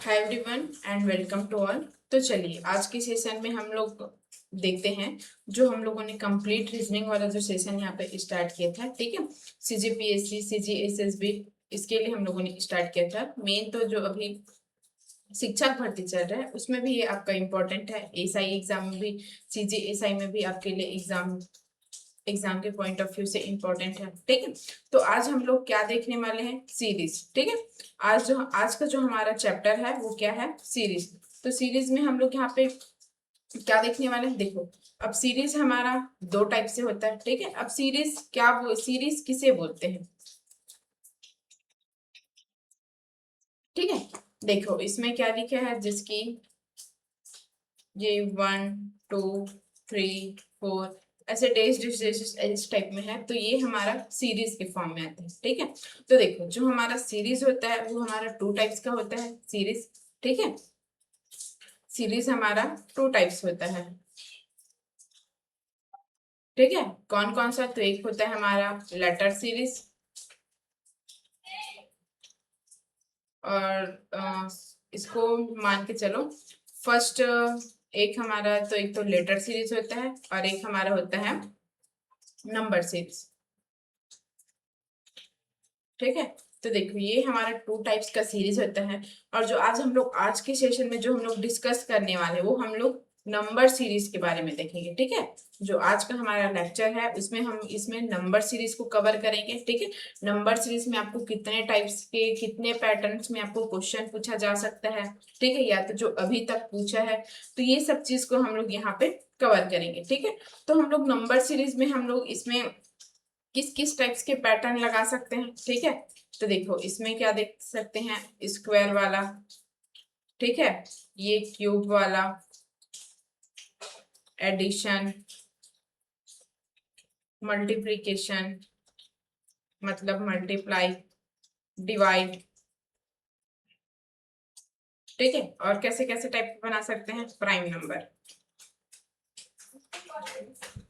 Hi everyone and welcome to all. तो चलिए आज के सेशन में हम लोग देखते हैं जो हम लोगों ने कंप्लीट रीजनिंग वाला जो सेशन यहाँ पे स्टार्ट किया था। ठीक है, सीजीपीएससी सीजीएसएसबी इसके लिए हम लोगों ने स्टार्ट किया था। मेन तो जो अभी शिक्षक भर्ती चल रहा है उसमें भी ये आपका इम्पोर्टेंट है। एसआई एग्जाम में भी, सीजीएसआई में भी आपके लिए एग्जाम के पॉइंट ऑफ व्यू से इम्पोर्टेंट है। ठीक है, तो आज हम लोग क्या देखने वाले हैं, सीरीज। ठीक है, आज का जो हमारा चैप्टर है वो क्या है, सीरीज। तो सीरीज में हम लोग यहाँ पे क्या देखने वाले हैं, देखो। अब सीरीज हमारा दो टाइप से होता है। ठीक है, अब सीरीज किसे बोलते हैं। ठीक है, देखो इसमें क्या लिखा है, जिसकी ये 1 2 3 4 ऐसे डेज इस टाइप में है, तो ये हमारा सीरीज के फॉर्म में आता है। ठीक है, तो देखो जो हमारा सीरीज होता है वो हमारा टू टाइप्स का होता है, सीरीज। ठीक है, सीरीज हमारा टू टाइप्स होता है। ठीक है, कौन कौन सा, तो एक होता है हमारा लेटर सीरीज, और इसको मान के चलो फर्स्ट एक हमारा, तो एक तो लेटर सीरीज होता है और एक हमारा होता है नंबर सीरीज। ठीक है, तो देखो ये हमारा टू टाइप्स का सीरीज होता है। और जो आज हम लोग आज के सेशन में जो हम लोग डिस्कस करने वाले हैं वो हम लोग नंबर सीरीज के बारे में देखेंगे। ठीक है, जो आज का हमारा लेक्चर है उसमें हम इसमें नंबर सीरीज को कवर करेंगे। ठीक है, नंबर सीरीज में आपको कितने टाइप्स के, कितने पैटर्न्स में आपको क्वेश्चन पूछा जा सकता है। ठीक है, या तो जो अभी तक पूछा है, तो ये सब चीज को हम लोग यहाँ पे कवर करेंगे। ठीक है, तो हम लोग नंबर सीरीज में हम लोग इसमें किस किस टाइप्स के पैटर्न लगा सकते हैं। ठीक है, तो देखो इसमें क्या देख सकते हैं, स्क्वायर वाला, ठीक है, ये क्यूब वाला, एडिशन, मल्टीप्लिकेशन मतलब मल्टीप्लाई, डिवाइड। ठीक है, और कैसे कैसे टाइप बना सकते हैं, प्राइम नंबर।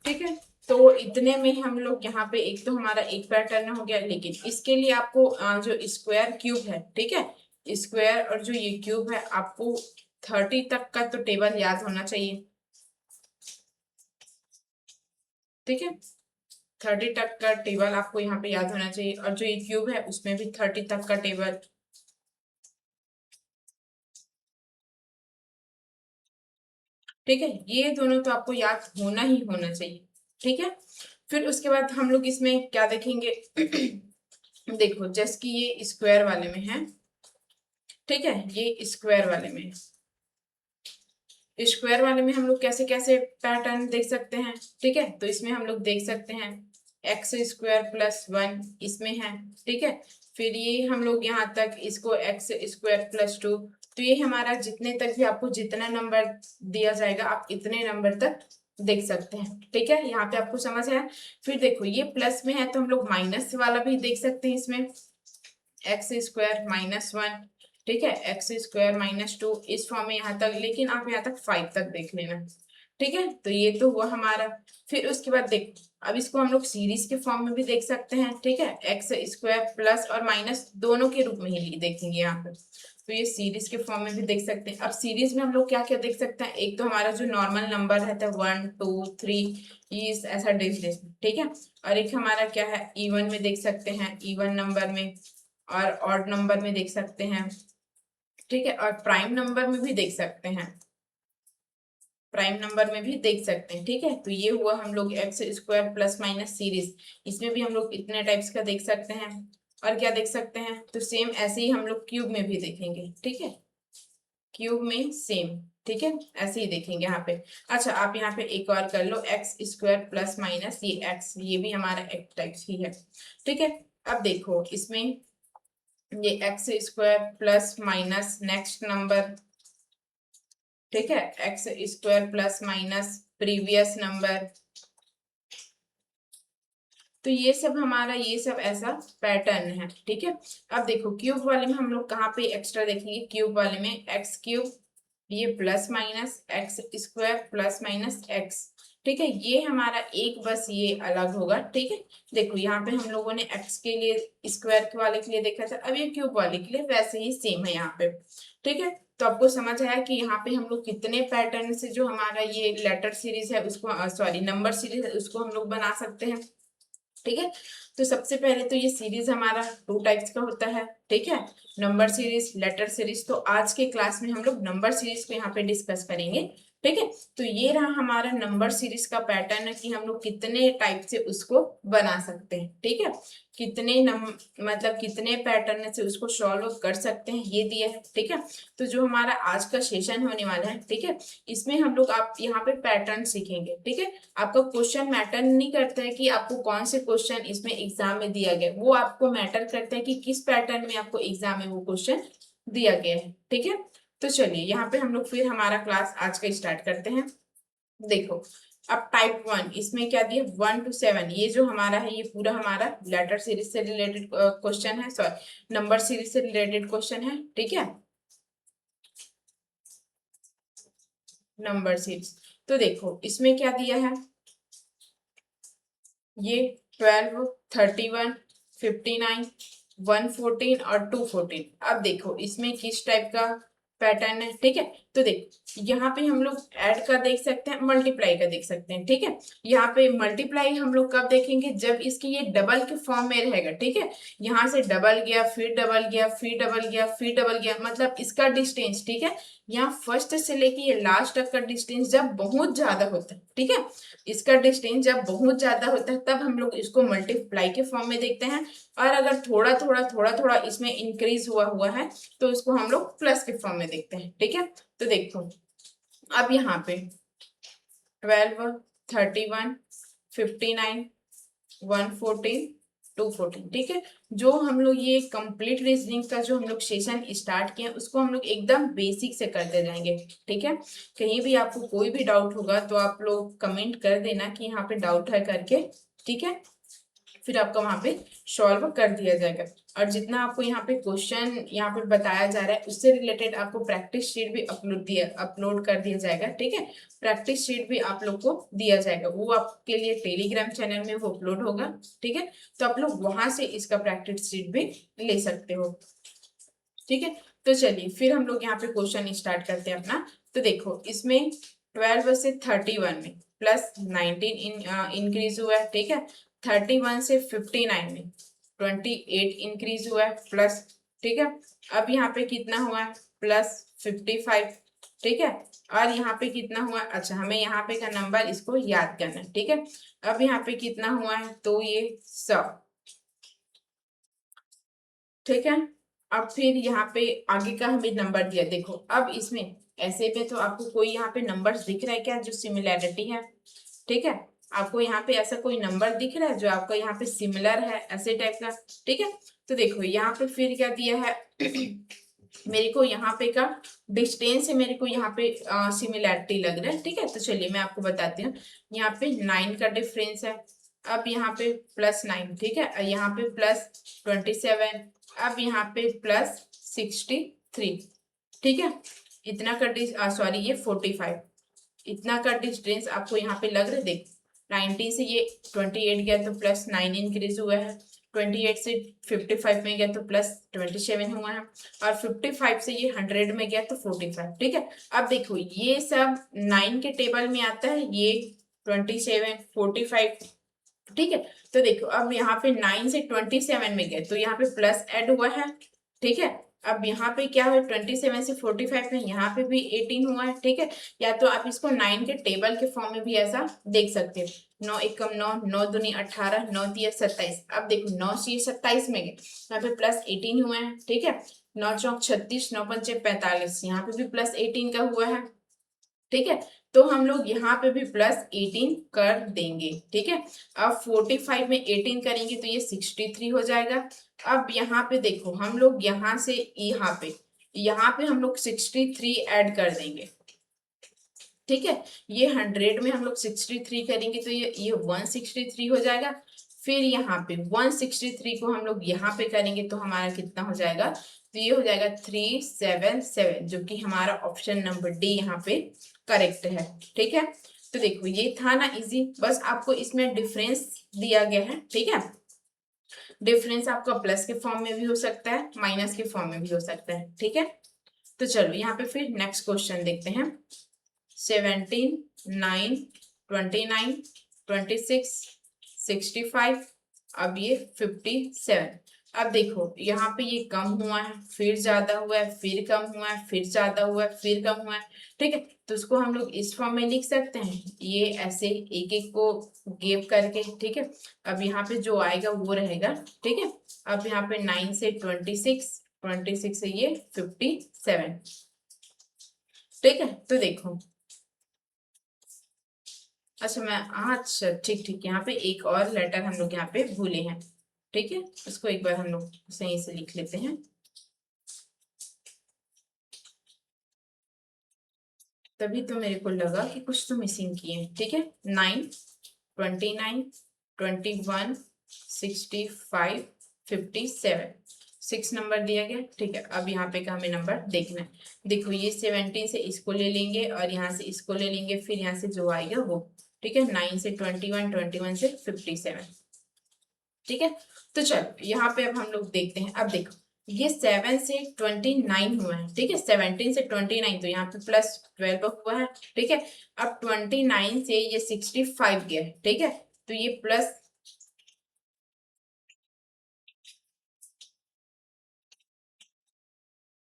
ठीक है, तो इतने में हम लोग यहाँ पे एक तो हमारा एक पैटर्न हो गया, लेकिन इसके लिए आपको जो स्क्वायर क्यूब है, ठीक है, स्क्वायर और जो ये क्यूब है, आपको 30 तक का तो टेबल याद होना चाहिए। ठीक है, 30 तक का टेबल आपको यहाँ पे याद होना चाहिए, और जो ये क्यूब है उसमें भी 30 तक का टेबल। ठीक है, ये दोनों तो आपको याद होना ही होना चाहिए। ठीक है, फिर उसके बाद हम लोग इसमें क्या देखेंगे देखो जैसे कि ये स्क्वायर वाले में है। ठीक है, ये स्क्वायर वाले में, स्क्वायर वाले में हम लोग कैसे कैसे पैटर्न देख सकते हैं। ठीक है, तो इसमें हम लोग देख सकते हैं एक्स स्क्वायर प्लस 1 इसमें है। ठीक है, फिर ये हम लोग यहाँ तक इसको एक्स स्क्वायर प्लस 2, तो ये हमारा जितने तक भी आपको जितना नंबर दिया जाएगा आप इतने नंबर तक देख सकते हैं। ठीक है, यहाँ पे आपको समझ आया। फिर देखो ये प्लस में है तो हम लोग माइनस वाला भी देख सकते हैं, इसमें एक्स स्क्वायर माइनस 1, ठीक है, एक्स स्क्वायर माइनस 2 इस फॉर्म में यहाँ तक, लेकिन आप यहाँ तक 5 तक देख लेना। ठीक है, तो ये तो हुआ हमारा। फिर उसके बाद देख, अब इसको हम लोग सीरीज के फॉर्म में भी देख सकते हैं। ठीक है, एक्स स्क्वायर प्लस और माइनस दोनों के रूप में ही देखेंगे यहाँ पे, तो ये सीरीज के फॉर्म में भी देख सकते हैं। अब सीरीज में हम लोग क्या क्या देख सकते हैं, एक तो हमारा जो नॉर्मल नंबर रहता है 1 2 3 ये ऐसा डिजिट। ठीक है, और एक हमारा क्या है, इवन में देख सकते हैं, इवन नंबर में, और ऑड नंबर में देख सकते हैं। ठीक है, और प्राइम नंबर में भी देख सकते हैं, प्राइम नंबर में भी देख सकते हैं। ठीक है, तो ये हुआ हम लोग x square plus minus series, इसमें भी हम लोग इतने टाइप्स का देख सकते हैं। और क्या देख सकते हैं, तो सेम ऐसे ही हम लोग क्यूब में भी देखेंगे। ठीक है, क्यूब में सेम, ठीक है, ऐसे ही देखेंगे यहाँ पे। अच्छा, आप यहाँ पे एक और कर लो, एक्स स्क्वायर प्लस माइनस ये एक्स, ये भी हमारा एक टाइप ही है। ठीक है, अब देखो इसमें ये x square plus minus next number, ठीक है, x square plus minus previous number, तो ये सब हमारा ये सब ऐसा पैटर्न है। ठीक है, अब देखो क्यूब वाले में हम लोग कहाँ पे एक्स्ट्रा देखेंगे, क्यूब वाले में एक्स क्यूब, ये plus minus x square plus minus x, ठीक है। ये हमारा एक बस ये अलग होगा, ठीक है। देखो यहाँ पे हम लोगों ने एक्स के लिए स्क्वायर वाले के लिए देखा था, अब ये क्यूब वाले के लिए वैसे ही सेम है यहाँ पे, ठीक है। तो आपको समझ आया कि यहाँ पे हम लोग कितने पैटर्न से जो हमारा ये लेटर सीरीज है उसको सॉरी नंबर सीरीज है उसको हम लोग बना सकते हैं, ठीक है। तो सबसे पहले तो ये सीरीज हमारा 2 टाइप्स का होता है, ठीक है, नंबर सीरीज, लेटर सीरीज। तो आज के क्लास में हम लोग नंबर सीरीज को यहाँ पे डिस्कस करेंगे, ठीक है। तो ये रहा हमारा नंबर सीरीज का पैटर्न है कि हम लोग कितने टाइप से उसको बना सकते हैं, ठीक है, कितने मतलब कितने पैटर्न से उसको सॉल्व कर सकते हैं ये दिया है, ठीक है। तो जो हमारा आज का सेशन होने वाला है, ठीक है, इसमें हम लोग आप यहाँ पे पैटर्न सीखेंगे, ठीक है। आपका क्वेश्चन मैटर नहीं करता है कि आपको कौन से क्वेश्चन इसमें एग्जाम में दिया गया, वो आपको मैटर करता है कि किस पैटर्न में आपको एग्जाम में वो क्वेश्चन दिया गया है, ठीक है। तो चलिए यहाँ पे हम लोग फिर हमारा क्लास आज का स्टार्ट करते हैं। देखो अब टाइप 1 इसमें क्या दिया 1 to 7, ये जो हमारा है ये पूरा हमारा लेटर सीरीज से रिलेटेड क्वेश्चन है, सॉरी नंबर सीरीज से रिलेटेड क्वेश्चन है, ठीक है, नंबर सीरीज। तो देखो इसमें क्या दिया है, ये 12, 31, 59, 114 और 214। अब देखो इसमें किस टाइप का पैटर्न है, ठीक है। तो देखो यहाँ पे हम लोग ऐड का देख सकते हैं, मल्टीप्लाई का देख सकते हैं, ठीक है। यहाँ पे मल्टीप्लाई हम लोग कब देखेंगे, जब इसकी ये डबल के फॉर्म में रहेगा, ठीक है। यहाँ से डबल गया, फिर डबल गया, फिर डबल गया, फिर डबल गया, मतलब इसका डिस्टेंस, ठीक है, यहाँ फर्स्ट से लेके ये लास्ट तक का डिस्टेंस जब बहुत ज्यादा होता है, ठीक है, इसका डिस्टेंस जब बहुत ज्यादा होता है तब हम लोग इसको मल्टीप्लाई के फॉर्म में देखते हैं। और अगर थोड़ा थोड़ा थोड़ा थोड़ा इसमें इंक्रीज हुआ हुआ है तो इसको हम लोग प्लस के फॉर्म में देखते हैं, ठीक है। तो देखो अब यहाँ पे 12, 31, 59, 114, 214, ठीक है। जो हम लोग ये कंप्लीट रीजनिंग का जो हम लोग सेशन स्टार्ट किए उसको हम लोग एकदम बेसिक से करते जाएंगे, ठीक है। कहीं भी आपको कोई भी डाउट होगा तो आप लोग कमेंट कर देना कि यहाँ पे डाउट है करके, ठीक है, फिर आपका वहां पे सॉल्व कर दिया जाएगा। और जितना आपको यहाँ पे क्वेश्चन यहाँ पे बताया जा रहा है उससे रिलेटेड आपको प्रैक्टिस शीट भी अपलोड कर दिया जाएगा, ठीक है। प्रैक्टिस शीट भी आप लोग को दिया जाएगा, वो आपके लिए टेलीग्राम चैनल में वो अपलोड होगा, ठीक है। तो आप लोग वहां से इसका प्रैक्टिस शीट भी ले सकते हो, ठीक है। तो चलिए फिर हम लोग यहाँ पे क्वेश्चन स्टार्ट करते हैं अपना। तो देखो इसमें 12 से 31 में प्लस 19 इंक्रीज हुआ है, ठीक है। 31 से 59 में 28 इंक्रीज हुआ है प्लस, ठीक है। अब यहाँ पे कितना हुआ है प्लस 55, ठीक है। और यहाँ पे कितना हुआ, अच्छा हमें यहाँ पे का नंबर इसको याद करना है, ठीक है। अब यहाँ पे कितना हुआ है तो ये 100, ठीक है। अब फिर यहाँ पे आगे का हमें नंबर दिया, देखो अब इसमें ऐसे में तो आपको कोई यहाँ पे नंबर्स दिख रहा है क्या जो सिमिलैरिटी है, ठीक है। आपको यहाँ पे ऐसा कोई नंबर दिख रहा है जो आपका यहाँ पे सिमिलर है ऐसे टाइप का, ठीक है। तो देखो यहाँ पे फिर क्या दिया है मेरे को यहाँ पे का डिस्टेंस है, मेरे को यहाँ पे सिमिलैरिटी लग रहा है, ठीक है। तो चलिए मैं आपको बताती हूँ, यहाँ पे 9 का डिफरेंस है, अब यहाँ पे +9, ठीक है, यहाँ पे +27, अब यहाँ पे +63, ठीक है। इतना का सॉरी ये 45, इतना का डिस्टेंस आपको यहाँ पे लग रहा है। देख 19 से ये 28 गया तो +9 इंक्रीज हुआ है, 28 से 55 में गया तो +27 हुआ है, और 55 से ये 100 में गया तो 45, ठीक है। अब देखो ये सब 9 के टेबल में आता है, ये 27, 45, ठीक है। तो देखो अब यहाँ पे 9 से 27 में गए तो यहाँ पे प्लस ऐड हुआ है, ठीक है। अब यहाँ पे क्या है 27 से 45 में यहाँ पे भी 18 हुआ है, ठीक है। या तो आप इसको 9 के टेबल के फॉर्म में भी ऐसा देख सकते हो, 9 एकम 9, 9 दूनी 18, 9 तिया 27। अब देखो 9 से 27 में गए यहाँ पे +18 हुआ है, ठीक है। 9 चौक 36, 9 पंचे 45, यहाँ पे भी +18 का हुआ है, ठीक है। तो हम लोग यहाँ पे भी +18 कर देंगे, ठीक है। अब 45 में 18 करेंगे तो ये 63 हो जाएगा। अब यहाँ पे देखो हम लोग यहाँ से यहाँ पे हम लोग 63 ऐड कर देंगे, ठीक है। ये 100 में हम लोग 63 करेंगे तो ये 163 हो जाएगा। फिर यहाँ पे 163 को हम लोग यहाँ पे करेंगे तो हमारा कितना हो जाएगा, तो ये हो जाएगा 377, जो कि हमारा ऑप्शन नंबर डी यहाँ पे करेक्ट है, ठीक है। तो देखो ये था ना इजी, बस आपको इसमें डिफरेंस दिया गया है, ठीक है। डिफरेंस आपका प्लस के फॉर्म में भी हो सकता है, माइनस के फॉर्म में भी हो सकता है, ठीक है। तो चलो यहाँ पे फिर नेक्स्ट क्वेश्चन देखते हैं। 17, 9, 29, 26, 65, अब ये 57। अब देखो यहाँ पे ये कम हुआ है, फिर ज्यादा हुआ है, फिर कम हुआ है, फिर ज्यादा हुआ है, फिर कम हुआ है, ठीक है। तो उसको हम लोग इस फॉर्म में लिख सकते हैं, ये ऐसे एक एक को गेप करके, ठीक है। अब यहाँ पे जो आएगा वो रहेगा, ठीक है। अब यहाँ पे 9 से 26, 26 से ये 57, ठीक है। तो देखो, अच्छा मैं, अच्छा ठीक ठीक, यहाँ पे एक और लेटर हम लोग यहाँ पे भूले हैं, ठीक है। उसको एक बार हम लोग सही से लिख लेते हैं, तभी तो मेरे को लगा कि कुछ तो मिसिंग किए हैं, ठीक है। 9, 29, 21, 65, 57, 6 नंबर दिया गया, ठीक है। अब यहाँ पे का हमें नंबर देखना है। देखो ये 17 से इसको ले लेंगे और यहाँ से इसको ले लेंगे, फिर यहाँ से जो आएगा वो, ठीक है। 9 से 21, 21 से 57, ठीक है। तो चलो यहाँ पे अब हम लोग देखते हैं। अब देखो ये 7 से 29 हुआ है, ठीक है। 17 से 29 तो यहाँ पे प्लस 12 हुआ है, ठीक है। अब 29 से ये 65 गया है, ठीक है। तो ये प्लस,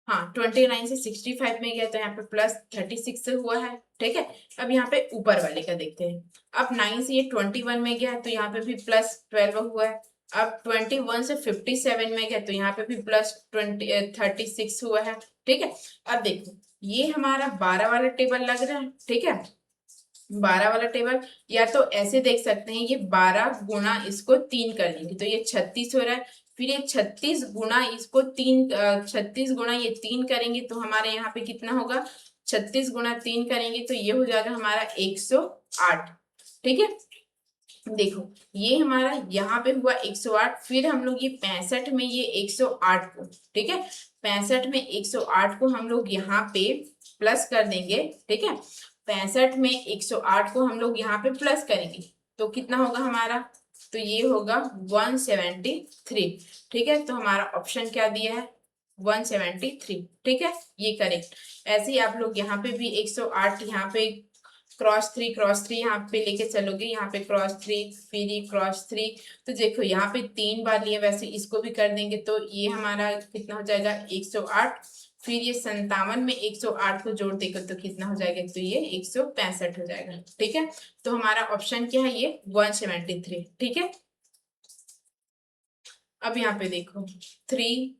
हाँ 29 से 65 में गया तो यहाँ पे प्लस 36 से हुआ है, ठीक है। अब यहाँ पे ऊपर वाले का देखते हैं। अब 9 से ये 21 में गया तो यहाँ पे भी प्लस 12 हुआ है। अब 21 से 57 में गया तो यहाँ पे भी प्लस 36 हुआ है, ठीक है। अब देखो ये हमारा 12 वाला टेबल लग रहा है, ठीक है। 12 वाला टेबल, या तो ऐसे देख सकते हैं, ये 12 गुना इसको 3 कर लेंगे तो ये 36 हो रहा है। फिर ये 36 गुना इसको 3, 36 गुना ये 3 करेंगे तो हमारे यहाँ पे कितना होगा, 36 गुना 3 करेंगे तो ये हो जाएगा हमारा 108, ठीक है। देखो ये हमारा यहाँ पे हुआ 108, फिर हम लोग ये 65 में ये 108 को, ठीक है, 65 में 108 को हम लोग यहाँ पे प्लस कर देंगे, ठीक है। 65 में 108 को हम लोग यहाँ पे प्लस करेंगे तो कितना होगा हमारा, तो ये होगा 173, ठीक है। तो हमारा ऑप्शन क्या दिया है, 173, ठीक है, ये करेक्ट। ऐसे ही आप लोग यहाँ पे भी 108 यहाँ पे क्रॉस 3 यहाँ पे लेके चलोगे, यहाँ पे क्रॉस 3, फिर ये क्रॉस 3, तो देखो यहाँ पे 3 बार लिए, वैसे इसको भी कर देंगे तो ये हमारा कितना हो जाएगा 108, फिर ये 57 में 108 को जोड़ देगा तो कितना हो जाएगा, तो ये 165 हो जाएगा, ठीक है। तो हमारा ऑप्शन क्या है, ये 173, ठीक है। अब यहाँ पे देखो 3,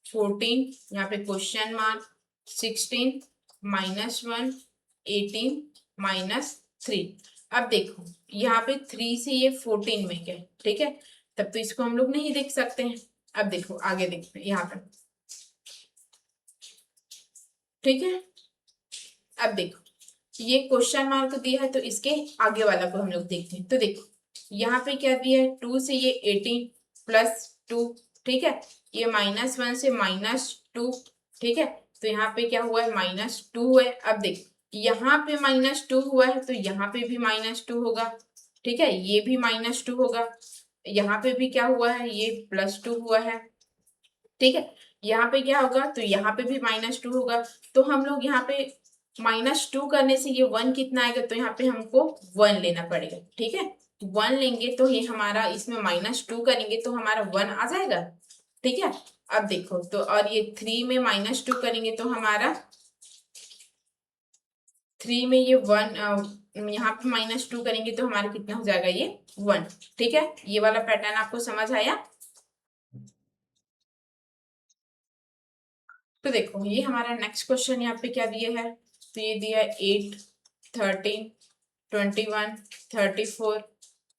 14, यहाँ पे क्वेश्चन मार्क, 16, -1, 18, -3। अब देखो यहाँ पे 3 से ये 14 में गया, ठीक है, तब तो इसको हम लोग नहीं देख सकते हैं। अब देखो आगे देखते हैं यहाँ पे, ठीक है। अब देखो ये क्वेश्चन मार्क दिया है तो इसके आगे वाला को हम लोग देखते हैं। तो देखो यहाँ पे क्या दिया है, 2 से ये 18 +2, ठीक है। ये -1 से -2, ठीक है। तो यहाँ पे क्या हुआ है, -2 है। अब देख यहाँ पे -2 हुआ है तो यहाँ पे भी -2 होगा, ठीक है। ये भी -2 होगा, यहाँ पे भी क्या हुआ है, ये +2 हुआ है, ठीक है। यहाँ पे क्या होगा, तो यहाँ पे भी -2 होगा। तो हम लोग यहाँ पे -2 करने से ये 1 कितना आएगा, तो यहाँ पे हमको 1 लेना पड़ेगा, ठीक है। 1 लेंगे तो ये हमारा, इसमें -2 करेंगे तो हमारा 1 आ जाएगा, ठीक है। अब देखो तो, और ये 3 में -2 करेंगे तो हमारा 3 में ये 1, यहाँ पे -2 करेंगे तो हमारा कितना हो जाएगा, ये 1, ठीक है। ये वाला पैटर्न आपको समझ आया। तो देखो ये हमारा नेक्स्ट क्वेश्चन यहाँ पे क्या दिया है, तो ये दिया है 8, 13, 21, 34,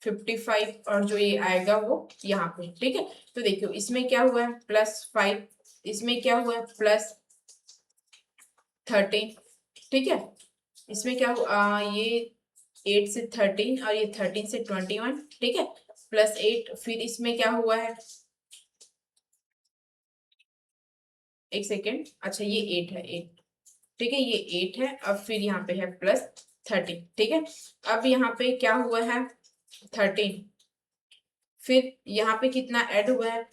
55 और जो ये आएगा वो यहाँ पे, ठीक है। तो देखो इसमें क्या हुआ है, +5, इसमें क्या हुआ है, +13, ठीक है। इसमें क्या हुआ, ये 8 से 13 और ये 13 से 21, ठीक है, +8, फिर इसमें क्या हुआ है, एक सेकेंड, अच्छा ये 8 है, 8, ठीक है, ये 8 है। अब फिर यहाँ पे है 13, ठीक है। अब यहाँ पे क्या हुआ है 13, फिर यहाँ पे कितना ऐड हुआ है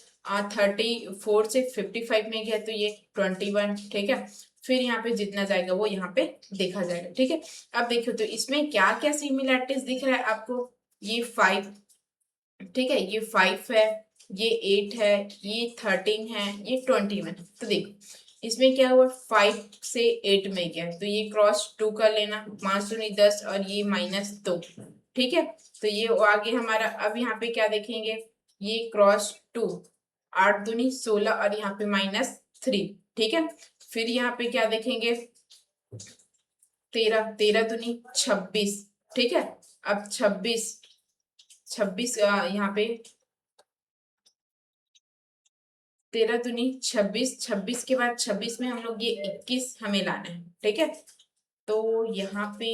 34 से 55 में गया तो ये 21, ठीक है। फिर यहाँ पे जितना जाएगा वो यहाँ पे देखा जाएगा, ठीक है। अब देखो तो इसमें क्या क्या सिमिलैरिटीज दिख रहा है आपको, ये 5, ठीक है, ये 5 है, ये 8 है, ये 13 है, ये 21। तो देखो इसमें क्या हुआ 5 से 8 में गया तो ये क्रॉस 2 कर लेना, 5 दूनी 10 और ये -2, ठीक है। तो ये आगे हमारा, अब यहाँ पे क्या देखेंगे, ये क्रॉस 2, 8 दूनी 16 और यहाँ पे -3, ठीक है। फिर यहाँ पे क्या देखेंगे 13, 13 दूनी 26, ठीक है। अब 26 यहाँ पे 13 दूनी 26, 26 के बाद 26 में हम लोग ये 21 हमें लाना है, ठीक है। तो यहाँ पे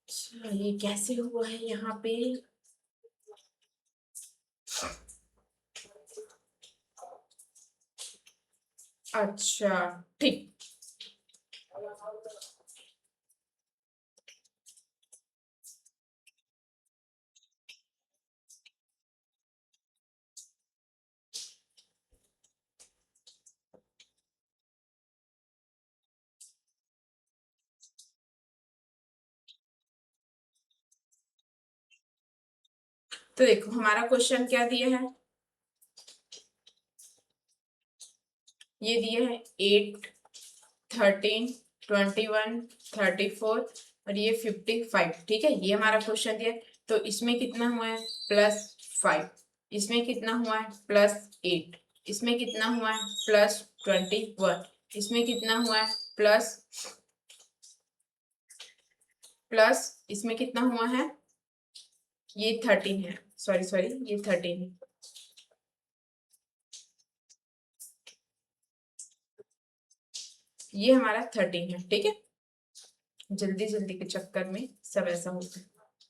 अच्छा ये कैसे हुआ है यहाँ पे, अच्छा ठीक। तो देखो हमारा क्वेश्चन क्या दिया है, ये दिया है 8, 13, 21, 34 और ये 55, ठीक है। ये हमारा क्वेश्चन दिया है। तो इसमें कितना हुआ है +5, इसमें कितना हुआ है +8, इसमें कितना हुआ है +21, इसमें कितना हुआ है प्लस इसमें कितना हुआ है, ये 13 है, सॉरी सॉरी ये 13 है, ये हमारा 13 है, ठीक है। जल्दी जल्दी के चक्कर में सब ऐसा होता है,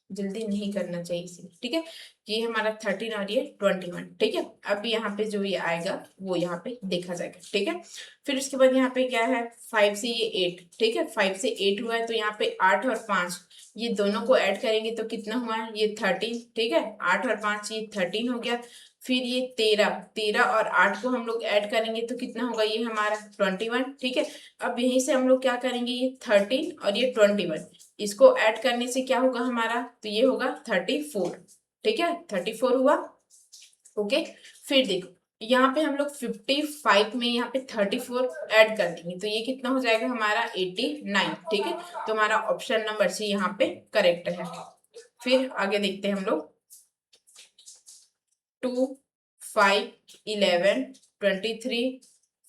जल्दी नहीं करना चाहिए इसे, ठीक है। ये हमारा 13 और ये 21, ठीक है। अब यहाँ पे जो ये आएगा वो यहाँ पे देखा जाएगा, ठीक है। फिर उसके बाद यहाँ पे क्या है 5 से ये 8, ठीक है, 5 से 8 हुआ है तो यहाँ पे 8 और 5 ये दोनों को ऐड करेंगे तो कितना हुआ है ये 13, ठीक है, 8 और 5 ये 13 हो गया। फिर ये 13, 13 और 8 को हम लोग ऐड करेंगे तो कितना होगा ये हमारा 21, ठीक है। अब यहीं से हम लोग क्या करेंगे, ये 13 और ये 21 इसको ऐड करने से क्या होगा हमारा, तो ये होगा 34, ठीक है, 34 हुआ, ओके। फिर देखो यहाँ पे हम लोग 55 में यहाँ पे 34 ऐड कर देंगे तो ये कितना हो जाएगा हमारा 89, ठीक है। तो हमारा ऑप्शन नंबर सी यहाँ पे करेक्ट है। फिर आगे देखते हैं हम लोग 2, 5, 11, 23,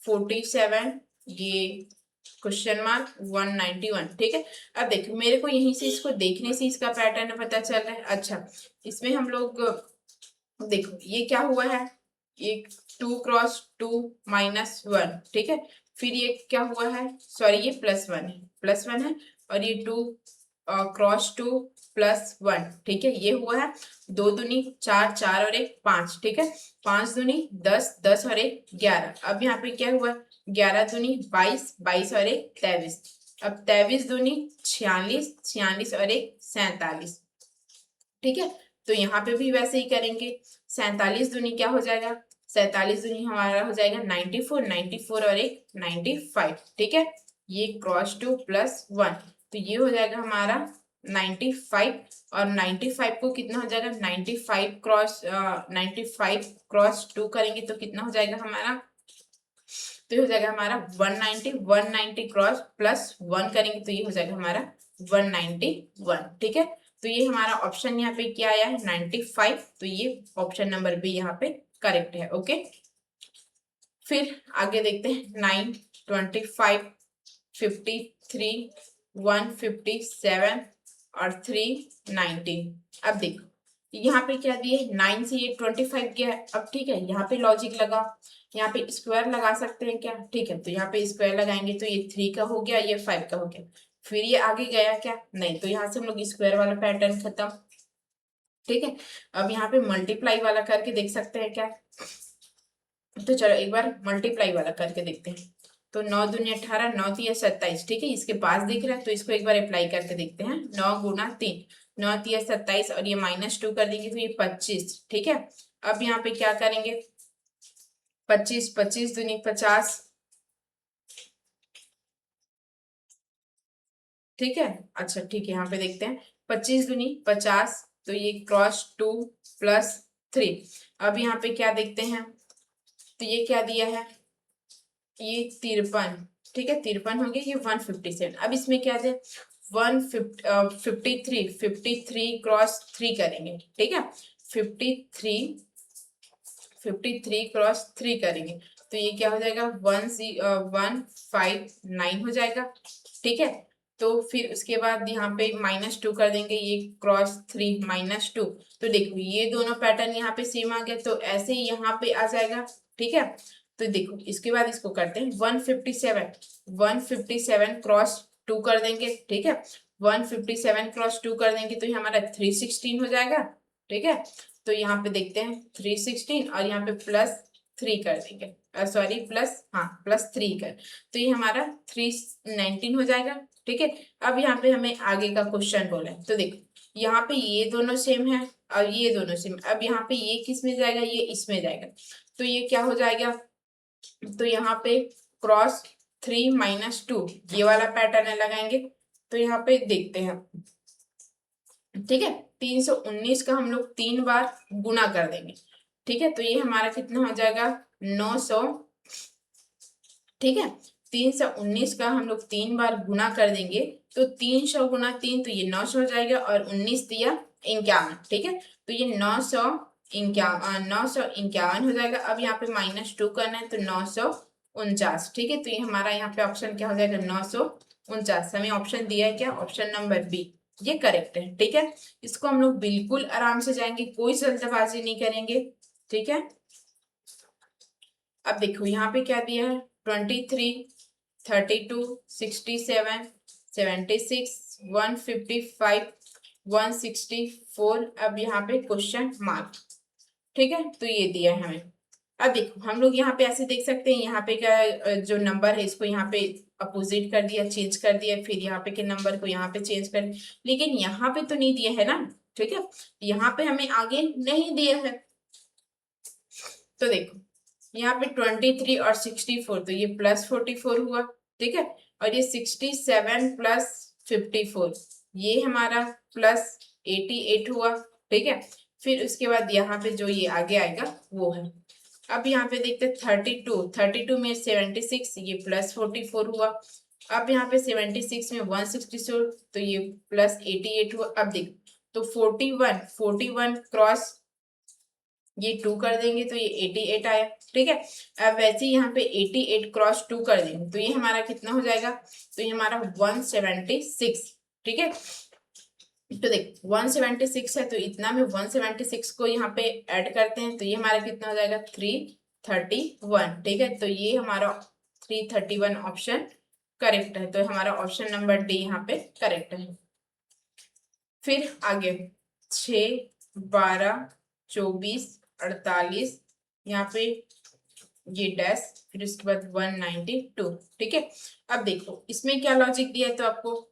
47, ये क्वेश्चन मार्क 191, ठीक है। अब देखो मेरे को यहीं से इसको देखने से इसका पैटर्न पता चल रहा है। अच्छा इसमें हम लोग देखो ये क्या हुआ है, ये 2 क्रॉस 2 -1, ठीक है। फिर ये क्या हुआ है, सॉरी ये +1 है, +1 है, और ये 2 क्रॉस 2 +1, ठीक है, ये हुआ है। 2 दूनी 4, 4 और 1 5, ठीक है, 5 दूनी 10, 10 और 1 11। अब यहाँ पे क्या हुआ 11 दूनी 22, 22 और 1 23। अब 23 दूनी 46, 46 और 1 47, ठीक है। तो यहाँ पे भी वैसे ही करेंगे, 47 दूनी क्या हो जाएगा, 47 दूनी हमारा हो जाएगा 94, 94 और 1 95, ठीक है। ये क्रॉस 2 +1 तो ये हो जाएगा हमारा 95, और 95 को कितना हो जाएगा 95 क्रॉस 2 करेंगे तो कितना हो जाएगा हमारा, तो ये हो जाएगा हमारा 190, 190 क्रॉस +1 करेंगे तो ये हो जाएगा हमारा 191, ठीक है। तो ये हमारा ऑप्शन यहाँ पे क्या आया है 95, तो ये ऑप्शन नंबर बी यहाँ पे करेक्ट है, ओके। फिर आगे देखते हैं 9, 25, 53, 157 और 319। अब देखो यहाँ पे क्या दिए 9 से ये 25 गया है। अब ठीक है यहाँ पे लॉजिक लगा, यहाँ पे स्क्वायर लगा सकते हैं क्या, ठीक है। तो यहाँ पे स्क्वायर लगाएंगे तो ये 3 का हो गया, ये 5 का हो गया। फिर ये आगे गया क्या, नहीं, तो यहाँ से हम लोग स्क्वायर वाला पैटर्न खत्म, ठीक है। अब यहाँ पे मल्टीप्लाई वाला करके देख सकते हैं क्या, तो चलो एक बार मल्टीप्लाई वाला करके देखते हैं। तो 9 दूनी 18, 9 तिया 27, ठीक है, इसके पास दिख रहा है तो इसको एक बार अप्लाई करके देखते हैं। 9 गुना 3, 9 तिया 27 और ये -2 कर देंगे तो ये 25, ठीक है। अब यहाँ पे क्या करेंगे, 25, 25 दूनी 50, ठीक है। अच्छा ठीक है, यहाँ पे देखते हैं 25 दूनी 50, तो ये क्रॉस 2 + 3। अब यहाँ पे क्या देखते हैं, तो ये क्या दिया है, ये 53, ठीक है, 53 हो गया, ये 157। अब इसमें क्या दे, 53 क्रॉस 3 करेंगे, ठीक है, 53 क्रॉस 3 करेंगे तो ये क्या हो जाएगा, 159 हो जाएगा, ठीक है। तो फिर उसके बाद यहाँ पे -2 कर देंगे, ये क्रॉस 3 -2। तो देखो ये दोनों पैटर्न यहाँ पे सेम आ गया, तो ऐसे ही यहाँ पे आ जाएगा, ठीक है। तो देखो इसके बाद इसको करते हैं 157 क्रॉस 2 कर देंगे, ठीक है, 157 क्रॉस 2 कर देंगे तो ये हमारा 316 हो जाएगा, ठीक है। तो यहाँ पे देखते हैं 316 और यहाँ पे +3 कर देंगे, सॉरी +3 कर, तो ये हमारा 319 हो जाएगा, ठीक है। अब यहाँ पे हमें आगे का क्वेश्चन बोला है, तो देखो यहाँ पे ये दोनों सेम है और ये दोनों सेम, अब यहाँ पे ये किस में जाएगा, ये इसमें जाएगा, तो ये क्या हो जाएगा, तो यहाँ पे क्रॉस 3 -2 ये वाला पैटर्न है लगाएंगे। तो यहाँ पे देखते हैं, ठीक है, 319 का हम लोग 3 बार गुना कर देंगे, ठीक है, तो ये हमारा कितना हो जाएगा, 900, ठीक है। 319 का हम लोग 3 बार गुना कर देंगे तो 300 गुना 3 तो ये 900 हो जाएगा और 19 दिया 51, ठीक है, तो ये 951 हो जाएगा। अब यहाँ पे -2 करना है तो 949, ठीक है, तो ये हमारा यहाँ पे ऑप्शन क्या हो जाएगा, 949। हमें ऑप्शन दिया है क्या, ऑप्शन नंबर बी, ये करेक्ट है, ठीक है। इसको हम लोग बिल्कुल आराम से जाएंगे, कोई जल्दबाजी नहीं करेंगे, ठीक है। अब देखो यहाँ पे क्या दिया है, 23, 32, 67, 76, 155, 164। अब यहाँ पे क्वेश्चन मार्क, ठीक है, तो ये दिया है हमें। अब देखो हम लोग यहाँ पे ऐसे देख सकते हैं, यहाँ पे का जो नंबर है इसको यहाँ पे अपोजिट कर दिया, चेंज कर दिया, फिर यहाँ पे के नंबर को यहाँ पे चेंज कर, लेकिन यहाँ पे तो नहीं दिया है ना, ठीक है, यहाँ पे हमें आगे नहीं दिया है। तो देखो यहाँ पे 23 और 64 तो ये +44 हुआ, ठीक है, और ये 67 + 54 ये हमारा +88 हुआ, ठीक है। फिर उसके बाद यहाँ पे जो ये आगे आएगा वो है। अब यहाँ पे देखते 32 में 76 ये +44 हुआ। अब यहाँ पे 76 में 164 तो ये +88 हुआ। अब देखो तो 41 क्रॉस ये 2 कर देंगे तो ये 88 आया, ठीक है। अब वैसे ही यहाँ पे 88 क्रॉस 2 कर देंगे तो ये हमारा कितना हो जाएगा, तो ये हमारा 176, ठीक है। तो देख 176 है तो इतना में 176 को यहाँ पे ऐड करते हैं तो ये हमारा कितना हो जाएगा, 331, ठीक है। तो ये हमारा 331 ऑप्शन करेक्ट है, तो हमारा ऑप्शन नंबर डी यहाँ पे करेक्ट है। फिर आगे 6, 12, 24, 48, यहाँ पे ये डैश, फिर उसके बाद 192, ठीक है। अब देखो इसमें क्या लॉजिक दिया है, तो आपको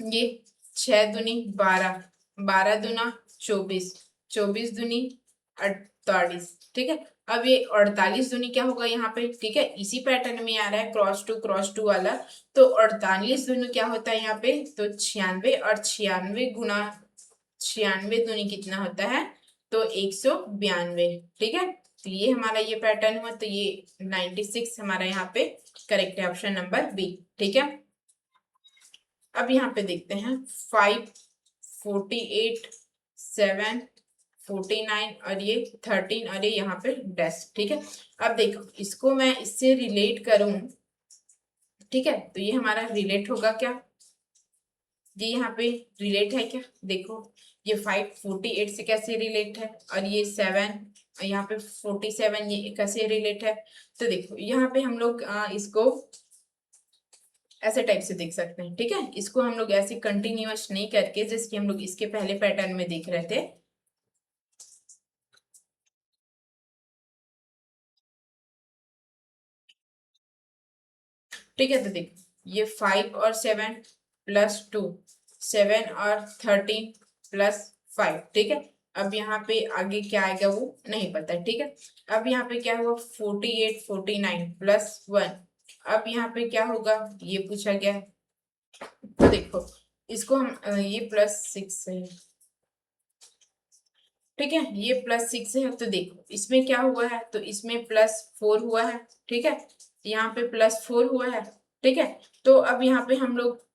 ये 6 दूनी 12, 12 दूना 24, 24 दूनी 48, ठीक है। अब ये 48 दूनी क्या होगा यहाँ पे, ठीक है, इसी पैटर्न में आ रहा है क्रॉस टू वाला, तो 48 दूनी क्या होता है यहाँ पे, तो 96, और 96 गुना 96 दूनी कितना होता है, तो 192, ठीक है। तो ये हमारा ये पैटर्न हुआ, तो ये 96 हमारा यहाँ पे करेक्ट है, ऑप्शन नंबर बी, ठीक है। अब यहाँ पे देखते हैं 5, 48, 7, 49 और ये 13 और ये यहाँ पे डैश, ठीक है। अब देखो इसको मैं इससे रिलेट करूं, ठीक है, तो ये हमारा रिलेट होगा क्या, ये यहाँ पे रिलेट है क्या, देखो ये 5 48 से कैसे रिलेट है, और ये 7 यहाँ पे 47 ये कैसे रिलेट है। तो देखो यहाँ पे हम लोग इसको ऐसे टाइप से देख सकते हैं, ठीक है। इसको हम लोग ऐसे कंटिन्यूअस नहीं करके, जैसे कि हम लोग इसके पहले पैटर्न में देख रहे थे, ठीक है। तो देखो ये 5 और 7 प्लस 2, 7 और 13 प्लस 5, ठीक है। अब यहाँ पे आगे क्या आएगा वो नहीं पता है, ठीक है। अब यहाँ पे क्या होगा 48 49 प्लस 1। अब यहाँ पे क्या होगा ये पूछा गया है। तो देखो इसको हम ये +6 है, ठीक है, ये +6 है। तो देखो इसमें क्या हुआ है, तो इसमें +4 हुआ है, ठीक है, यहाँ पे +4 हुआ है, ठीक है। तो अब यहाँ पे हम लोग,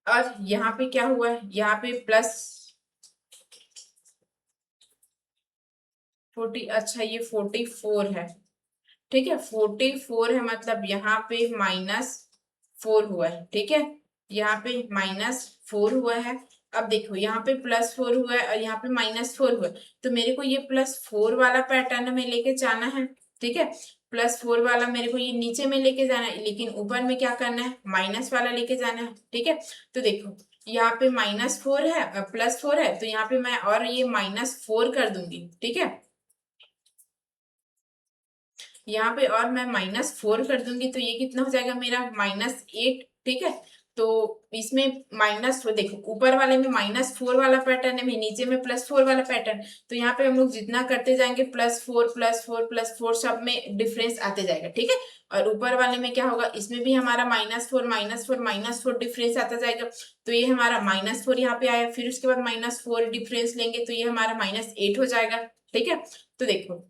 और यहाँ पे क्या हुआ है, यहाँ पे +40, अच्छा ये 44 है, ठीक है, 44 है, मतलब यहाँ पे -4 हुआ है, ठीक है, यहाँ पे -4 हुआ है। अब देखो यहाँ पे +4 हुआ है और यहाँ पे -4 हुआ है, तो मेरे को ये +4 वाला पैटर्न में लेके जाना है, ठीक है। +4 वाला मेरे को ये नीचे में लेके जाना है, लेकिन ऊपर में क्या करना है, माइनस वाला लेके जाना है, ठीक है। तो देखो यहाँ पे -4 है, +4 है, तो यहाँ पे मैं और ये -4 कर दूंगी, ठीक है। यहाँ पे और मैं -4 कर दूंगी, तो ये कितना हो जाएगा मेरा -8, ठीक है। तो इसमें माइनस, देखो ऊपर वाले में -4 वाला पैटर्न है, नीचे में +4 वाला पैटर्न, तो यहाँ पे हम लोग जितना करते जाएंगे +4 +4 +4 सब में डिफरेंस आते जाएगा, ठीक है। और ऊपर वाले में क्या होगा, इसमें भी हमारा -4 -4 -4 डिफरेंस आता जाएगा, तो ये हमारा -4 यहाँ पे आया, फिर उसके बाद -4 डिफरेंस लेंगे तो ये हमारा -8 हो जाएगा, ठीक है। तो देखो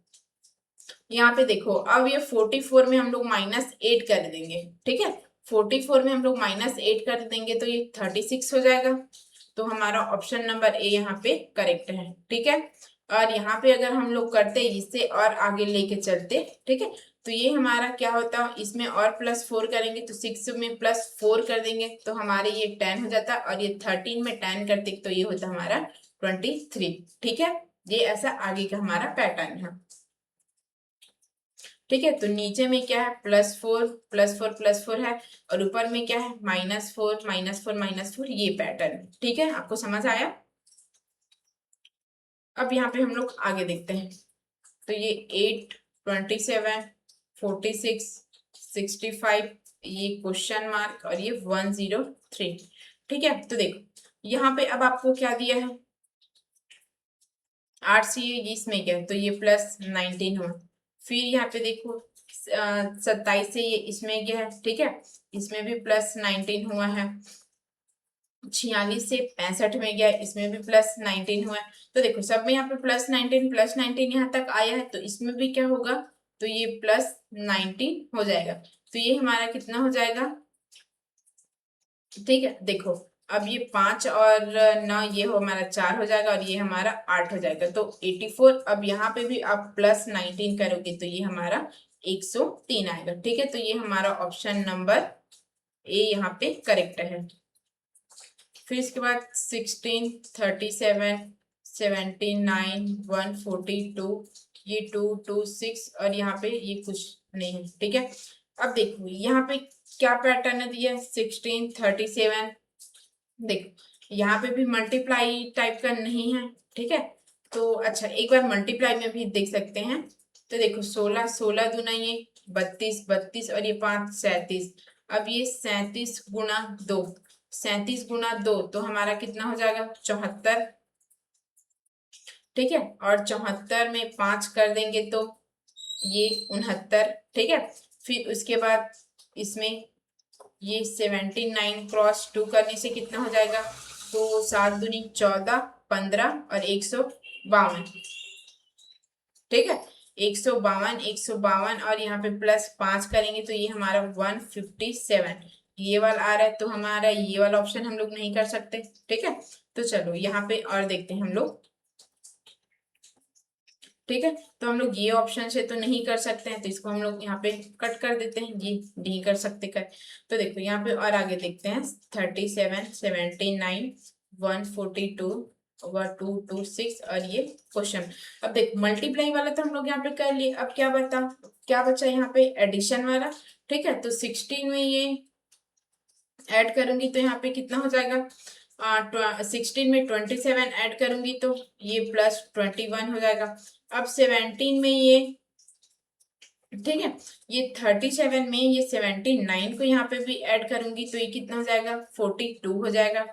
यहाँ पे देखो अब ये 44 में हम लोग -8 कर देंगे, ठीक है, 44 में हम लोग -8 कर देंगे तो ये 36 हो जाएगा। तो हमारा ऑप्शन नंबर ए यहाँ पे करेक्ट है, ठीक है। और यहाँ पे अगर हम लोग करते इससे और आगे लेके चलते, ठीक है, तो ये हमारा क्या होता, इसमें और +4 करेंगे तो 6 में +4 कर देंगे तो हमारे ये 10 हो जाता, और ये 13 में 10 करते तो ये होता हमारा 23, ठीक है। ये ऐसा आगे का हमारा पैटर्न है, ठीक है। तो नीचे में क्या है +4 +4 +4 है, और ऊपर में क्या है -4 -4 -4, ये पैटर्न, ठीक है। आपको समझ आया। अब यहाँ पे हम लोग आगे देखते हैं, तो ये 8 27 46 65, ये क्वेश्चन मार्क, और ये 103, ठीक है। तो देखो यहाँ पे अब आपको क्या दिया है, 8 से ये इसमें क्या है, तो ये +19 हुआ, फिर यहाँ पे देखो 27 से ये इसमें क्या है, ठीक है, इसमें भी +19 हुआ है, 46 से 65 में गया, इसमें भी +19 हुआ है। तो देखो सब में यहाँ पे +19 यहाँ तक आया है, तो इसमें भी क्या होगा, तो ये +19 हो जाएगा, तो ये हमारा कितना हो जाएगा, ठीक है। देखो अब ये 5 और 9, ये हो हमारा 4 हो जाएगा, और ये हमारा 8 हो जाएगा, तो 84। अब यहाँ पे भी आप +19 करोगे तो ये हमारा 103 आएगा, ठीक है। तो ये हमारा ऑप्शन नंबर ए यहाँ पे करेक्ट है। फिर इसके बाद 16 37 79 142, ये 2 2 6, और यहाँ पे ये कुछ नहीं है, ठीक है। अब देखो यहाँ पे क्या पैटर्न दिया है, 16 37, देखो यहाँ पे भी मल्टीप्लाई टाइप का नहीं है, ठीक है। तो अच्छा एक बार मल्टीप्लाई में भी देख सकते हैं, तो देखो 16 16 दूना ये 32 32, और ये 5 37, अब ये 37 गुणा 2, 37 गुणा 2 तो हमारा कितना हो जाएगा 74, ठीक है। और 74 में 5 कर देंगे तो ये 69, ठीक है। फिर उसके बाद इसमें ये 79 क्रॉस 2 करने से कितना हो जाएगा, तो 7 दूनी 14 15 और 152, ठीक है, 152 और यहाँ पे +5 करेंगे तो ये हमारा 157, ये वाला आ रहा है, तो हमारा ये वाला ऑप्शन हम लोग नहीं कर सकते, ठीक है। तो चलो यहाँ पे और देखते हैं हम लोग, ठीक है। तो हम लोग ये ऑप्शन से तो नहीं कर सकते हैं, तो इसको हम लोग यहाँ पे कट कर देते हैं, ये नहीं कर सकते कर। तो देखो यहाँ पे और आगे देखते हैं 37 79 142 226, और ये क्वेश्चन। अब देखो मल्टीप्लाई वाला तो हम लोग यहाँ पे कर लिए, अब क्या बचा यहाँ पे एडिशन वाला, ठीक है। तो 16 में ये ऐड करूंगी तो यहाँ पे कितना हो जाएगा, 16 में 27 ऐड करूंगी तो ये +21 हो जाएगा। अब 17 में ये ठीक है। ये 37 में ये 79 को यहाँ पे भी ऐड करूंगी तो ये कितना हो जाएगा 42 हो जाएगा।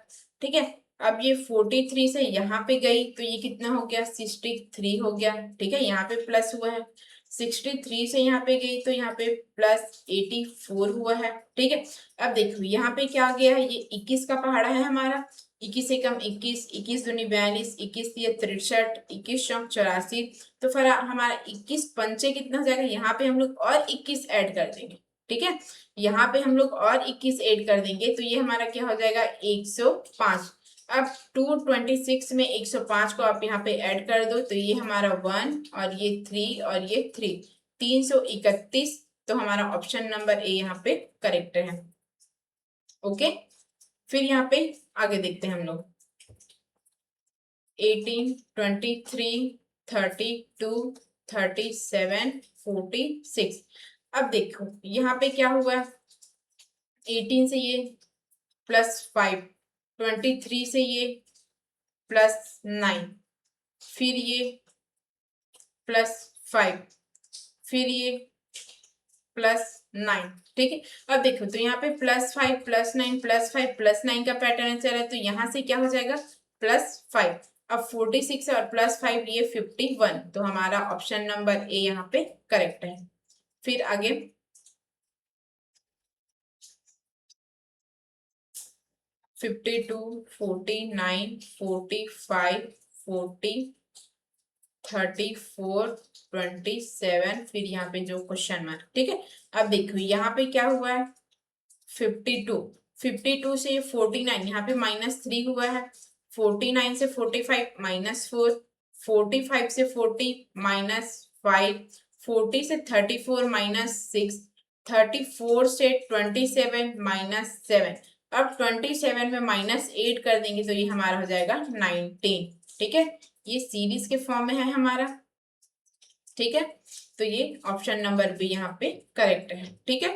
ठीक है। अब ये 43 से यहाँ पे गई तो ये कितना हो गया 63 हो गया। ठीक है, यहाँ पे प्लस हुआ है। 63 से यहाँ पे गई तो यहाँ पे प्लस 84 हुआ है। ठीक है। अब देखो यहाँ पे क्या आ गया है, ये 21 का पहाड़ा है हमारा। 21 से कम 21, 21 दूनी 42, 21 ये 63, 21 चौक 84। तो फिर हमारा 21 पंचे कितना हो जाएगा, यहाँ पे हम लोग और 21 ऐड कर देंगे। ठीक है, यहाँ पे हम लोग और 21 ऐड कर देंगे तो ये हमारा क्या हो जाएगा 105। अब 226 में 105 को आप यहाँ पे ऐड कर दो तो ये हमारा 1 और ये 3 और ये 3, 331। तो हमारा ऑप्शन नंबर ए यहाँ पे करेक्ट है। ओके, फिर यहाँ पे आगे देखते हैं हम लोग। 18, 23, 32, 37, 46। अब देखो यहाँ पे क्या हुआ है, 18 से ये +5, 23 से ये +9, फिर ये +5, फिर ये +9। ठीक है। अब देखो तो यहाँ पे +5, +9, +5, +9 का पैटर्न चल रहा है तो यहाँ से क्या हो जाएगा +5। अब 46 और +5 ये 51। तो हमारा ऑप्शन नंबर ए यहाँ पे करेक्ट है। फिर आगे 52, 49, 45, 40, 34, 27, फिर यहाँ पे जो क्वेश्चन मार्क। ठीक है। अब देखो यहाँ पे क्या हुआ है 52, 52 से 49, यहाँ पे -3 हुआ है। 49 से 45 -4, 45 से 40 -5, 40 से 34 -6, 34 से 27 -7। अब 27 में -8 कर देंगे तो ये हमारा हो जाएगा 19। ठीक है, ये सीरीज के फॉर्म में है हमारा। ठीक है, तो ये ऑप्शन नंबर बी यहाँ पे करेक्ट है। ठीक है,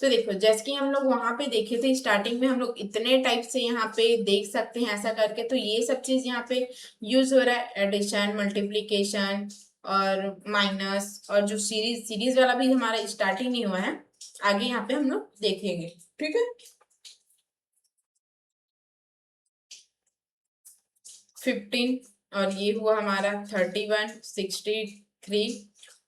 तो देखो जैसे कि हम लोग वहां पे देखे थे स्टार्टिंग में, हम लोग इतने टाइप से यहाँ पे देख सकते हैं ऐसा करके। तो ये सब चीज यहाँ पे यूज हो रहा है, एडिशन, मल्टीप्लीकेशन और माइनस, और जो सीरीज सीरीज वाला भी हमारा स्टार्टिंग नहीं हुआ है, आगे यहाँ पे हम लोग देखेंगे। ठीक है, 15 और ये हुआ हमारा 31, 63,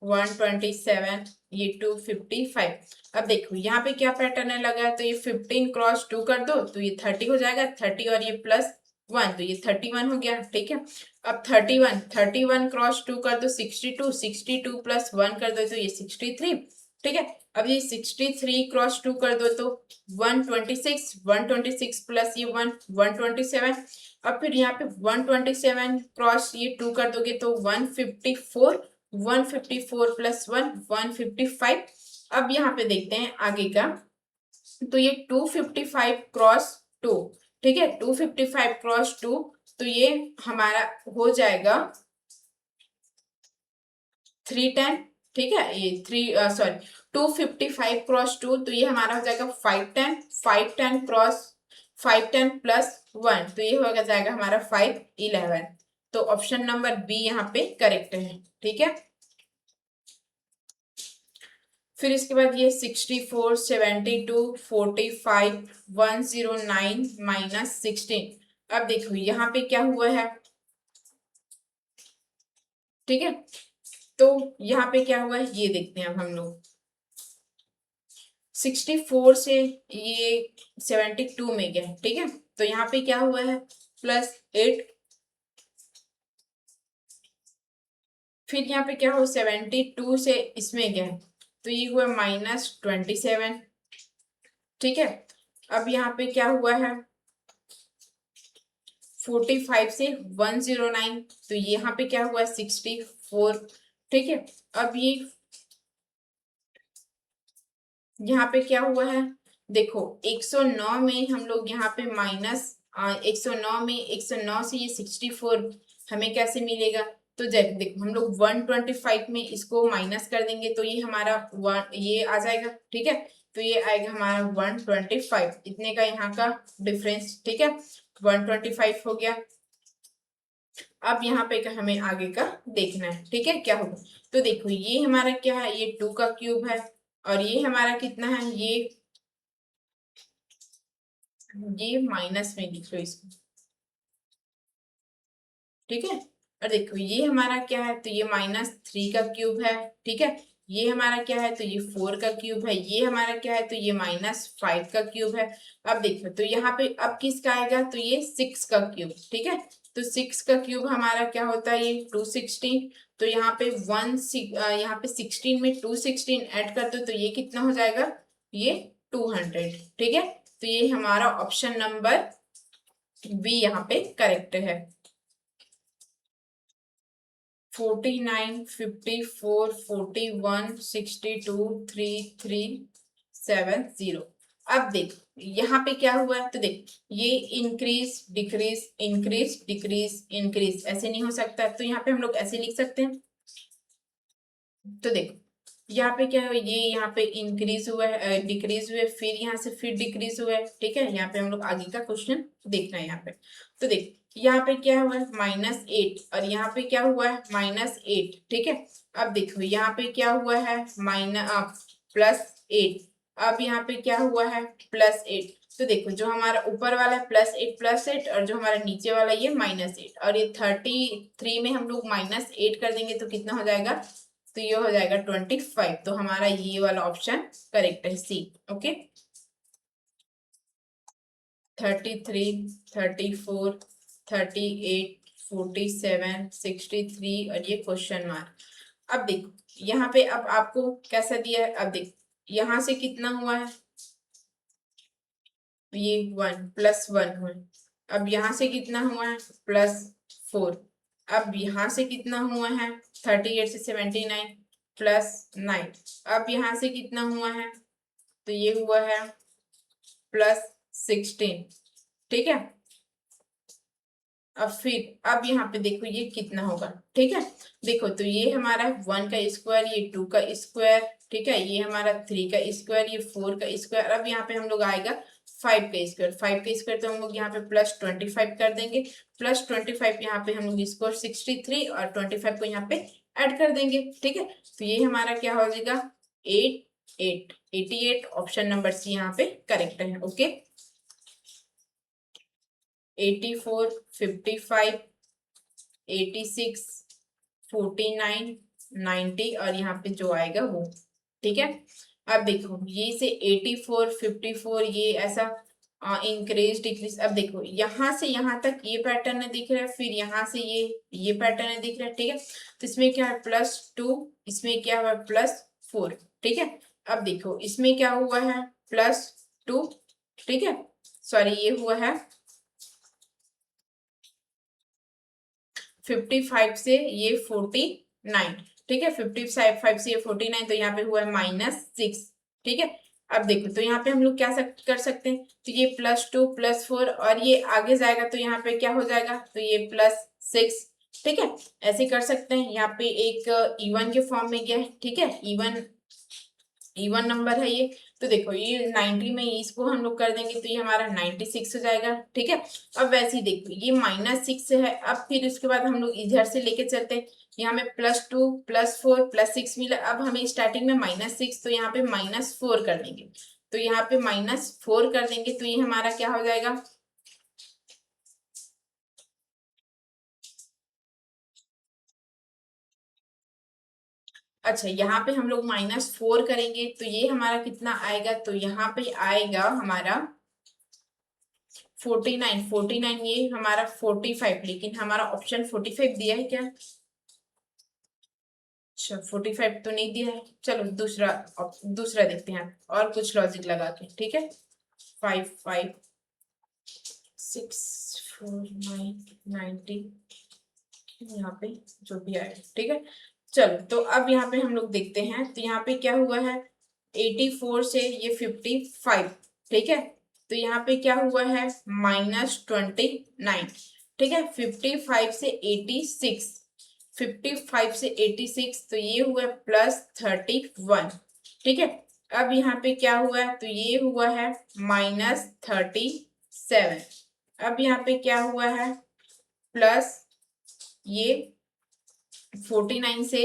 127, ये 255। अब देखो यहाँ पे क्या पैटर्न है लगा है, तो ये 15 क्रॉस 2 कर दो तो ये 30 हो जाएगा, 30 और ये +1 तो ये 31 हो गया। ठीक है, अब 31 क्रॉस 2 कर दो 62, 62 +1 कर दो तो ये 63। ठीक है, अब ये 63 क्रॉस 2 कर दो तो 126, 126 प्लस ये 127। अब फिर यहाँ पे 127 क्रॉस ये 2 कर दोगे तो 154, 154 +1 155। अब यहाँ पे देखते हैं आगे का, तो ये 255 क्रॉस 2। ठीक है, 255 क्रॉस 2 तो ये हमारा हो जाएगा 310। ठीक है, ये 255 क्रॉस 2 तो ये हमारा हो जाएगा 510, 510 क्रॉस 510 +1 तो ये हो जाएगा हमारा 511। तो ऑप्शन नंबर बी यहाँ पे करेक्ट है। ठीक है, फिर इसके बाद ये 64, 72, 45, 109 -16। अब देखो यहाँ पे क्या हुआ है। ठीक है, तो यहाँ पे क्या हुआ है ये देखते हैं अब हम लोग। 64 से ये 72 में गया। ठीक है, तो यहाँ पे क्या हुआ है +8। फिर यहाँ पे क्या हो 72 से इसमें गया तो ये हुआ -27। ठीक है, अब यहाँ पे क्या हुआ है 45 से 109 तो यहाँ पे क्या हुआ 64। ठीक है, अब ये यहाँ पे क्या हुआ है देखो 109 में हम लोग यहाँ पे -109 में 109 से ये 64 हमें कैसे मिलेगा। तो जब देखो हम लोग 125 में इसको माइनस कर देंगे तो ये हमारा ये आ जाएगा। ठीक है, तो ये आएगा हमारा 125, इतने का यहाँ का डिफरेंस। ठीक है, 125 हो गया। अब यहाँ पे का हमें आगे का देखना है, ठीक है, क्या होगा। तो देखो ये हमारा क्या है, ये 2 का क्यूब है, और ये हमारा कितना है, ये माइनस में लिख लो इसको, ठीक है। और देखो ये हमारा क्या है, तो ये -3 का क्यूब है, ठीक है। ये हमारा क्या है, तो ये 4 का क्यूब है। ये हमारा क्या है, तो ये -5 का क्यूब है। अब देखो तो यहाँ पे अब किसका आएगा, तो ये 6 का क्यूब, ठीक है। तो 6 का क्यूब हमारा क्या होता है, ये 216। तो यहाँ पे यहाँ पे 16 में 216 ऐड कर दो तो ये कितना हो जाएगा, ये 200, ठीक है। तो ये हमारा ऑप्शन नंबर बी यहाँ पे करेक्ट है। 49, 54, 41, 62, 3, 3, 7, 0। अब देख यहाँ पे क्या हुआ है, तो देख ये increase decrease increase decrease increase ऐसे नहीं हो सकता, तो यहाँ पे हम लोग ऐसे लिख सकते हैं। तो देखो यहाँ पे क्या है, ये यहाँ पे इंक्रीज हुआ है, डिक्रीज हुए, फिर यहाँ से फिर डिक्रीज हुआ है, ठीक है। यहाँ पे हम लोग आगे का क्वेश्चन देखना है यहाँ पे। तो देख यहाँ पे क्या हुआ है, -8, और यहाँ पे क्या हुआ है, -8, ठीक है। अब देखो यहाँ पे क्या हुआ है, +8। अब यहाँ पे क्या हुआ है, +8। तो देखो जो हमारा ऊपर वाला है +8 और जो हमारा नीचे वाला ये -8, और ये 33 में हम लोग -8 कर देंगे तो कितना हो जाएगा, तो ये हो जाएगा 25। तो हमारा ये वाला ऑप्शन करेक्ट है, सी। ओके, 33, 34, 38, 47, 63 और ये क्वेश्चन मार्क। अब देखो यहाँ पे अब आपको कैसा दिया है, अब देखो यहाँ से कितना हुआ है, ये 1 +1 हुआ है। अब यहाँ से कितना हुआ है, +4। अब यहाँ से कितना हुआ है, 38 से 79 +9। अब यहाँ से कितना हुआ है, तो ये हुआ है +16, ठीक है। अब यहाँ पे देखो ये कितना होगा, ठीक है। देखो तो ये हमारा 1 का स्क्वायर, ये 2 का स्क्वायर, ठीक है। ये हमारा 3 का स्क्वायर, ये 4 का स्क्वायर। अब यहाँ पे हम लोग आएगा 5 का स्क्वायर। 5 का स्क्वायर तो हम लोग यहाँ पे +25 कर देंगे। +25 यहाँ पे हम लोग इसको 63 और 25 को यहाँ पे ऐड कर देंगे, ठीक है। तो ये हमारा क्या हो जाएगा, 88। ऑप्शन नंबर सी यहाँ पे करेक्ट है। ओके, 84, 55, 86, 49, 90 और यहाँ पे जो आएगा वो, ठीक है। अब देखो ये से 84, 54 ये ऐसा इंक्रीज डिक्रीज। अब देखो यहाँ से यहाँ तक ये पैटर्न है दिख रहा है, फिर यहाँ से ये पैटर्न है दिख रहा है, ठीक है। तो इसमें क्या है, +2, इसमें क्या हुआ, +4, ठीक है। अब देखो इसमें क्या हुआ है, +2, ठीक है। सॉरी ये हुआ है 55 से ये 49, ठीक है। 55 से ये 49 तो यहाँ पे हुआ है -6, ठीक है। अब देखो तो यहाँ पे हम लोग क्या कर सकते हैं, तो ये +2 +4 और ये आगे जाएगा तो यहाँ पे क्या हो जाएगा, तो ये +6, ठीक है। ऐसे कर सकते हैं। यहाँ पे एक इवन के फॉर्म में गया है, ठीक है, इवन नंबर है ये। तो देखो ये 90 में इसको हम लोग कर देंगे तो ये हमारा 96 हो जाएगा, ठीक है। अब वैसे ही देखो ये -6 है। अब फिर उसके बाद हम लोग इधर से लेके चलते हैं, यहाँ में +2 +4 +6 मिला। अब हमें स्टार्टिंग में -6 तो यहाँ पे -4 कर देंगे, तो यहाँ पे -4 कर देंगे तो ये हमारा क्या हो जाएगा, अच्छा यहाँ पे हम लोग -4 करेंगे तो ये हमारा कितना आएगा, तो यहाँ पे आएगा हमारा 49 ये हमारा 45, लेकिन हमारा ऑप्शन 45 दिया है क्या, अच्छा 45 तो नहीं दिया है। चलो दूसरा देखते हैं और कुछ लॉजिक लगा के, ठीक है। 5, 5, 6, 4, 9, 90 यहाँ पे जो भी आए, ठीक है। चलो तो अब यहाँ पे हम लोग देखते हैं, तो यहाँ पे क्या हुआ है, 84 से ये 55, ठीक है। तो यहाँ पे क्या हुआ है, -29, ठीक है। 55 से 86, 55 से 86 तो ये हुआ +31, ठीक है। अब यहाँ पे क्या हुआ है, तो ये हुआ है -37। अब यहाँ पे क्या हुआ है, ये 49 से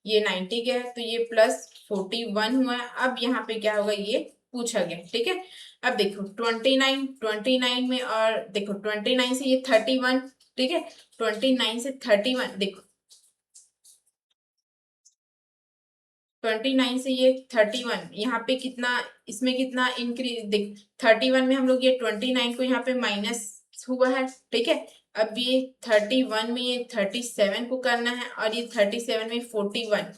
ये 90 गया है तो ये प्लस 41 हुआ है। अब यहाँ पे क्या होगा ये पूछा गया, ठीक है। अब देखो 29 में, और देखो 29 से ये 31, ठीक है। 29 से 31 देखो, 29 से ये 31, यहाँ पे कितना, इसमें कितना इंक्रीज देख, 31 में हम लोग ये 29 को यहाँ पे माइनस हुआ है, ठीक है। अब ये 31 में ये 37 को करना है, और ये 37 में 41,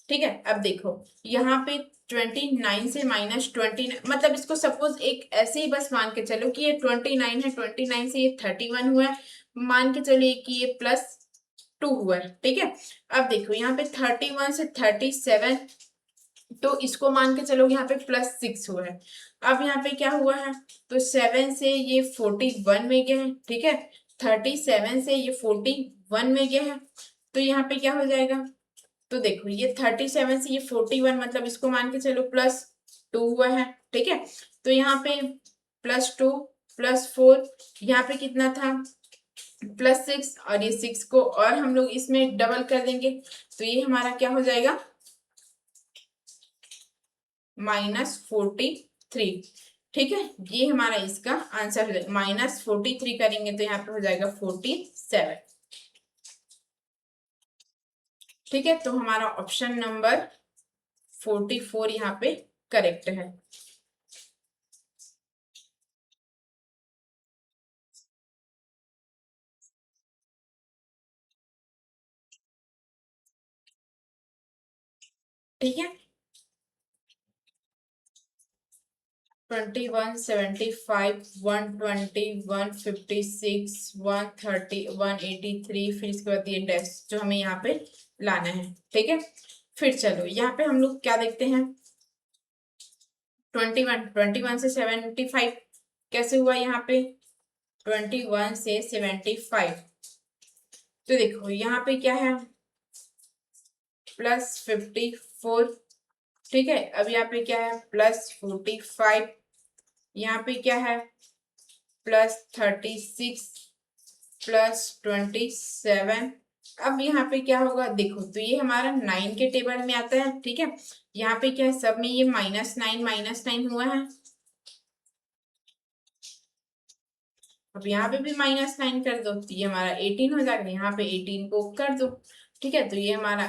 ठीक है। अब देखो यहाँ पे 29 से माइनस 29, मतलब इसको सपोज एक ऐसे ही बस मान के चलो कि ये 29 है, 29 से ये 31 हुआ है, मान के चलिए कि ये प्लस 2 हुआ है, ठीक है। अब देखो यहाँ पे 31 से 37, तो इसको मान के चलो यहाँ पे +6 हुआ है। अब यहाँ पे क्या हुआ है, तो 7 से ये 41 में गया है, ठीक है। 37 से ये 41 में गया है, तो यहाँ पे क्या हो जाएगा, तो देखो ये 37 से ये 41, मतलब इसको मान के चलो +2 हुआ है, ठीक है। तो यहाँ पे +2 +4, यहाँ पे कितना था +6, और ये 6 को और हम लोग इसमें डबल कर देंगे, तो ये हमारा क्या हो जाएगा -43, ठीक है। ये हमारा इसका आंसर है। -43 करेंगे तो यहाँ पे हो जाएगा 47, ठीक है। तो हमारा ऑप्शन नंबर 44 यहाँ पे करेक्ट है। ठीक है, 21, 75, 120, 156, 130, 183, फिर इसके बाद ये डैश जो हमें यहाँ पे लाना है, ठीक है। फिर चलो यहाँ पे हम लोग क्या देखते हैं, 21 से 75 कैसे हुआ, यहाँ पे 21 से 75, तो देखो यहाँ पे क्या है +54, ठीक है। अब यहाँ पे क्या है +45, यहाँ पे क्या है +36, +27। अब यहाँ पे क्या होगा देखो, तो ये हमारा 9 के टेबल में आता है, ठीक है। यहाँ पे क्या है, सब में ये -9 हुआ है। अब यहाँ पे भी -9 कर दो तो ये हमारा 18 हो जाएगा, यहाँ पे 18 को कर दो, ठीक है। तो ये हमारा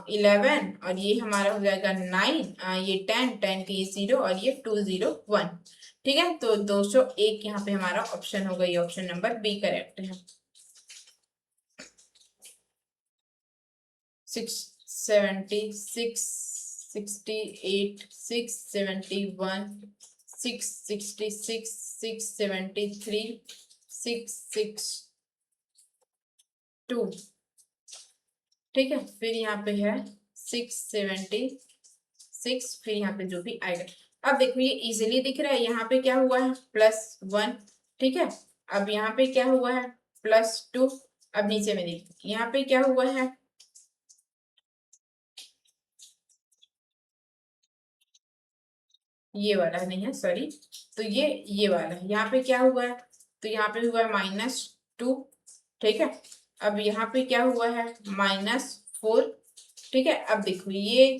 11, और ये हमारा हो जाएगा 9, ये 10 के ये 0, और ये 201, ठीक है। तो 201 यहाँ पे हमारा ऑप्शन होगा, ये ऑप्शन नंबर बी करेक्ट है। 676, 68, 671, 666, 673, 662, ठीक है। फिर यहाँ पे है 676, फिर यहाँ पे जो भी आएगा। अब देखो ये इजीली दिख रहा है, यहाँ पे क्या हुआ है +1, ठीक है। अब यहाँ पे क्या हुआ है +2, अब नीचे में देखो यहाँ पे क्या हुआ है, ये वाला नहीं है सॉरी, तो ये वाला है। यहाँ पे क्या हुआ है, तो यहाँ पे हुआ है -2, ठीक है। अब यहाँ पे क्या हुआ है -4, ठीक है। अब देखो ये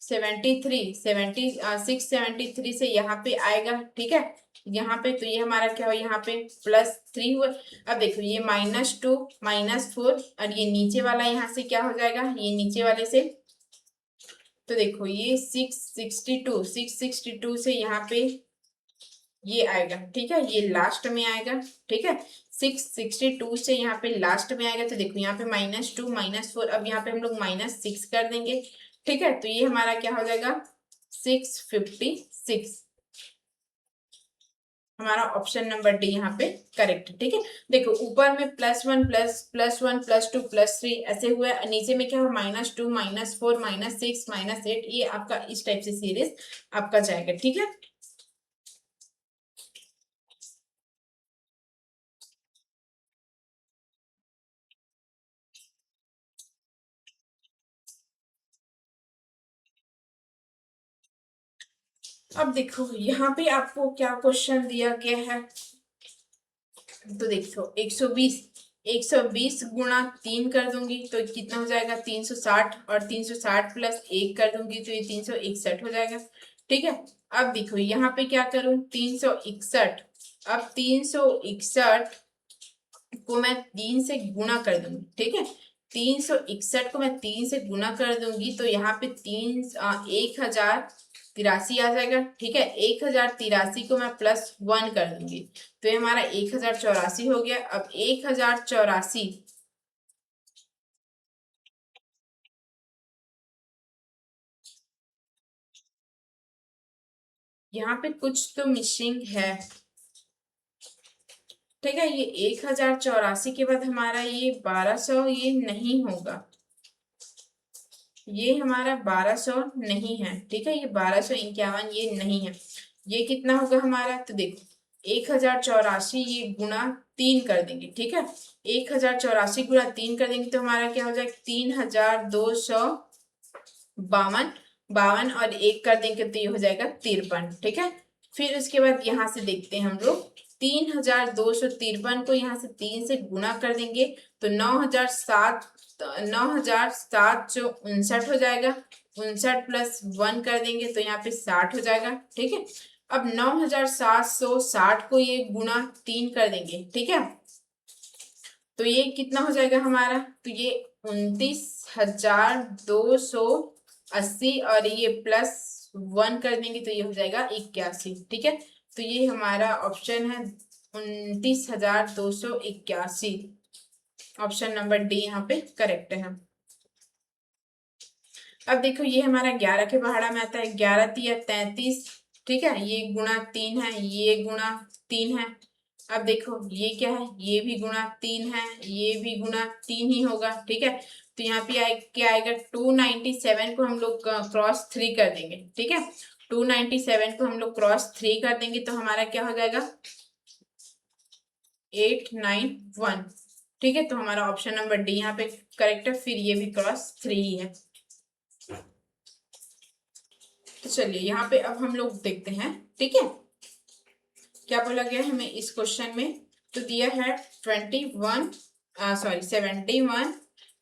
673 से यहाँ पे आएगा, ठीक है। यहाँ पे तो ये हमारा क्या हुआ, यहाँ पे +3 हुआ। अब देखो ये -2 -4, और ये नीचे वाला यहाँ से क्या हो जाएगा, ये नीचे वाले से, तो देखो ये 662 से यहाँ पे ये आएगा, ठीक है। ये लास्ट में आएगा, ठीक है। 662 से यहाँ पे लास्ट में आएगा, तो देखो यहाँ पे -2 -4, अब यहाँ पे हम लोग -6 कर देंगे, ठीक है। तो ये हमारा क्या हो जाएगा 656, हमारा ऑप्शन नंबर डी यहाँ पे करेक्ट है, ठीक है। देखो ऊपर में +1 +1 +2 +3 ऐसे हुआ, नीचे में क्या हुआ -2 -4 -6 -8, ये आपका इस टाइप से सीरीज आपका जाएगा, ठीक है। अब देखो यहाँ पे आपको क्या क्वेश्चन दिया गया है, तो देखो 120 120 गुणा 3 कर दूंगी तो कितना हो जाएगा 360, और 360 प्लस 1 कर दूंगी तो ये 361 हो जाएगा। ठीक है, अब देखो यहाँ पे क्या करूं, 361, अब 361 को मैं 3 से गुणा कर दूंगी। ठीक है, 361 को मैं 3 से गुणा कर दूंगी तो यहाँ पे 1083 आ जाएगा। ठीक है, 1083 को मैं +1 कर दूंगी तो ये हमारा 1084 हो गया। अब 1084, यहाँ पे कुछ तो मिसिंग है। ठीक है, ये 1084 के बाद हमारा ये 1200 ये नहीं होगा, ये हमारा 1200 नहीं है। ठीक है, ये 1251 ये नहीं है। ये कितना होगा हमारा, तो देखो 1084 ये गुणा 3 कर देंगे। ठीक है, 1084 गुणा 3 कर देंगे तो हमारा क्या हो जाएगा 3252, बावन और 1 कर देंगे तो ये हो जाएगा 53। ठीक है, फिर उसके बाद यहाँ से देखते हैं हम लोग 3253 को यहाँ से 3 से गुणा कर देंगे तो 9759 हो जाएगा। 59 प्लस 1 कर देंगे तो यहाँ पे 60 हो जाएगा। ठीक है, अब 9760 को ये गुणा 3 कर देंगे। ठीक है, तो ये कितना हो जाएगा हमारा, तो ये 29,280 और ये +1 कर देंगे तो ये हो जाएगा 81। ठीक है, तो ये हमारा ऑप्शन है 29,281। ऑप्शन नंबर डी यहाँ पे करेक्ट है। अब देखो ये हमारा 11 के पहाड़ा में आता है, 11 तिया 33। ठीक है, ये गुणा 3 है, ये गुणा 3 है। अब देखो ये क्या है, ये भी गुणा 3 है, ये भी गुणा 3 ही होगा। ठीक है, तो यहाँ पे क्या आएगा 297 को हम लोग क्रॉस 3 कर देंगे। ठीक है, 297 को हम लोग क्रॉस 3 कर देंगे तो हमारा क्या हो जाएगा 891। ठीक है, तो हमारा ऑप्शन नंबर डी यहाँ पे करेक्ट है, फिर ये भी क्रॉस 3 ही है। तो चलिए यहाँ पे अब हम लोग देखते हैं। ठीक है, क्या बोला गया है हमें इस क्वेश्चन में, तो दिया है 71,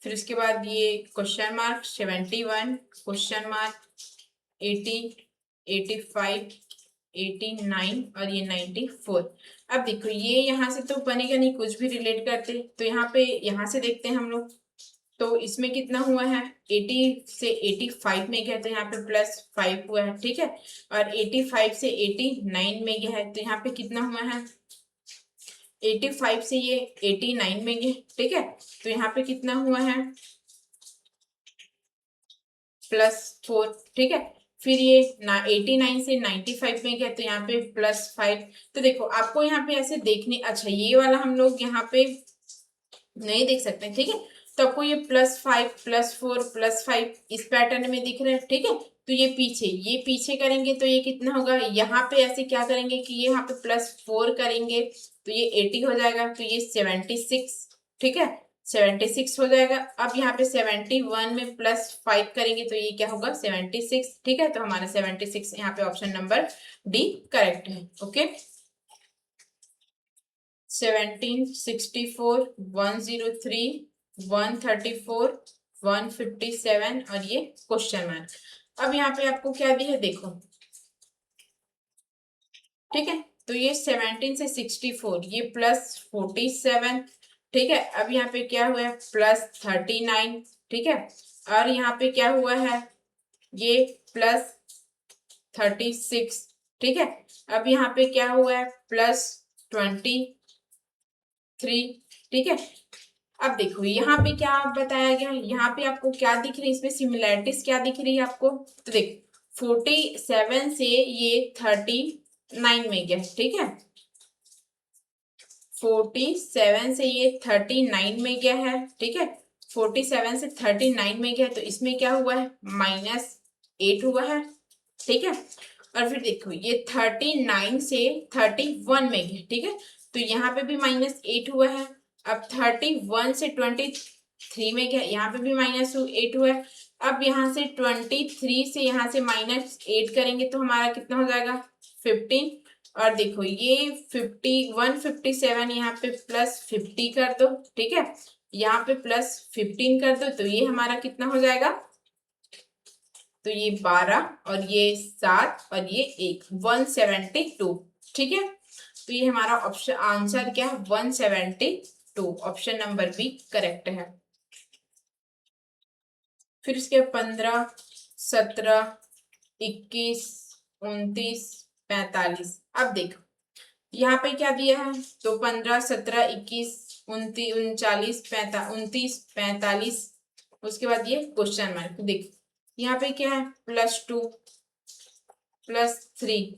फिर उसके बाद ये क्वेश्चन मार्क 71, क्वेश्चन मार्क 80, 85, 89 और ये 94। अब देखो ये यहाँ से तो बनेगा नहीं, कुछ भी रिलेट करते तो यहाँ पे यहाँ से देखते हैं हम लोग, तो इसमें कितना हुआ है 80 से 85 में गया तो यहाँ पे +5 हुआ है। ठीक है, और 85 से 89 में गया है तो यहाँ पे कितना हुआ है 85 से ये 89 में गया। ठीक है, तो यहाँ पे कितना हुआ है +4। ठीक है, फिर ये 89 से 95 में गया तो यहाँ पे +5। तो देखो आपको यहाँ पे ऐसे देखने, अच्छा ये वाला हम लोग यहाँ पे नहीं देख सकते। ठीक है, तो आपको ये +5 +4 +5 इस पैटर्न में दिख रहा है। ठीक है, तो ये पीछे करेंगे तो ये कितना होगा, यहाँ पे ऐसे क्या करेंगे कि ये यहाँ पे +4 करेंगे तो ये 80 हो जाएगा तो ये 76। ठीक है, 76 हो जाएगा। अब यहाँ पे 71 में +5 करेंगे तो ये क्या होगा 76। ठीक है, तो हमारा 76 यहाँ पे ऑप्शन नंबर डी करेक्ट है। ओके, 17, 64, 103, 134, 157 और ये क्वेश्चन मार्क। अब यहाँ पे आपको क्या दिया है देखो। ठीक है, तो ये 17 से 64 ये +47। ठीक है, अब यहाँ पे क्या हुआ है +39। ठीक है, और यहाँ पे क्या हुआ है ये +36। ठीक है, अब यहाँ पे क्या हुआ है +23। ठीक है, अब देखो यहाँ पे क्या बताया गया, यहाँ पे आपको क्या दिख रही है, इसमें सिमिलैरिटीज क्या दिख रही है आपको, तो देखो 47 से ये 39 में गया। ठीक है, 47 से ये 39 में गया है। ठीक है, 47 से 39 में गया तो इसमें क्या हुआ है -8 हुआ है। ठीक है, और फिर देखो ये 39 से 31 में गया। ठीक है, तो यहाँ पे भी -8 हुआ है। अब 31 से 23 में गया, यहाँ पे भी -8 हुआ है। अब यहाँ से 23 से यहाँ से -8 करेंगे तो हमारा कितना हो जाएगा 15, और देखो ये 157 यहाँ पे प्लस 50 कर दो, ठीक है, यहाँ पे प्लस 15 कर दो, तो ये हमारा कितना हो जाएगा, तो ये 12 और ये 7 और ये 1, 172, ठीक है। तो ये हमारा ऑप्शन आंसर क्या है, 172, ऑप्शन नंबर बी करेक्ट है। फिर इसके 15, 17, 21, 29, 45। अब देखो यहाँ पे क्या दिया है, तो 15, 17, 21, 29, 39, 29, 45, उसके बाद ये क्वेश्चन मार्क। देखो यहाँ पे क्या है, +2, +3,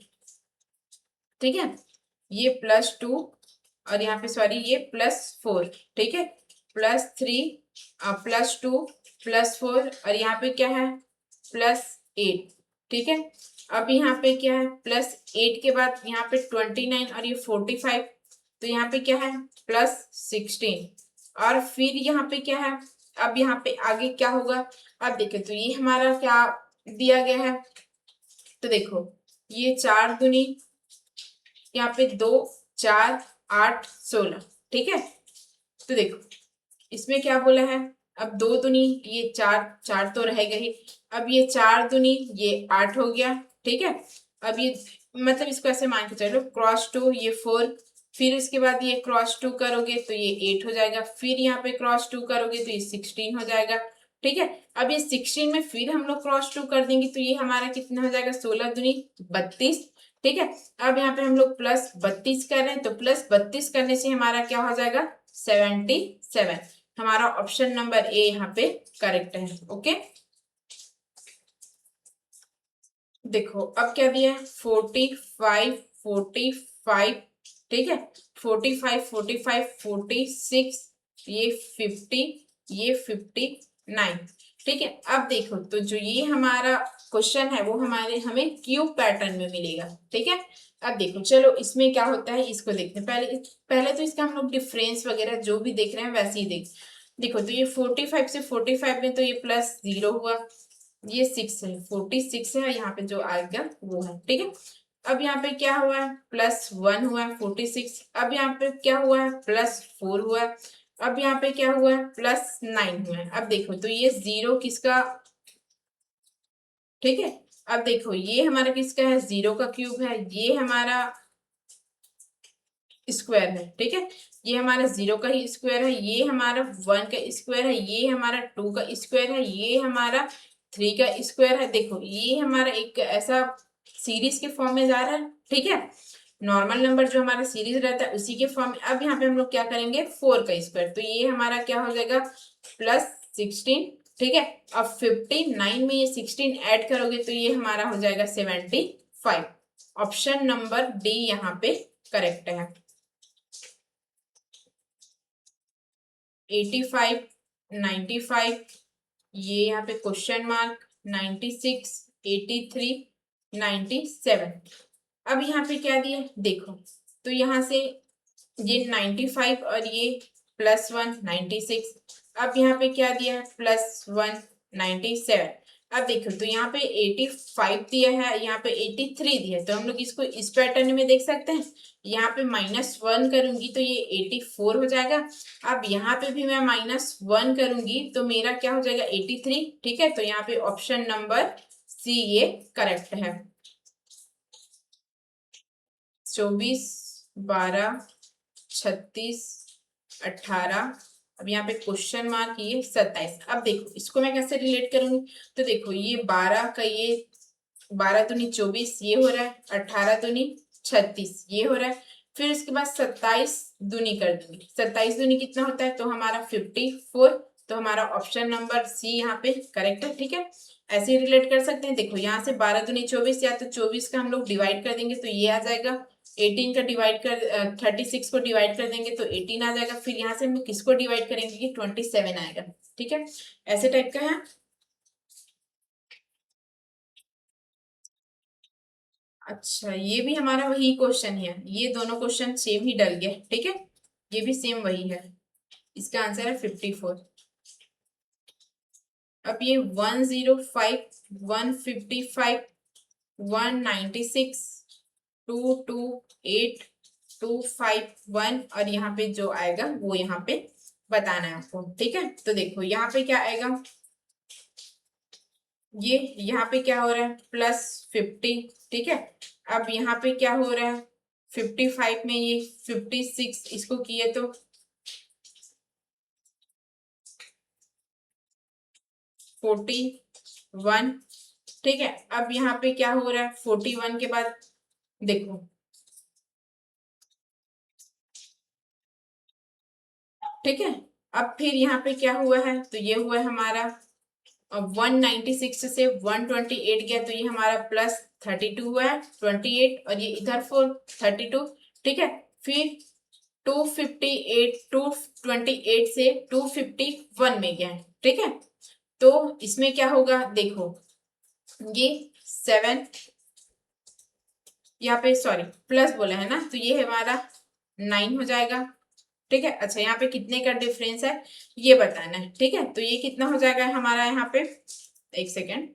ठीक है, ये +2 और यहाँ पे सॉरी ये +4, ठीक है, +3, +2, +4 और यहाँ पे क्या है, +8, ठीक है। अब यहाँ पे क्या है, +8 के बाद यहाँ पे 29 और ये 45, तो यहाँ पे क्या है, +16 और फिर यहाँ पे क्या है, अब यहाँ पे आगे क्या होगा, अब देखो तो ये हमारा क्या दिया गया है, तो देखो ये 4 दूनी, यहाँ पे 2, 4, 8, 16, ठीक है। तो देखो इसमें क्या बोला है, अब 2 दूनी ये 4, 4 तो रह गई, अब ये 4 दूनी ये 8 हो गया, ठीक है। अब ये मतलब इसको ऐसे मान के चलो, क्रॉस 2 ये 4, फिर इसके बाद ये क्रॉस 2 करोगे तो ये 8 हो जाएगा, फिर यहाँ पे क्रॉस 2 करोगे तो ये 16 हो जाएगा, ठीक है। अब ये 16 में फिर हम लोग क्रॉस 2 कर देंगे तो ये हमारा कितना हो जाएगा, 16 दूनी 32, ठीक है। अब यहाँ पे हम लोग +32 कर रहे हैं, तो +32 करने से हमारा क्या हो जाएगा, 77। हमारा ऑप्शन नंबर ए यहाँ पे करेक्ट है। ओके देखो अब क्या दिया है, 45, 45, ठीक है, 45, 45, 46, ये 50, ये 59, ठीक है। अब देखो तो जो ये हमारा क्वेश्चन है वो हमें क्यूब पैटर्न में मिलेगा, ठीक है। अब देखो चलो इसमें क्या होता है इसको देखते हैं, पहले तो इसका हम लोग डिफरेंस वगैरह जो भी देख रहे हैं वैसे ही देखो तो ये 45 से 45 में तो ये +0 हुआ, ये 6 है, 46 है, यहाँ पे जो आएगा वो है, ठीक है। अब यहाँ पे क्या हुआ है, +1 हुआ है 46, अब यहाँ पे क्या हुआ है, +4 हुआ है, अब यहाँ पे क्या हुआ है, +9 हुआ है। अब देखो तो ये 0 किसका, ठीक है। अब देखो ये हमारा किसका है, 0 का क्यूब है, ये हमारा स्क्वायर है, ठीक है, ये हमारा 0 का ही स्क्वायर है, ये हमारा 1 का स्क्वायर है, ये हमारा 2 का स्क्वायर है, ये हमारा 3 का स्क्वायर है। देखो ये हमारा एक ऐसा सीरीज के फॉर्म में जा रहा है, ठीक है, नॉर्मल नंबर जो हमारा सीरीज रहता है उसी के फॉर्म में। अब यहाँ पे हम लोग क्या करेंगे, 4 का स्क्वायर, तो ये हमारा क्या हो जाएगा, +16, ठीक है। अब 59 में ये 16 ऐड करोगे तो ये हमारा हो जाएगा 75। ऑप्शन नंबर डी यहाँ पे करेक्ट है। 85, 95, ये यहाँ पे क्वेश्चन मार्क, 96, 83, 97। अब यहाँ पे क्या दिया देखो, तो यहाँ से ये 95 और ये +1 96, अब यहाँ पे क्या दिया है, +1 97। अब देखो तो यहाँ पे 85 दिया है, यहाँ पे 83 दिया है, तो हम लोग इसको इस पैटर्न में देख सकते हैं, यहाँ पे -1 करूंगी तो ये 84 हो जाएगा, अब यहाँ पे भी मैं -1 करूंगी तो मेरा क्या हो जाएगा, 83, ठीक है। तो यहाँ पे ऑप्शन नंबर सी ये करेक्ट है। 24, 12, 36, 18, अब यहाँ पे क्वेश्चन मार्क ये 27। अब देखो इसको मैं कैसे रिलेट करूंगी, तो देखो ये 12 का ये 12 दूनी 24 ये हो रहा है, 18 दूनी 36 ये हो रहा है, फिर इसके बाद 27 दूनी कर दूंगी, 27 दूनी कितना होता है, तो हमारा 54, तो हमारा ऑप्शन नंबर सी यहाँ पे करेक्ट है, ठीक है। ऐसे ही रिलेट कर सकते हैं, देखो यहाँ से 12 दूनी 24, या तो 24 का हम लोग डिवाइड कर देंगे तो ये आ जाएगा, 18 का डिवाइड कर 36 को डिवाइड कर देंगे तो 18 आ जाएगा, फिर यहाँ से हम लोग किसको डिवाइड करेंगे कि 27 आएगा, ठीक है, ऐसे टाइप का है। अच्छा ये भी हमारा वही क्वेश्चन है, ये दोनों क्वेश्चन सेम ही डल गए, ठीक है, ये भी सेम वही है, इसका आंसर है 54। अब ये 105, 155, 196, 22821 और यहाँ पे जो आएगा वो यहाँ पे बताना है आपको। ठीक है, तो देखो यहाँ पे क्या आएगा, ये यहाँ पे क्या हो रहा है +50। ठीक है, अब यहाँ पे क्या हो रहा है 55 में ये 56 इसको किए तो 41। ठीक है, अब यहाँ पे क्या हो रहा है 41 के बाद देखो, ठीक है, अब फिर यहाँ पे क्या हुआ है, तो ये हुआ है हमारा 196 से 128 गया, तो ये हमारा +32 हुआ है 28 और ये इधर 32। ठीक है, फिर 228 से 251 में गया। ठीक है, तो इसमें क्या होगा देखो, ये 7 यहाँ पे सॉरी प्लस बोला है ना, तो ये हमारा 9 हो जाएगा। ठीक है, अच्छा यहाँ पे कितने का डिफरेंस है ये बताना है। ठीक है, तो ये कितना हो जाएगा हमारा यहाँ पे, एक सेकेंड,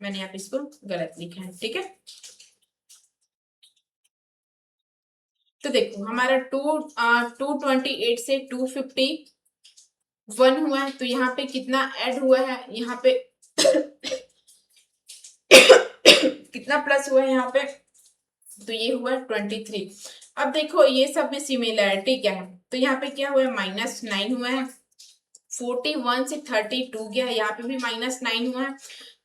मैंने यहाँ पे इसको गलत लिखा है। ठीक है, तो देखो हमारा 228 से 251 हुआ है, तो यहाँ पे कितना ऐड हुआ है, यहाँ पे कितना प्लस हुआ है यहाँ पे, तो ये हुआ 23। अब देखो ये सब में सिमिलरिटी क्या है, तो यहाँ पे क्या हुआ है -9 हुआ है, 41 से 32 गया, यहाँ पे भी -9 हुआ है,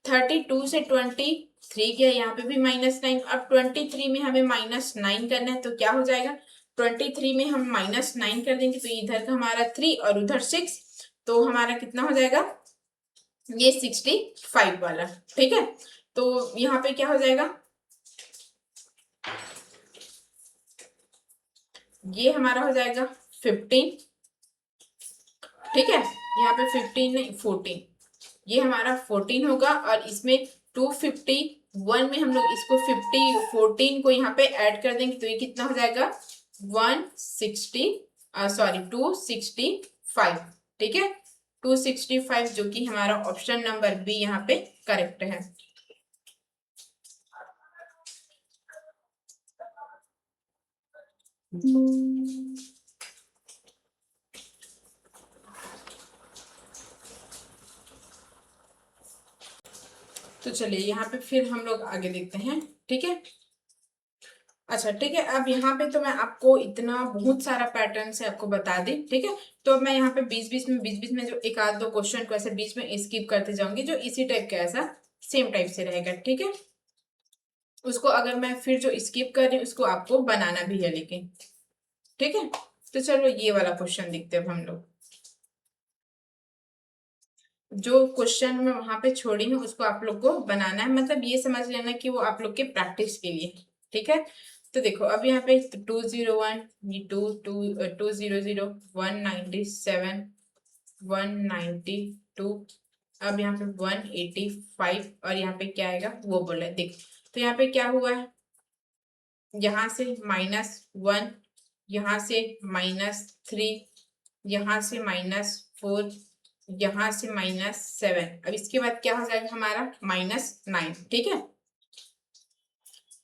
32 से 23 गया, यहाँ पे भी -9। अब 23 में हमें -9 करना है, तो क्या हो जाएगा 23 में हम -9 कर देंगे, तो इधर का हमारा 3 और उधर 6, तो हमारा कितना हो जाएगा ये 65 वाला। ठीक है, तो यहाँ पे क्या हो जाएगा, ये हमारा हो जाएगा 15। ठीक है, यहाँ पे 15 नहीं 14, ये हमारा 14 होगा, और इसमें 251 में हम लोग इसको 14 को यहाँ पे ऐड कर देंगे, तो ये कितना हो जाएगा 265। ठीक है, 265 जो कि हमारा ऑप्शन नंबर बी यहाँ पे करेक्ट है। तो चलिए यहाँ पे फिर हम लोग आगे देखते हैं। ठीक है, अच्छा ठीक है, अब यहाँ पे तो मैं आपको इतना बहुत सारा पैटर्न से आपको बता दी। ठीक है, तो मैं यहाँ पे बीच बीच में जो एक आध दो क्वेश्चन को ऐसे बीच में स्किप करते जाऊंगी, जो इसी टाइप का ऐसा सेम टाइप से रहेगा। ठीक है, उसको अगर मैं फिर जो स्किप कर रही हूँ उसको आपको बनाना भी है लेकिन। ठीक है, तो चलो ये वाला क्वेश्चन देखते हैं अब हम लोग, जो क्वेश्चन मैं वहां पे छोड़ी हूँ उसको आप लोग को बनाना है, मतलब ये समझ लेना कि वो आप लोग के प्रैक्टिस के लिए। ठीक है, तो देखो अब यहाँ पे 201, ये 200, 197, 192, अब यहाँ पे 185 और यहाँ पे क्या आएगा वो बोला है। देखो तो यहाँ पे क्या हुआ है, यहाँ से -1, यहाँ से -3, यहाँ से -4, यहाँ से -7, अब इसके बाद क्या हो जाएगा हमारा -9। ठीक है,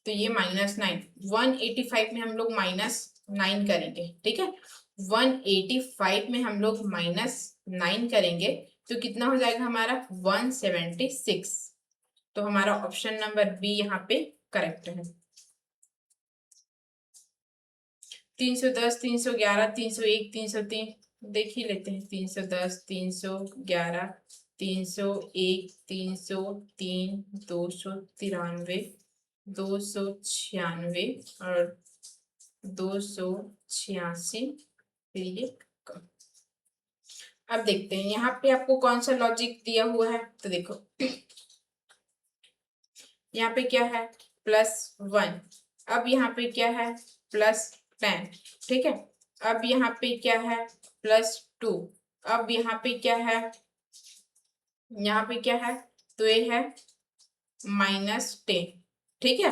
तो ये -9, 185 में हम लोग -9 करेंगे। ठीक है, 185 में हम लोग -9 करेंगे, तो कितना हो जाएगा हमारा 176। तो हमारा ऑप्शन नंबर बी यहाँ पे करेक्ट है। 310, 311, 301, 303 देख ही लेते हैं। 310, 311, 301, 303, 293, 296 और 286, फिर ये कम। अब देखते हैं यहाँ पे आपको कौन सा लॉजिक दिया हुआ है, तो देखो यहाँ पे क्या है +1, अब यहाँ पे क्या है +10। ठीक है, अब यहाँ पे क्या है +2, अब यहाँ पे क्या है, यहाँ पे क्या है, तो ये है -10। ठीक है,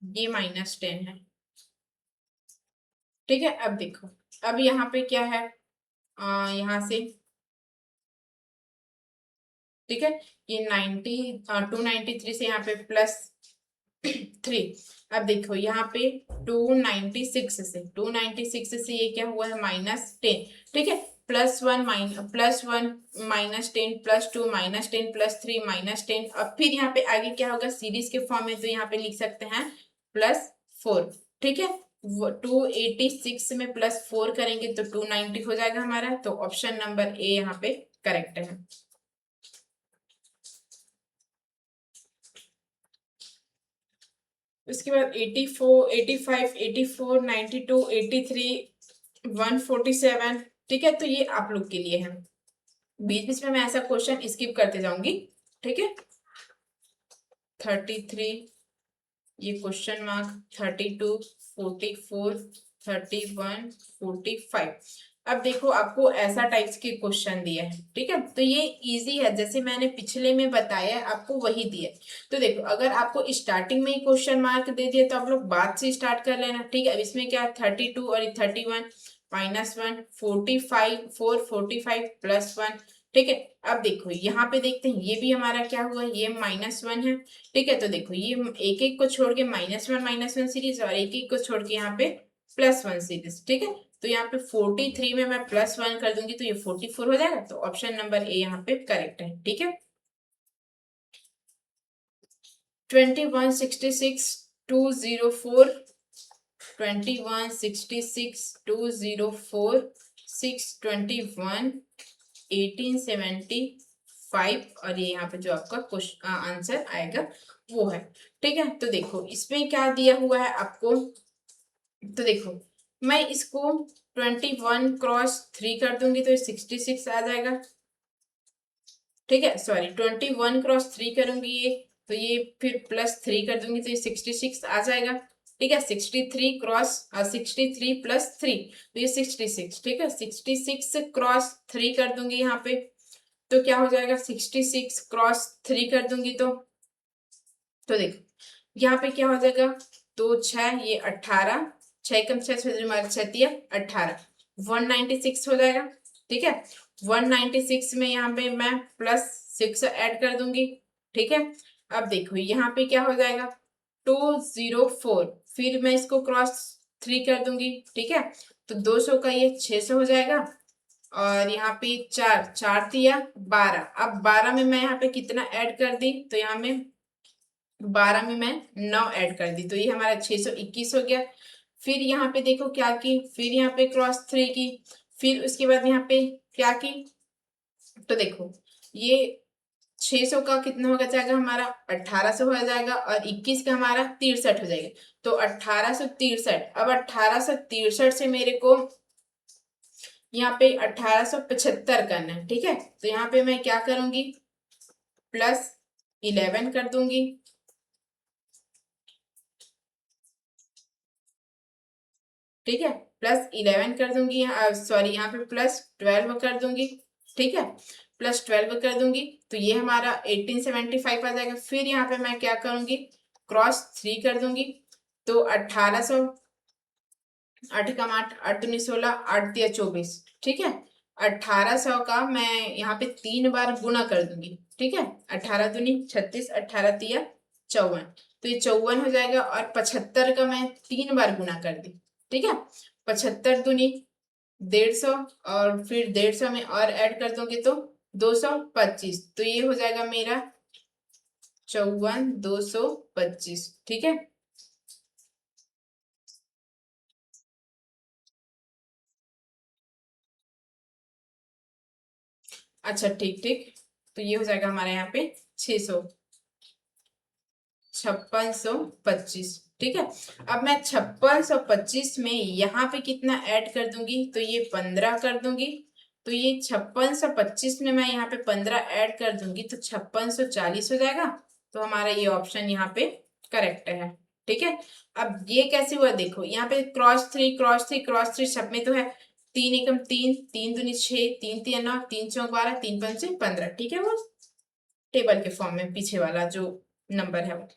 ये -10 है। ठीक है, अब देखो अब यहाँ पे क्या है, यहाँ से ठीक है, ये 293 से यहाँ पे +3। अब देखो यहाँ पे 296 से ये क्या हुआ है -10, ठीक है, +1 -10 +2 -10 +3 -10। अब फिर यहाँ पे आगे क्या होगा, सीरीज के फॉर्म में, तो यहाँ पे लिख सकते हैं +4, ठीक है। 286 में +4 करेंगे तो 290 हो जाएगा हमारा, तो ऑप्शन नंबर ए यहाँ पे करेक्ट है। उसके बाद 84 85 84 92 83 147, ठीक है, तो ये आप लोग के लिए है। बीच बीच में मैं ऐसा क्वेश्चन स्किप करते जाऊंगी, ठीक है। 33, ये क्वेश्चन मार्क, 32 44 31 45। अब देखो आपको ऐसा टाइप्स के क्वेश्चन दिया है, ठीक है, तो ये इजी है, जैसे मैंने पिछले में बताया आपको वही दिया। तो देखो अगर आपको स्टार्टिंग में ही क्वेश्चन मार्क दे दिया तो आप लोग बाद से स्टार्ट कर लेना, ठीक है। अब इसमें क्या है, 32 और 31 -1 45 4 45 +1, ठीक है। अब देखो यहाँ पे देखते हैं, ये भी हमारा क्या हुआ, ये -1 है, ठीक है। तो देखो ये एक एक को छोड़ के -1 सीरीज और एक एक को छोड़ के यहाँ पे +1 सीरीज, ठीक है। तो यहाँ पे 43 में मैं +1 कर दूंगी तो ये 44 हो जाएगा, तो ऑप्शन नंबर ए यहाँ पे करेक्ट है, ठीक है। 2166 204 2166 204 621 1875, और ये यहाँ पे जो आपका क्वेश्चन आंसर आएगा वो है, ठीक है। तो देखो इसमें क्या दिया हुआ है आपको, तो देखो मैं इसको 21 × 3 कर दूंगी तो ये 66 आ जाएगा, ठीक है। सॉरी 21 × 3 करूंगी ये, तो ये फिर +3 कर दूंगी तो ये 66 आ जाएगा, ठीक है। 63 + 3 तो ये 66, ठीक है। 66 × 3 कर दूंगी यहाँ पे, तो क्या हो जाएगा, 66 × 3 कर दूंगी तो देखो यहाँ पे क्या हो जाएगा, 2 6 ये 18, 6 कम 6 18 196 हो जाएगा, ठीक है। 196 में यहाँ पे मैं +6 ऐड कर दूंगी, ठीक है। अब देखो यहाँ पे क्या हो जाएगा, 204, फिर मैं इसको क्रॉस 3 कर दूंगी, ठीक है। तो 200 का ये 600 हो जाएगा, और यहाँ पे 4 4 दिया 12। अब 12 में मैं यहाँ पे कितना ऐड कर दी, तो यहाँ में 12 में मैं 9 ऐड कर दी, तो ये हमारा 621 हो गया। फिर यहाँ पे देखो क्या की, फिर यहाँ पे क्रॉस 3 की, फिर उसके बाद यहाँ पे क्या की, तो देखो ये 600 का कितना होगा जाएगा हमारा 1800 हो जाएगा, और 21 का हमारा 63 हो जाएगा, तो 1863। अब 1863 से मेरे को यहाँ पे 1875 करना है, ठीक है। तो यहाँ पे मैं क्या करूंगी, +11 कर दूंगी, ठीक है। +11 कर दूंगी, सॉरी यहाँ पे +12 कर दूंगी, ठीक है। +12 कर दूंगी तो ये हमारा 1875 आ जाएगा। फिर यहाँ पे मैं क्या करूंगी, क्रॉस 3 कर दूंगी, तो 1800, 8 का 8 8 दूनी 16 8 दिया 24, ठीक है। 1800 का मैं यहाँ पे 3 बार गुना कर दूंगी, ठीक है। 18 दूनी 36 18 दिया 54, तो ये 54 हो जाएगा, और 75 का मैं 3 बार गुना कर दी, ठीक है। 75 दूनी 150, और फिर 150 में और ऐड कर दोगे तो 225, तो ये हो जाएगा मेरा 54 225, ठीक है। अच्छा ठीक ठीक, तो ये हो जाएगा हमारे यहाँ पे 5625, ठीक है। अब मैं 5625 में यहाँ पे कितना ऐड कर दूंगी, तो ये 15 कर दूंगी, तो ये 5625 में मैं यहाँ पे 15 ऐड कर दूंगी तो 5640 हो जाएगा, तो हमारा ये ऑप्शन यहाँ पे करेक्ट है, ठीक है। अब ये कैसे हुआ, देखो यहाँ पे क्रॉस 3 सब में तो है, 3 एकम 3 3 दूनी 6 3 3 9 3 चौक 12 3 पंचे 15, ठीक है। वो टेबल के फॉर्म में पीछे वाला जो नंबर है वो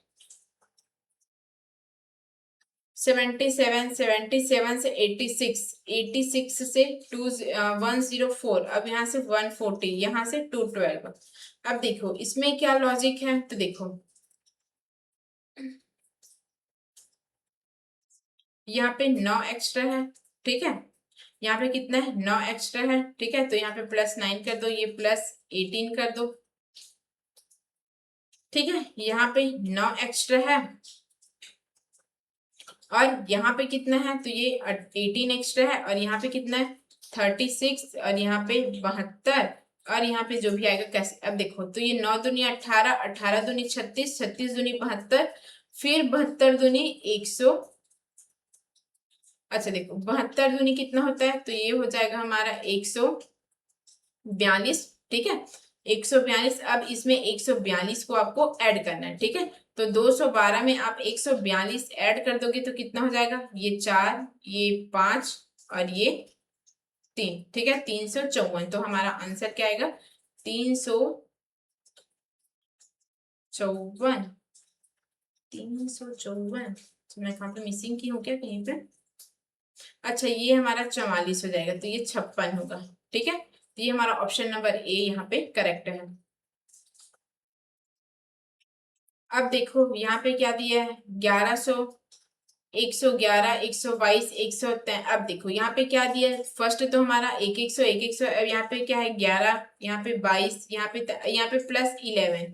77, 77 से 86, 86 से 104, अब यहाँ से 140, यहाँ से 212। अब देखो इसमें क्या लॉजिक है, तो देखो यहाँ पे 9 एक्स्ट्रा है, ठीक है, यहाँ पे कितना है 9 एक्स्ट्रा है, ठीक है, तो यहाँ पे +9 कर दो, ये +18 कर दो, ठीक है, यहाँ पे 9 एक्स्ट्रा है और यहाँ पे कितना है, तो ये 18 एक्स्ट्रा है और यहाँ पे कितना है 36 और यहाँ पे 72 और यहाँ पे जो भी आएगा कैसे। अब देखो तो ये 9 दूनी 18, 18 दूनी 36, 36 दूनी 72, फिर 72 दूनी 100। अच्छा देखो 72 दूनी कितना होता है, तो ये हो जाएगा हमारा 142, ठीक है, 142। अब इसमें 142 को आपको ऐड करना है, ठीक है, तो 212 में आप 142 ऐड कर दोगे तो कितना हो जाएगा, ये 4, ये 5 और ये 3, ठीक है, 354। तो हमारा आंसर क्या आएगा, 354, 354। तो मैं कहाँ पे मिसिंग की हूँ क्या कहीं पे। अच्छा ये हमारा 44 हो जाएगा, तो ये 56 होगा, ठीक है, तो ये हमारा ऑप्शन नंबर ए यहाँ पे करेक्ट है। अब देखो यहाँ पे क्या दिया है, 1100, 111, 122, 103। अब देखो यहाँ पे क्या दिया है, फर्स्ट तो हमारा 1 100, 1 100। अब यहाँ पे क्या है 11, यहाँ पे 22, यहाँ पे +11,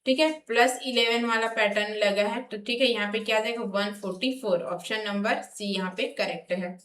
ठीक है, +11 वाला पैटर्न लगा है, तो ठीक है, यहाँ पे क्या आ जाएगा 144। ऑप्शन नंबर सी यहाँ पे करेक्ट है।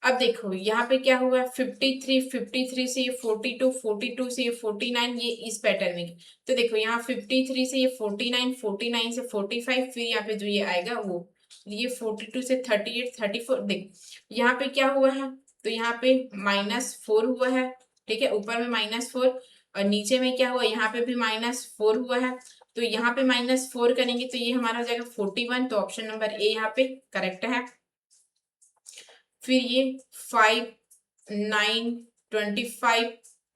अब देखो यहाँ पे क्या हुआ, 53, 53 से ये 42, 42 से ये 49, ये इस पैटर्न में। तो देखो यहाँ 53 से ये 49, 49 से 45, फिर यहाँ पे जो ये आएगा वो ये 42 से 38, 34। देखो यहाँ पे क्या हुआ है, तो यहाँ पे -4 हुआ है, ठीक है, ऊपर में -4 और नीचे में क्या हुआ, यहाँ पे भी -4 हुआ है। तो यहाँ पे -4 करेंगे तो ये हमारा हो जाएगा 41। तो ऑप्शन नंबर ए यहाँ पे करेक्ट है। फिर ये 5, 9, 25,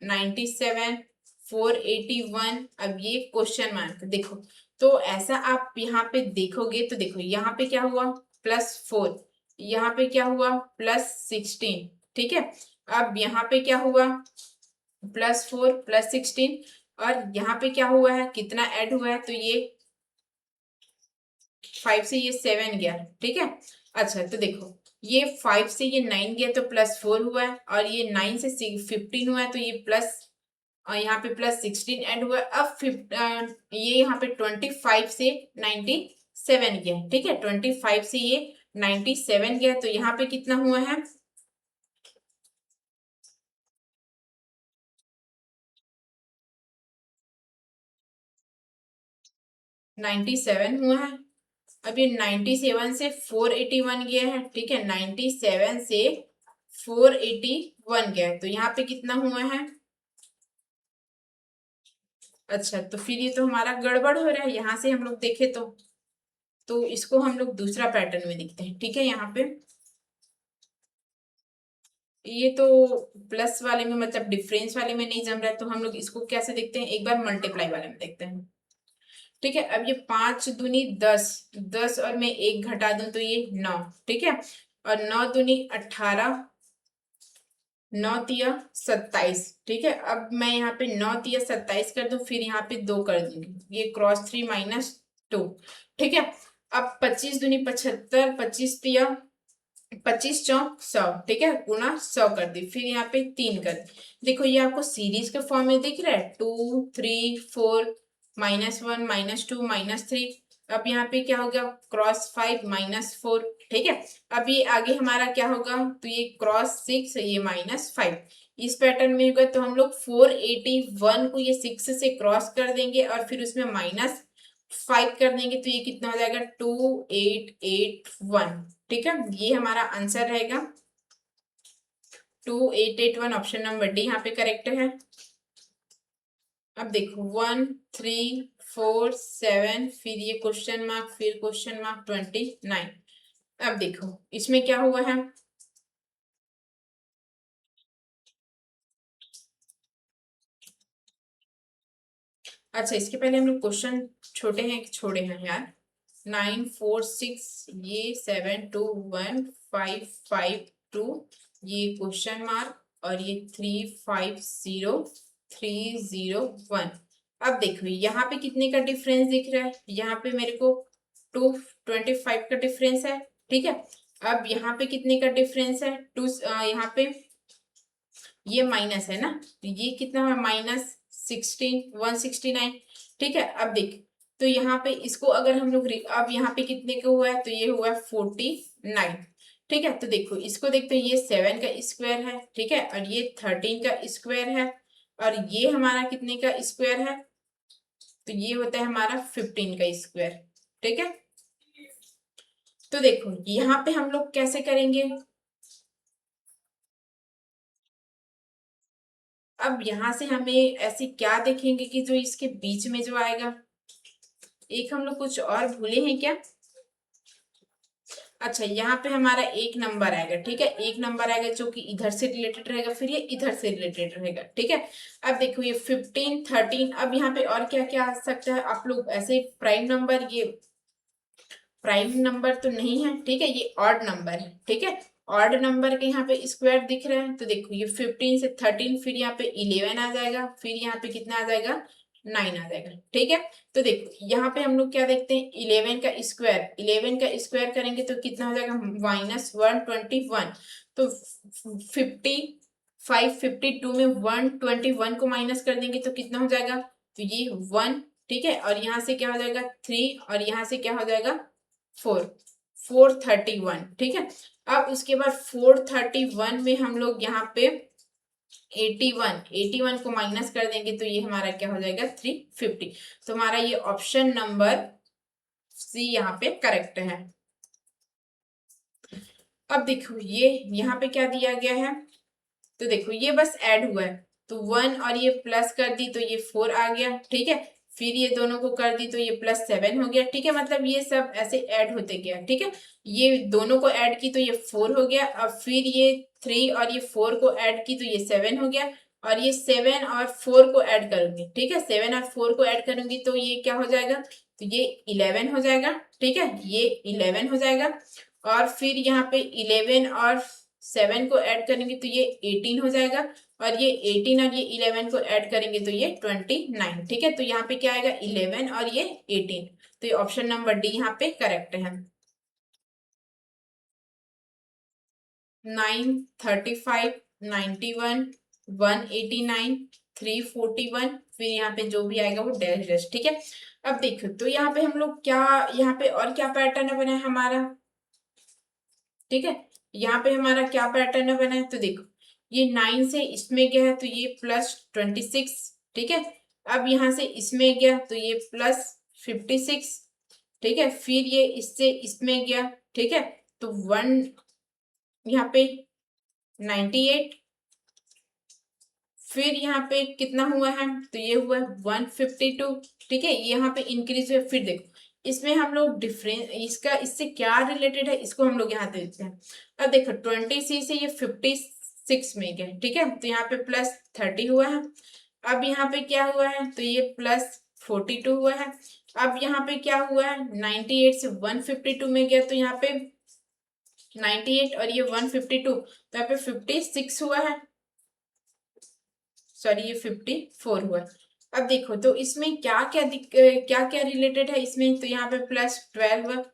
97, 481। अब ये क्वेश्चन मार्क देखो, तो ऐसा आप यहाँ पे देखोगे तो देखो यहाँ पे क्या हुआ +4, यहाँ पे क्या हुआ +16, ठीक है, अब यहाँ पे क्या हुआ +4, +16 और यहाँ पे क्या हुआ है, कितना ऐड हुआ है, तो ये 5 से ये 7 गया, ठीक है। अच्छा तो देखो ये 5 से ये 9 गया तो +4 हुआ है और ये 9 से 15 हुआ है तो ये प्लस और यहाँ पे +16 ऐड हुआ है। अब ये यहाँ पे 25 से 97 गया है, ठीक है, 25 से ये 97 गया तो यहाँ पे कितना हुआ है 97 हुआ है। अब ये 97 से 481 गया है, ठीक है, 97 से 481 गया है तो यहाँ पे कितना हुआ है। अच्छा तो फिर ये तो हमारा गड़बड़ हो रहा है, यहाँ से हम लोग देखे तो इसको हम लोग दूसरा पैटर्न में देखते हैं, ठीक है। यहाँ पे ये तो प्लस वाले में मतलब डिफरेंस वाले में नहीं जम रहा है, तो हम लोग इसको कैसे देखते हैं, एक बार मल्टीप्लाई वाले में देखते हैं, ठीक है। अब ये 5 दूनी 10, 10 और मैं 1 घटा दूं तो ये 9, ठीक है, और 9 दूनी 18, 9 तिया 27, ठीक है। अब मैं यहाँ पे 9 तिया 27 कर दूं, फिर यहाँ पे 2 कर दूंगी, ये क्रॉस 3 -2, ठीक है। अब 25 दूनी 75, 25 तिया 25 चौक 100, ठीक है, गुना 100 कर दी, फिर यहाँ पे 3 कर दी। देखो ये आपको सीरीज के फॉर्म में दिख रहा है 2, 3, 4, -1, -2, -3। अब यहाँ पे क्या होगा क्रॉस 5 -4, ठीक है। अब ये आगे हमारा क्या होगा, तो ये क्रॉस 6, ये -5, इस पैटर्न में होगा तो हम लोग 481 को ये 6 से क्रॉस कर देंगे और फिर उसमें -5 कर देंगे तो ये कितना हो जाएगा 2881, ठीक है, ये हमारा आंसर रहेगा 2881। ऑप्शन नंबर डी यहाँ पे करेक्ट है। अब देखो 1, 3, 4, 7, फिर ये क्वेश्चन मार्क, फिर क्वेश्चन मार्क 29। अब देखो इसमें क्या हुआ है, अच्छा इसके पहले हम लोग क्वेश्चन छोटे हैं कि छोड़े हैं यार, 946, ये 721 552, ये क्वेश्चन मार्क, और ये 350301। अब देखो यहाँ पे कितने का डिफरेंस दिख रहा है, यहाँ पे मेरे को 225 का डिफरेंस है, ठीक है। अब यहाँ पे कितने का डिफरेंस है, यहाँ पे ये माइनस है ना, तो ये कितना है, -169, ठीक है। अब देख, तो यहाँ पे इसको अगर हम लोग अब यहाँ पे कितने का हुआ है, तो ये हुआ है 49, ठीक है। तो देखो इसको देखते हैं, ये 7 का स्क्वायर है, ठीक है, और ये 13 का स्क्वायर है, और ये हमारा कितने का स्क्वायर है, तो ये होता है हमारा 15 का स्क्वायर, ठीक है। तो देखो यहाँ पे हम लोग कैसे करेंगे, अब यहाँ से हमें ऐसे क्या देखेंगे कि जो इसके बीच में जो आएगा, एक हम लोग कुछ और भूले हैं क्या, अच्छा यहाँ पे हमारा एक नंबर आएगा, ठीक है, एक नंबर आएगा जो कि इधर से रिलेटेड रहेगा, फिर ये इधर से रिलेटेड रहेगा, ठीक है। अब देखो ये 15 13, अब यहाँ पे और क्या क्या आ सकता है, आप लोग ऐसे प्राइम नंबर, ये प्राइम नंबर तो नहीं है, ठीक है, ये ऑड नंबर है, ठीक है। ऑड नंबर के यहाँ पे स्क्वायर दिख रहा है, तो देखो ये 15 से 13, फिर यहाँ पे 11 आ जाएगा, फिर यहाँ पे कितना आ जाएगा, 9 आ जाएगा, ठीक है। तो देखो यहाँ पे हम लोग क्या देखते हैं, 11 का स्क्वायर, 11 का स्क्वायर करेंगे तो कितना हो जाएगा, -121, तो 552 में 121 को माइनस कर देंगे तो कितना हो जाएगा, तो ये 1, ठीक है, और यहाँ से क्या हो जाएगा 3, और यहाँ से क्या हो जाएगा 431, ठीक है। अब उसके बाद 431 में हम लोग यहाँ पे 81 को माइनस कर देंगे तो ये हमारा क्या हो जाएगा 350, तो हमारा ये ऑप्शन नंबर सी यहाँ पे करेक्ट है। अब देखो ये यहाँ पे क्या दिया गया है, तो देखो ये बस ऐड हुआ है, तो 1 और ये प्लस कर दी तो ये 4 आ गया, ठीक है, फिर ये दोनों को कर दी तो ये +7 हो गया, ठीक है, मतलब ये सब ऐसे ऐड होते गया, ठीक है। ये दोनों को ऐड की तो ये 4 हो गया, अब फिर ये 3 और ये 4 को ऐड की तो ये 7 हो गया, और ये 7 और 4 को ऐड करूंगी, ठीक है, 7 और 4 को ऐड करूंगी तो ये क्या हो जाएगा, तो ये 11 हो जाएगा, ठीक है, ये 11 हो जाएगा, और फिर यहाँ पे 11 और 7 को ऐड करेंगे तो ये 18 हो जाएगा, और ये 18 और ये 11 को ऐड करेंगे तो ये 29, ठीक है। तो यहाँ पे क्या आएगा 11 और ये 18, तो ये ऑप्शन नंबर डी यहाँ पे करेक्ट है। 935, 91, 189, 341, फिर यहाँ पे जो भी आएगा वो डैश डैश, ठीक है। अब देखो तो यहाँ पे हम लोग क्या, यहाँ पे और क्या पैटर्न बना है हमारा, ठीक है, यहाँ पे हमारा क्या पैटर्न बना है, तो देखो ये 9 से इसमें गया है तो ये +26, ठीक है। अब यहाँ से इसमें गया तो ये +56, ठीक है, फिर ये इससे इसमें गया, ठीक है, तो 1 यहाँ पे 98, फिर यहाँ पे कितना हुआ है, तो ये हुआ 152, ठीक है, यहाँ पे इंक्रीज हुआ, फिर देखो इसमें हम लोग डिफरेंस, इसका इससे क्या रिलेटेड है इसको हम लोग यहाँ देखते हैं। अब देखो 20 से ये 56 में गया, ठीक है, तो यहाँ पे +30 हुआ है, अब यहाँ पे क्या हुआ है, तो ये +42 हुआ है, अब यहाँ पे क्या हुआ है, 98 से 152 में गया तो यहाँ पे 98 और ये 152, तो यहाँ पे 56 हुआ है, सॉरी ये 54 हुआ। अब देखो तो इसमें क्या क्या क्या क्या रिलेटेड है इसमें, तो यहाँ पे +12,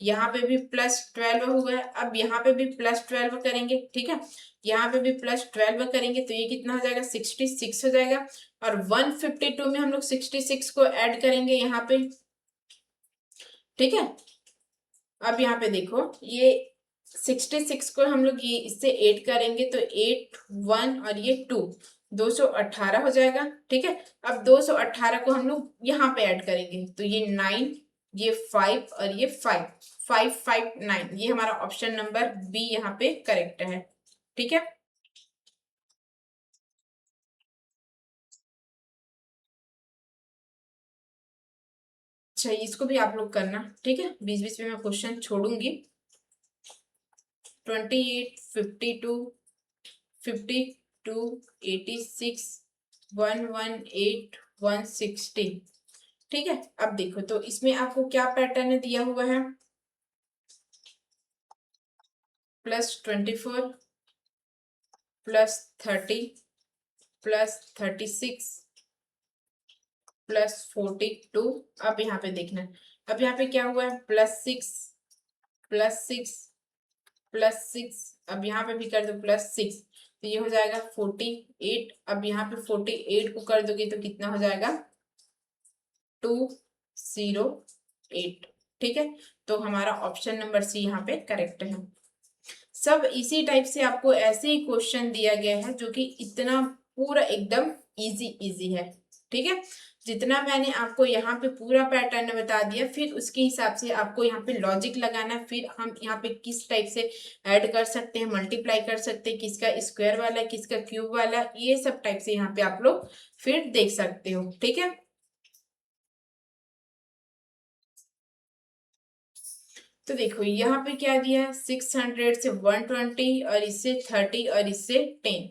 यहाँ पे भी +12 हुआ है, अब यहाँ पे भी +12 करेंगे, ठीक है, यहाँ पे भी +12 करेंगे तो ये कितना हो जाएगा 66 हो जाएगा, और 152 में हम लोग 66 को ऐड करेंगे यहाँ पे, ठीक है। अब यहाँ पे देखो ये 66 को हम लोग ये इससे 8 करेंगे तो 8 1 और ये 2, 218 हो जाएगा, ठीक है। अब 218 को हम लोग यहाँ पे ऐड करेंगे तो ये 9, ये 5 और ये 5, 559, ये हमारा ऑप्शन नंबर बी यहाँ पे करेक्ट है, ठीक है। अच्छा इसको भी आप लोग करना, ठीक है, बीच बीच में मैं क्वेश्चन छोड़ूंगी। 28, 52, 52, 86, 118, 116, ठीक है। अब देखो तो इसमें आपको क्या पैटर्न दिया हुआ है, +24 +30 +36 +42। अब यहाँ पे देखना है, अब यहाँ पे क्या हुआ है, +6 +6 +6, अब यहाँ पे भी कर दो +6, तो ये हो जाएगा 48। अब यहाँ पे 48 को कर दोगे तो कितना हो जाएगा, 208। ठीक है, तो हमारा ऑप्शन नंबर सी यहाँ पे करेक्ट है। सब इसी टाइप से आपको ऐसे ही क्वेश्चन दिया गया है जो कि इतना पूरा एकदम इजी इजी है। ठीक है, जितना मैंने आपको यहाँ पे पूरा पैटर्न बता दिया, फिर उसके हिसाब से आपको यहाँ पे लॉजिक लगाना है, फिर हम यहाँ पे किस टाइप से ऐड कर सकते हैं, मल्टीप्लाई कर सकते हैं, किसका स्क्वायर वाला किसका क्यूब वाला, ये सब टाइप से यहाँ पे आप लोग फिर देख सकते हो। ठीक है, तो देखो यहाँ पे क्या दिया है, 600 से 120 और इससे 30 और इससे 10।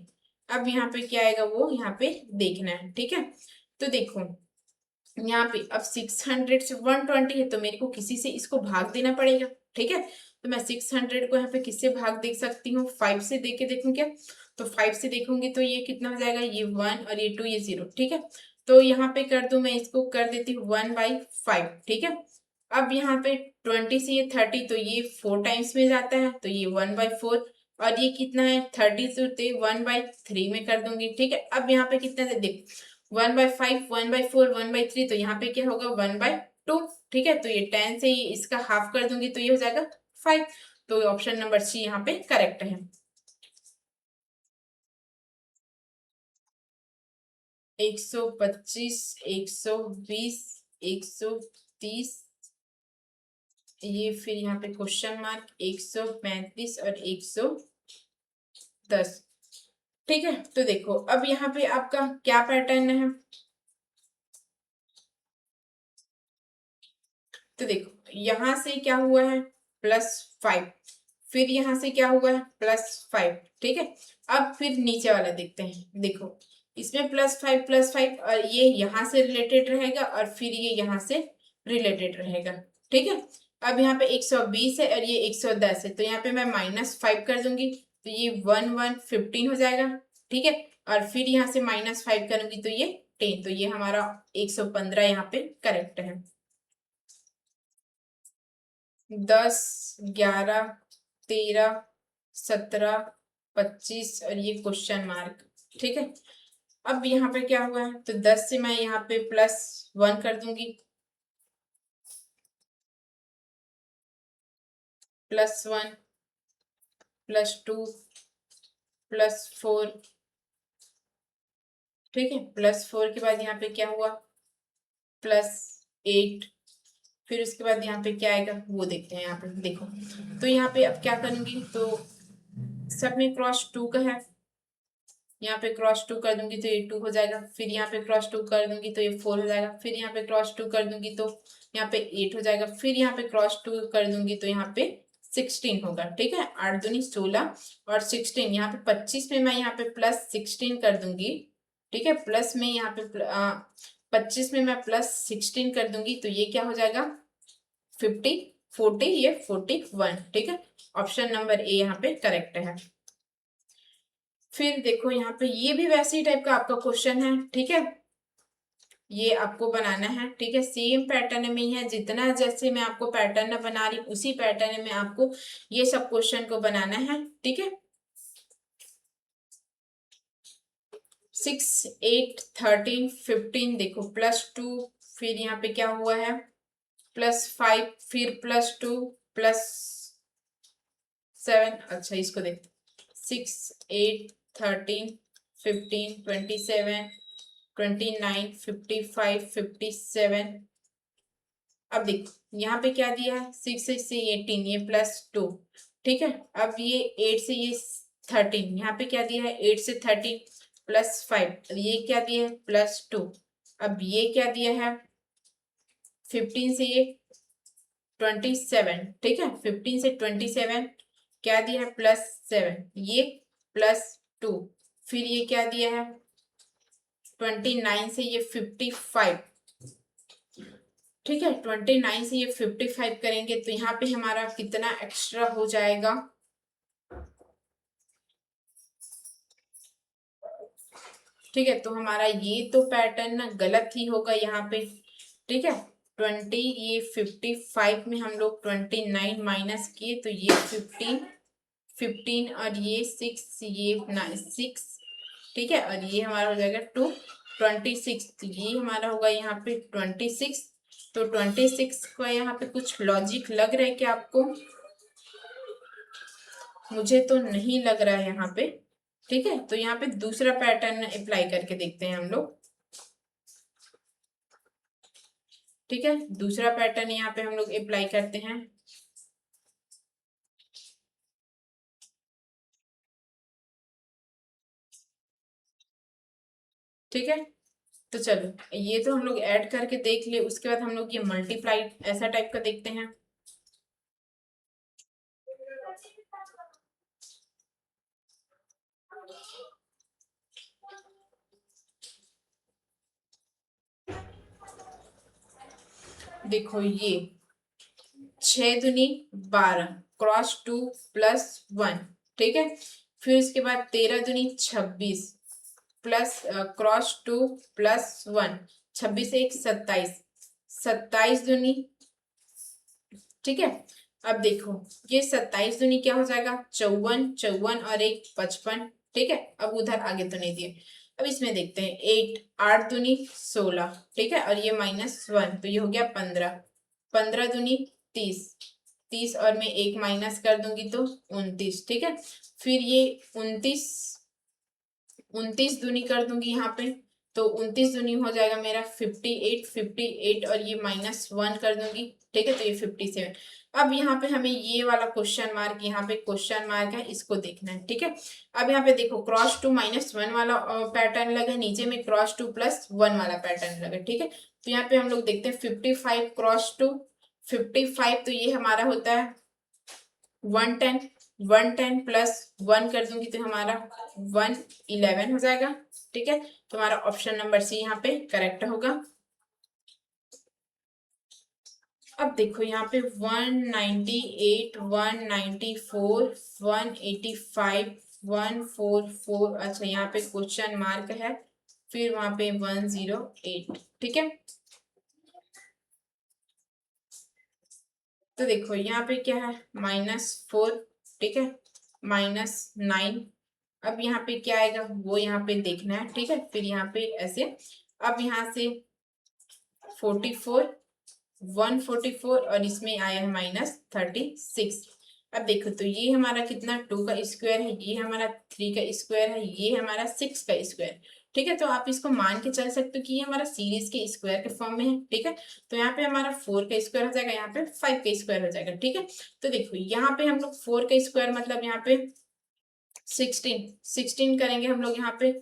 अब यहाँ पे क्या आएगा वो यहाँ पे देखना है। ठीक है, तो देखो यहाँ पे अब 600 से 120 है, तो मेरे को किसी से इसको भाग देना पड़ेगा। ठीक है, तो मैं 600 को यहाँ पे किससे भाग देख सकती हूँ, 5 से दे के देखूँ क्या, तो 5 से देखूंगी तो ये कितना हो जाएगा, ये 1 और ये 2 ये 0। ठीक है, तो यहाँ पे कर दूं, मैं इसको कर देती हूँ 1/5। ठीक है, अब यहाँ पे 20 से ये 30, तो ये 4 टाइम्स में जाता है, तो ये 1/4। और ये कितना है 30 से 1/3 में कर दूंगी। ठीक है, अब यहाँ पे कितना है देख, 1/5 1/4 1/3, तो यहाँ पे क्या होगा 1/2। ठीक है, तो ये 10 से ये इसका हाफ कर दूंगी तो ये हो जाएगा 5। तो ऑप्शन नंबर सी यहाँ पे करेक्ट है। 125 120 130, ये फिर यहाँ पे क्वेश्चन मार्क 135 और 110। ठीक है, तो देखो अब यहाँ पे आपका क्या पैटर्न है, तो देखो यहाँ से क्या हुआ है +5, फिर यहाँ से क्या हुआ है +5। ठीक है, अब फिर नीचे वाला देखते हैं। देखो इसमें +5 और ये यहाँ से रिलेटेड रहेगा और फिर ये यहाँ से रिलेटेड रहेगा। ठीक है, अब यहाँ पे 120 है और ये 110 है, तो यहाँ पे मैं -5 कर दूंगी, तो ये 15 हो जाएगा। ठीक है, और फिर यहाँ से -5 करूंगी तो ये 10, तो ये हमारा 115 यहाँ पे करेक्ट है। 10 11 13 17 25 और ये क्वेश्चन मार्क। ठीक है, अब यहाँ पे क्या हुआ है, तो 10 से मैं यहाँ पे +1 कर दूंगी, +1 +2 +4। ठीक है, +4 के बाद यहाँ पे क्या हुआ +8, फिर उसके बाद यहाँ पे क्या आएगा वो देखते हैं। यहाँ पे देखो, तो यहाँ पे अब क्या करूंगी, तो सब में क्रॉस 2 का है, यहाँ पे क्रॉस 2 कर दूंगी तो ये 2 हो जाएगा, फिर यहाँ पे क्रॉस 2 कर दूंगी तो ये 4 हो जाएगा, फिर यहाँ पे क्रॉस 2 कर दूंगी तो यहाँ पे 8 हो जाएगा, फिर यहाँ पे क्रॉस 2 कर दूंगी तो यहाँ पे 16 होगा। ठीक है, 8 दूनी 16 और 16, यहाँ पे 25 में मैं यहाँ पे +16 कर दूंगी। ठीक है, प्लस में यहाँ पे 25 में मैं +16 कर दूंगी तो ये क्या हो जाएगा 50 40, ये 41। ठीक है, ऑप्शन नंबर ए यहाँ पे करेक्ट है। फिर देखो यहाँ पे ये भी वैसे ही टाइप का आपका क्वेश्चन है। ठीक है, ये आपको बनाना है। ठीक है, सेम पैटर्न में ही है, जितना जैसे मैं आपको पैटर्न बना रही उसी पैटर्न में आपको ये सब क्वेश्चन को बनाना है। ठीक है, 6 8 13 15, देखो +2, फिर यहाँ पे क्या हुआ है +5, फिर +2 +7। अच्छा इसको देखते, 6 8 13 15 27 29 55 57। अब देखो यहाँ पे क्या दिया है 6 से 18, ये +2। ठीक है, अब ये 8 से ये 13, यहाँ पे क्या दिया है 8 से 13 +5, ये क्या दिया है +2। अब ये क्या दिया है 15 से ये 27। ठीक है, 15 से 27 क्या दिया है +7, ये +2, फिर ये क्या दिया है 29 से ये 55, ठीक है, 29 से ये 55 करेंगे तो यहाँ पे हमारा कितना एक्स्ट्रा हो जाएगा, ठीक है। तो हमारा ये तो पैटर्न ना गलत ही होगा यहाँ पे, ठीक है। 20 ये 55 में हम लोग 29 माइनस किए तो ये 15 और ये 6, ये 6, ठीक है। और ये हमारा हो जाएगा 2, 26, तो ये हमारा होगा यहाँ पे 26। तो 26 का यहाँ पे कुछ लॉजिक लग रहा है क्या आपको? मुझे तो नहीं लग रहा है यहाँ पे, ठीक है। तो यहाँ पे दूसरा पैटर्न अप्लाई करके देखते हैं हम लोग, ठीक है। दूसरा पैटर्न यहाँ पे हम लोग अप्लाई करते हैं, ठीक है। तो चलो ये तो हम लोग ऐड करके देख लिए, उसके बाद हम लोग ये मल्टीप्लाई ऐसा टाइप का देखते हैं। देखो ये 6 दूनी 12 क्रॉस 2 प्लस 1, ठीक है। फिर इसके बाद 13 दूनी 26 प्लस क्रॉस 2 प्लस 1, 26 एक 27, 27 दूनी, ठीक है। अब देखो ये 27 दूनी क्या हो जाएगा, 54, 54 और एक 55, ठीक है। अब उधर आगे तो नहीं दिए, अब इसमें देखते हैं 8, 8 दूनी 16, ठीक है। और ये -1 तो ये हो गया 15, 15 दूनी 30, 30 और मैं एक माइनस कर दूंगी तो 29, ठीक है। फिर ये 29, 29 दूनी कर दूंगी यहाँ पे तो 29 दूनी हो जाएगा मेरा 58, 58 और ये -1 कर दूंगी, ठीक है। तो ये 57। अब यहाँ पे हमें ये वाला क्वेश्चन मार्क, यहाँ पे क्वेश्चन मार्क है, इसको देखना है, ठीक है। अब यहाँ पे देखो क्रॉस 2 -1 वाला पैटर्न लगा, नीचे में क्रॉस 2 प्लस 1 वाला पैटर्न लगा, ठीक है। तो यहाँ पे हम लोग देखते हैं 55 क्रॉस 2, 55 तो ये हमारा होता है 110, 110 प्लस 1 कर दूंगी तो हमारा 111 हो जाएगा, ठीक है। तो हमारा ऑप्शन नंबर सी यहाँ पे करेक्ट होगा। अब देखो यहाँ पे 198, 194, 185, 144, अच्छा यहाँ पे क्वेश्चन मार्क है, फिर वहां पे 108, ठीक है। तो देखो यहाँ पे क्या है -4, ठीक है, -9। अब यहाँ पे क्या आएगा वो यहाँ पे देखना है, ठीक है। फिर यहाँ पे ऐसे, अब यहाँ से 44, 144 और इसमें आया है -36। अब देखो तो ये हमारा कितना 2 का स्क्वायर है, ये हमारा 3 का स्क्वायर है, ये हमारा 6 का स्क्वायर, ठीक है। तो आप इसको मान के चल सकते हो कि ये हमारा सीरीज के स्क्वायर के फॉर्म में है, ठीक है। तो यहाँ पे हमारा 4 का स्क्वायर हो जाएगा, यहाँ पे 5 का स्क्वायर हो जाएगा, ठीक है। तो देखो यहाँ पे हम लोग 4 का स्क्वायर मतलब यहाँ पे 16 करेंगे हम लोग यहाँ पे,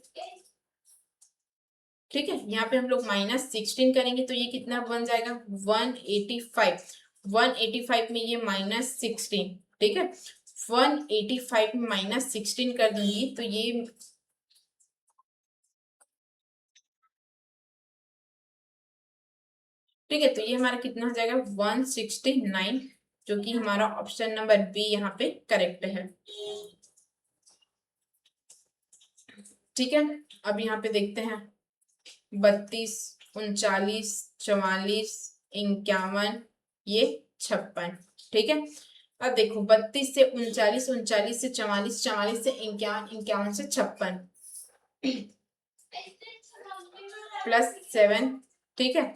ठीक है। यहाँ पे हम लोग -16 करेंगे तो ये कितना बन जाएगा 185, 185 में ये -16, ठीक है। 185 में -16 कर दूंगी तो ये, ठीक है। तो ये हमारा कितना हो जाएगा 169, जो कि हमारा ऑप्शन नंबर बी यहाँ पे करेक्ट है, ठीक है। अब यहाँ पे देखते हैं 32, 39, 44, 51, ये 56, ठीक है। अब देखो 32 से 39, 39 से 44, 44 से 51, 51 से 56 +7, ठीक है।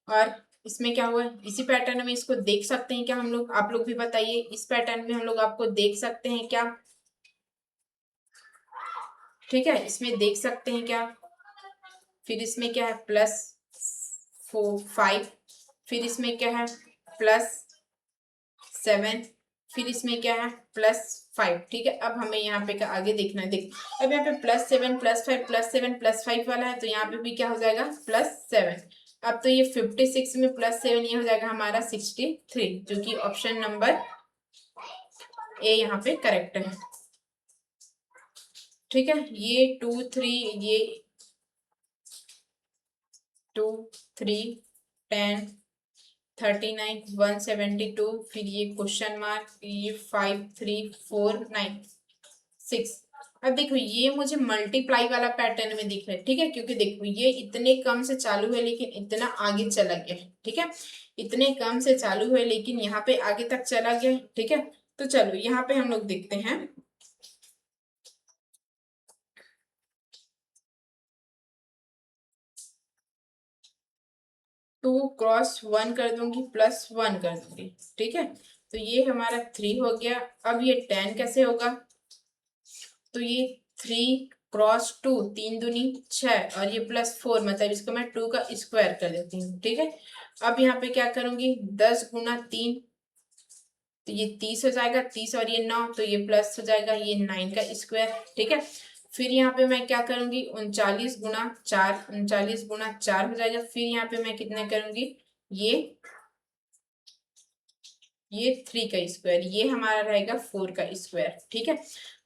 और इसमें क्या हुआ, इसी पैटर्न में इसको देख सकते हैं क्या हम लोग, आप लोग भी बताइए, इस पैटर्न में हम लोग आपको देख सकते हैं क्या, ठीक है। इसमें देख सकते हैं क्या, फिर इसमें क्या है +5, फिर इसमें क्या है +7, फिर इसमें क्या है +5, ठीक है। अब हमें यहाँ पे का आगे देखना है, देख अब यहाँ पे +7, +5, +7, +5 वाला है, तो यहाँ पे भी क्या हो जाएगा +7। अब तो ये 56 में +7 ये हो जाएगा हमारा 63, जो कि ऑप्शन नंबर ए यहाँ पे करेक्ट है, ठीक है। ये 2, 3, ये 2, 3, 10, 39 172, फिर ये क्वेश्चन मार्क, ये 5 3 4 9 6। अब देखो ये मुझे मल्टीप्लाई वाला पैटर्न में दिख रहा है, ठीक है, क्योंकि देखो ये इतने कम से चालू है लेकिन इतना आगे चला गया है, ठीक है, इतने कम से चालू है लेकिन यहाँ पे आगे तक चला गया है, ठीक है। तो चलो यहाँ पे हम लोग देखते हैं, 2 क्रॉस 1 कर दूंगी +1 कर दूंगी, ठीक है। तो ये हमारा 3 हो गया। अब ये 10 कैसे होगा, तो ये 3 क्रॉस 2, 3 दूनी 6 और ये +4, मतलब इसको मैं 2 का स्क्वायर कर देती हूँ, ठीक है। अब यहाँ पे क्या करूंगी, 10 × 3, तो ये 30 हो जाएगा, 30 और ये 9, तो ये प्लस हो जाएगा, ये 9 का स्क्वायर, ठीक है। फिर यहाँ पे मैं क्या करूंगी, 39 × 4, 39 × 4 हो जाएगा। फिर यहाँ पे मैं कितने करूंगी, ये 3 का स्क्वायर, ये हमारा रहेगा 4 का स्क्वायर, ठीक है।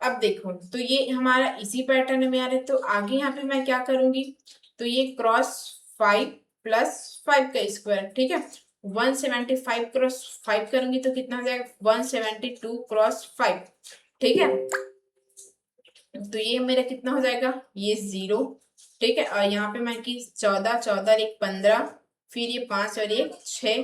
अब देखो तो ये हमारा इसी पैटर्न में आ रहा है, तो आगे यहाँ पे मैं क्या करूंगी, तो ये क्रॉस 5 +5 का स्क्वायर, ठीक है। 175 × 5 करूंगी तो कितना हो जाएगा, 172 × 5, ठीक है। तो ये मेरा कितना हो जाएगा, ये 0, ठीक है। और यहाँ पे मैं की 14 14 और 1 15, फिर ये 5 और 1 6,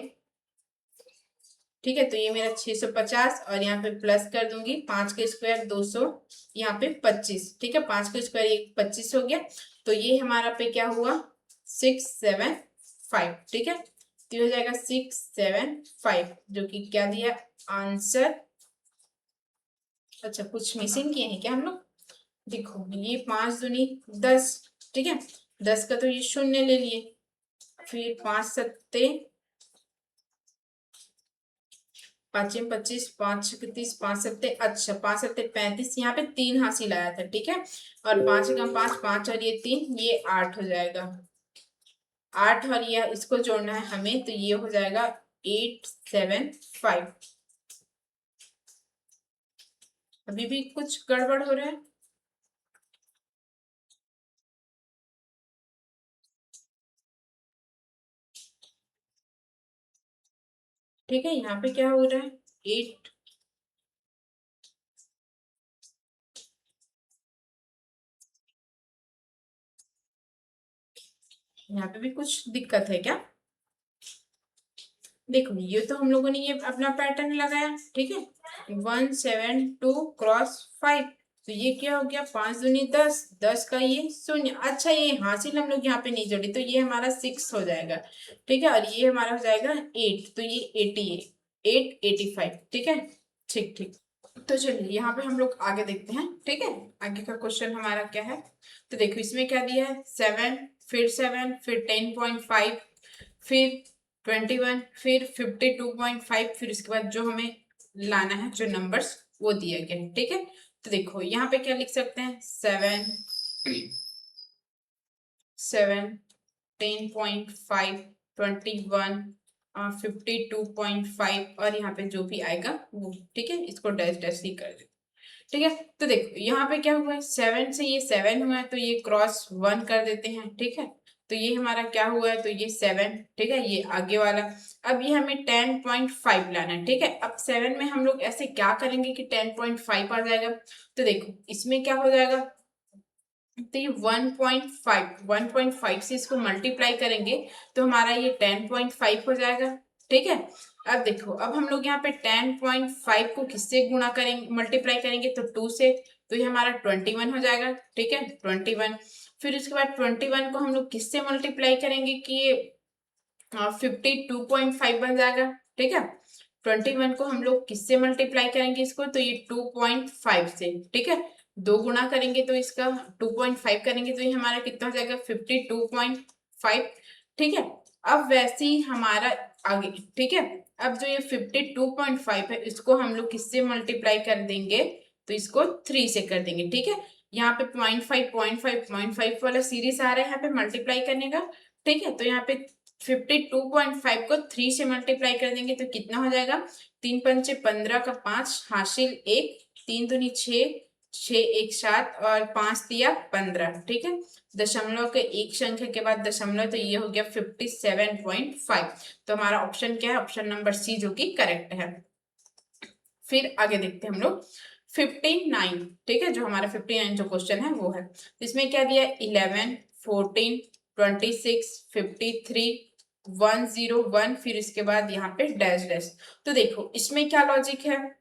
ठीक है। तो ये मेरा 650 और यहाँ पे प्लस कर दूंगी 5 का स्क्वायर 200, यहाँ पे 25, ठीक है। 5 का स्क्वायर 25 हो गया। तो ये हमारा पे क्या हुआ, 675, ठीक है। तो ये हो जाएगा 675, जो कि क्या दिया आंसर। अच्छा कुछ मिसिंग किए हैं क्या हम लोग, देखो ये 5 दूनी 10, ठीक है, 10 का तो ये शून्य ले लिए, फिर 5 सत्ते 5 25, 5 30, 5 सत्ते, अच्छा 5 सत्ते 35, यहाँ पे 3 हासिल आया था, ठीक है। और 5 × 5 5 और ये 3, ये 8 हो जाएगा, 8 और ये इसको जोड़ना है हमें, तो ये हो जाएगा 875। अभी भी कुछ गड़बड़ हो रहा है, ठीक है। यहाँ पे क्या हो रहा है, 8, यहाँ पे भी कुछ दिक्कत है क्या, देखो ये तो हम लोगों ने ये अपना पैटर्न लगाया, ठीक है, 172 × 5, तो ये क्या हो गया, 5 दूनी 10, 10 का ये शून्य, अच्छा ये हासिल हम लोग यहाँ पे नहीं जोड़े, तो ये हमारा 6 हो जाएगा, ठीक है। और ये हमारा हो जाएगा 8, तो ये 85, ठीक है, ठीक ठीक। तो चलिए यहाँ पे हम लोग आगे देखते हैं, ठीक है। आगे का क्वेश्चन हमारा क्या है, तो देखो इसमें क्या दिया है, 7, फिर 7, फिर 10.5, फिर 21, फिर 52.5, फिर इसके बाद जो हमें लाना है जो नंबर्स वो दिया गया है, ठीक है। तो देखो यहाँ पे क्या लिख सकते हैं, 7 10.5 21 52.5 और यहाँ पे जो भी आएगा वो, ठीक है, इसको डैश डैश ही कर दे, ठीक है। तो देखो यहाँ पे क्या हुआ है, 7 से ये 7 हुआ है, तो ये क्रॉस 1 कर देते हैं, ठीक है। तो ये हमारा क्या हुआ है, तो ये 7, ठीक है, ये आगे वाला। अब ये हमें 10.5 लाना है, ठीक है। अब 7 में हम लोग ऐसे क्या करेंगे कि 10.5 आ जाएगा, तो देखो इसमें क्या हो जाएगा, तो ये 1.5 से इसको मल्टीप्लाई करेंगे तो हमारा ये 10.5 हो जाएगा, ठीक है। अब देखो अब हम लोग यहाँ पे 10.5 को किससे गुणा करेंगे, मल्टीप्लाई करेंगे, तो 2 से, तो ये हमारा 21 हो जाएगा, ठीक है, 21। फिर उसके बाद 21 को हम लोग किससे मल्टीप्लाई करेंगे कि ये 52.5 बन जाएगा, ठीक है। 21 को हम लोग किससे मल्टीप्लाई करेंगे इसको, तो ये 2.5 से, ठीक है, 2 गुना करेंगे तो इसका 2.5 करेंगे तो ये हमारा कितना हो जाएगा 52.5, ठीक है। अब वैसे ही हमारा आगे, ठीक है, अब जो ये 52.5 है इसको हम लोग किससे मल्टीप्लाई कर देंगे, तो इसको 3 से कर देंगे, ठीक है। यहाँ पे 0.5 वाला सीरीज आ रहा है यहाँ पे मल्टीप्लाई करने का, ठीक है। तो यहाँ पे 52.5 को 3 से मल्टीप्लाई कर देंगे तो कितना हो जाएगा, 3 पंचे 15 का 5 हासिल 1, 3 दूनी 6, 6 एक 7 और 5 दिया 15, ठीक है। दशमलव के एक संख्या के बाद दशमलव, तो ये हो गया 57.5। तो हमारा ऑप्शन क्या है? ऑप्शन नंबर सी जो कि करेक्ट है। फिर आगे देखते हैं हम लोग 59, ठीक है, जो हमारा 59 जो क्वेश्चन है वो है। इसमें क्या दिया? 11, 14, 26, 53, 101, फिर इसके बाद यहाँ पे डैश डैश। तो देखो इसमें क्या लॉजिक है,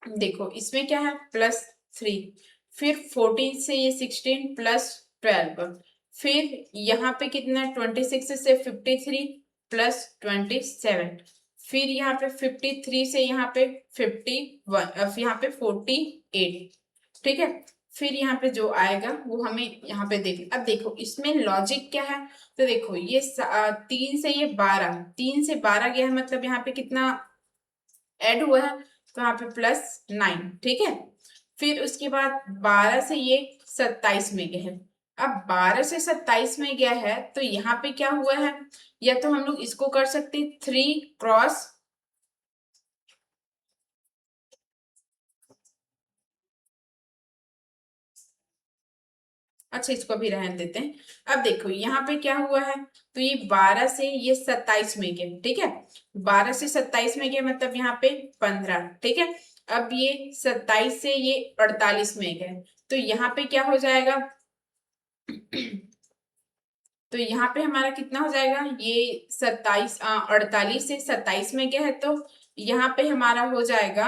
देखो इसमें क्या है? +3, फिर 14 से ये 16 +12, फिर यहाँ पे कितना है? 26 से 53 +27, फिर यहाँ पे 53 से यहाँ पे 51, यहाँ पे 48, ठीक है। फिर यहाँ पे जो आएगा वो हमें यहाँ पे देख। अब देखो इसमें लॉजिक क्या है, तो देखो ये 3 से ये 12, 3 से 12 गया है, मतलब यहाँ पे कितना ऐड हुआ है? तो यहाँ पे +9, ठीक है। फिर उसके बाद 12 से ये 27 में गया है। अब 12 से 27 में गया है, तो यहाँ पे क्या हुआ है? या तो हम लोग इसको कर सकते 3 क्रॉस, अच्छा इसको भी रहने देते हैं। अब देखो यहाँ पे क्या हुआ है, तो ये 12 से ये 27 में गए, ठीक है। 12 से 27 में गए मतलब यहाँ पे 15, ठीक है। अब ये 27 से ये 48 में गए, तो यहाँ पे क्या हो जाएगा? तो यहाँ पे हमारा कितना हो जाएगा? ये 48 से 27 में गया है, तो यहाँ पे हमारा हो जाएगा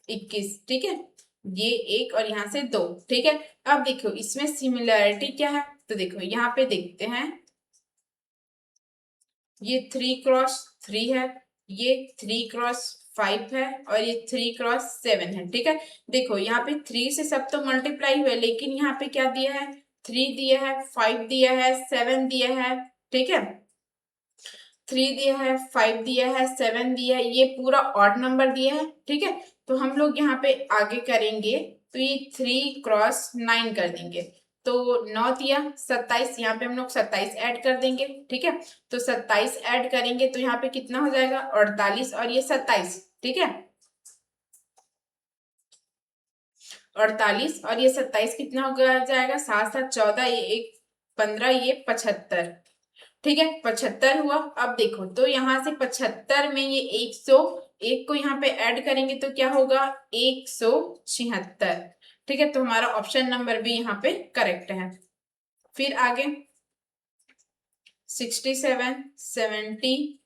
21, ठीक है। ये एक और यहाँ से 2, ठीक है। अब देखो इसमें सिमिलैरिटी क्या है, तो देखो यहाँ पे देखते हैं, ये 3 × 3 है, ये 3 × 5 है, और ये 3 × 7 है, ठीक है। देखो यहाँ पे 3 से सब तो मल्टीप्लाई हुए, लेकिन यहाँ पे क्या दिया है? 3 दिया है, 5 दिया है, 7 दिया है, ठीक है। 3 दिया है, 5 दिया है, 7 दिया है, ये पूरा ऑड नंबर दिया है, ठीक है। तो हम लोग यहाँ पे आगे करेंगे, तो ये 3 × 9 कर देंगे, तो 9 दिया 27, यहाँ पे हम लोग 27 ऐड कर देंगे, ठीक है। तो 27 ऐड करेंगे तो यहाँ पे कितना हो जाएगा? 48 और ये 27, ठीक है। 48 और ये 27 कितना हो जाएगा? 7 7 14, ये 1 15, ये 75, ठीक है। 75 हुआ। अब देखो तो यहाँ से 75 में ये 101 को यहाँ पे ऐड करेंगे तो क्या होगा? 176, ठीक है। तो हमारा ऑप्शन नंबर बी यहाँ पे करेक्ट है। फिर आगे 67, 70,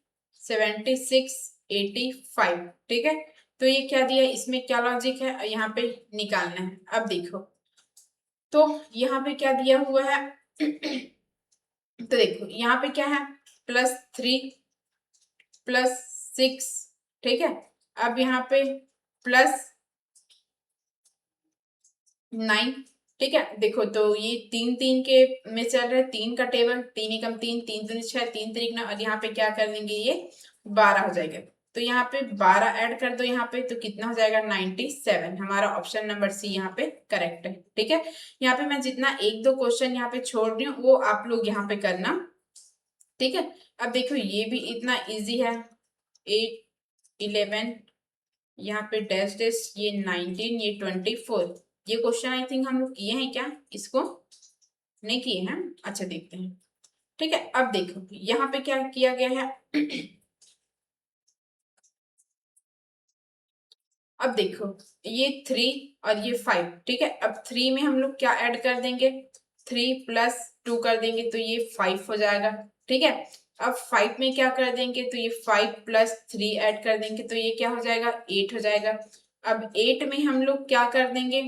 76, 85, ठीक है। तो ये क्या दिया है? इसमें क्या लॉजिक है यहाँ पे निकालना है। अब देखो तो यहाँ पे क्या दिया हुआ है? तो देखो यहाँ पे क्या है? +3, +6, ठीक है। अब यहाँ पे +9, ठीक है। देखो तो ये 3 3 के में चल रहा है, 3 का टेबल, 3 एकम 3, 3 दूनी 6, 3 3 9, और यहाँ पे क्या कर देंगे? ये 12 हो जाएगा। तो यहाँ पे 12 ऐड कर दो यहाँ पे, तो कितना हो जाएगा? 97। हमारा ऑप्शन नंबर सी यहाँ पे करेक्ट है, ठीक है। यहाँ पे मैं जितना 1 2 क्वेश्चन यहाँ पे छोड़ रही हूँ वो आप लोग यहाँ पे करना, ठीक है। अब देखो ये भी इतना इजी है, 8, 11, यहाँ पे डैश डैश, ये 19, ये 24। ये क्वेश्चन आई थिंक हम लोग किए हैं क्या? इसको नहीं किए हैं, अच्छा देखते हैं, ठीक है। अब देखो यहाँ पे क्या किया गया है? अब देखो ये 3 और ये 5, ठीक है। अब 3 में हम लोग क्या ऐड कर देंगे? 3 + 2 कर देंगे तो ये 5 हो जाएगा, ठीक है। अब 5 में क्या कर देंगे? तो ये 5 + 3 ऐड कर देंगे तो ये क्या हो जाएगा? 8 हो जाएगा। अब 8 में हम लोग क्या कर देंगे?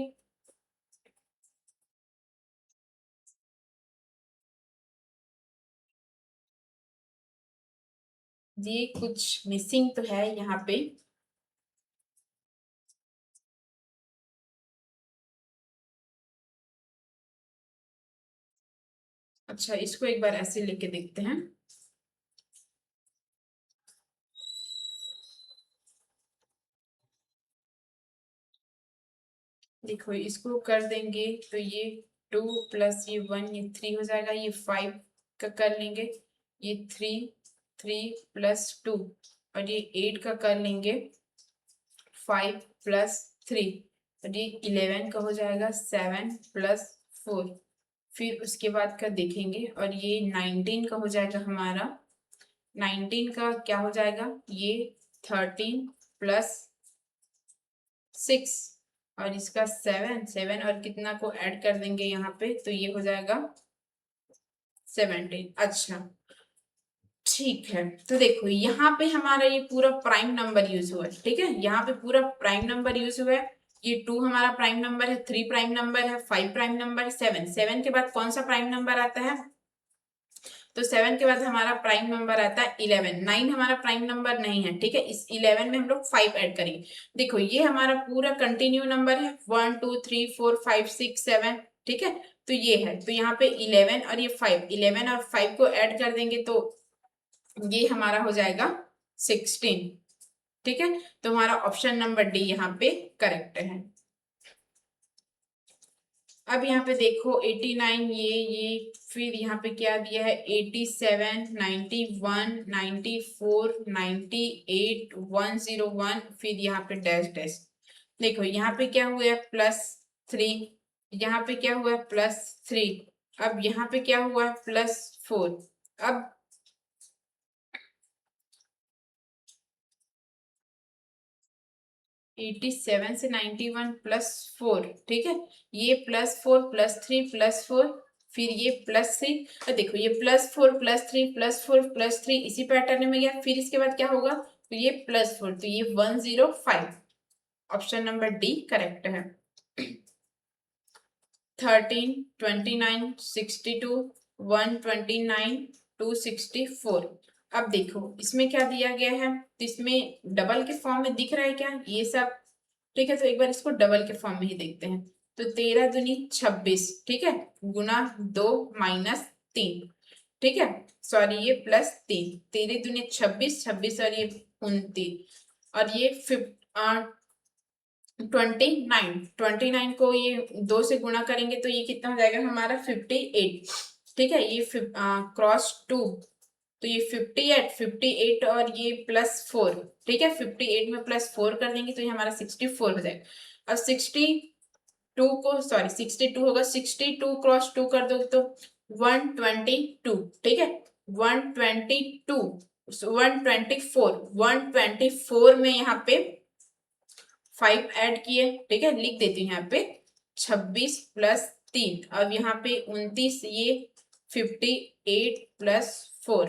ये कुछ मिसिंग तो है यहाँ पे, अच्छा इसको एक बार ऐसे लेके देखते हैं। देखो इसको कर देंगे तो ये 2 + ये 1, ये 3 हो जाएगा, ये 5 का कर लेंगे, ये 3, 3 + 2, और ये 8 का कर लेंगे 5 प्लस 3, और ये 11 का हो जाएगा 7 प्लस 4, फिर उसके बाद का देखेंगे, और ये 19 का हो जाएगा हमारा, 19 का क्या हो जाएगा, ये 13 प्लस 6, और इसका 7 और कितना को ऐड कर देंगे यहाँ पे, तो ये हो जाएगा 17। अच्छा ठीक है, तो देखो यहाँ पे हमारा ये पूरा प्राइम नंबर यूज हुआ है, ठीक है, यहाँ पे पूरा प्राइम नंबर यूज हुआ है। ये 2 हमारा प्राइम नंबर है, 3 प्राइम नंबर है, 5 प्राइम नंबर है, 7 के बाद कौन सा प्राइम नंबर आता है, तो 7 के बाद हमारा प्राइम नंबर आता है 11। 9 हमारा प्राइम नंबर नहीं है, ठीक है, इस 11 में हम लोग 5 ऐड करेंगे। देखो ये हमारा पूरा कंटिन्यू नंबर है, 1 2 3 4 5 6 7, ठीक है, तो ये है, तो यहाँ पे 11 और ये 5, 11 और 5 को ऐड कर देंगे तो ये हमारा हो जाएगा 16, ठीक है, तो हमारा ऑप्शन नंबर डी यहाँ पे करेक्ट है। अब यहाँ पे देखो 89 ये फिर यहाँ पे क्या दिया है, 87 91 94 98 101, फिर यहाँ पे डैश डैश। देखो यहाँ पे क्या हुआ है +3, यहाँ पे क्या हुआ है +3, अब यहाँ पे क्या हुआ है +4। अब 87 से 91 +4, ठीक है, ये +4 +3 +4, फिर ये +3, और देखो ये +4 +3 +4 +3 इसी पैटर्न में गया, फिर इसके बाद क्या होगा, तो ये +4, तो ये 105, ऑप्शन नंबर डी करेक्ट है। 13 29 62 129 264। अब देखो इसमें क्या दिया गया है, तो इसमें डबल के फॉर्म में दिख रहा है क्या ये सब, ठीक है, तो एक बार इसको डबल के फॉर्म में ही देखते हैं। तो 13 दूनी 26, ठीक है, गुना 2 माइनस 3, ठीक है, सॉरी ये +3, 13 दूनी 26, 26 और ये 29, और ये 29 को ये 2 से गुणा करेंगे तो ये कितना हो जाएगा हमारा 58, ठीक है, ये क्रॉस 2, तो ये 58 और ये +4, ठीक है, 58 में +4 कर देंगे तो ये हमारा 64 हो जाएगा। अब 62 को सॉरी 62 होगा, 62 क्रॉस 2 कर दो तो 122, ठीक है, 124 में यहाँ पे 5 ऐड किए, ठीक है, लिख देती हूँ यहाँ पे 26 + 3, अब यहाँ पे 29, ये 58 + 4,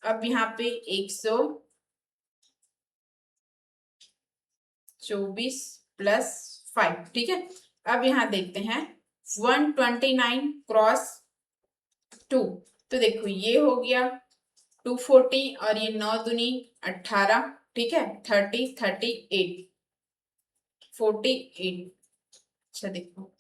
अब यहाँ पे 124 + 5, ठीक है। अब यहाँ देखते हैं 129 क्रॉस 2, तो देखो ये हो गया 240 और ये 9 दूनी 18, ठीक है, 30 38 48। अच्छा देखो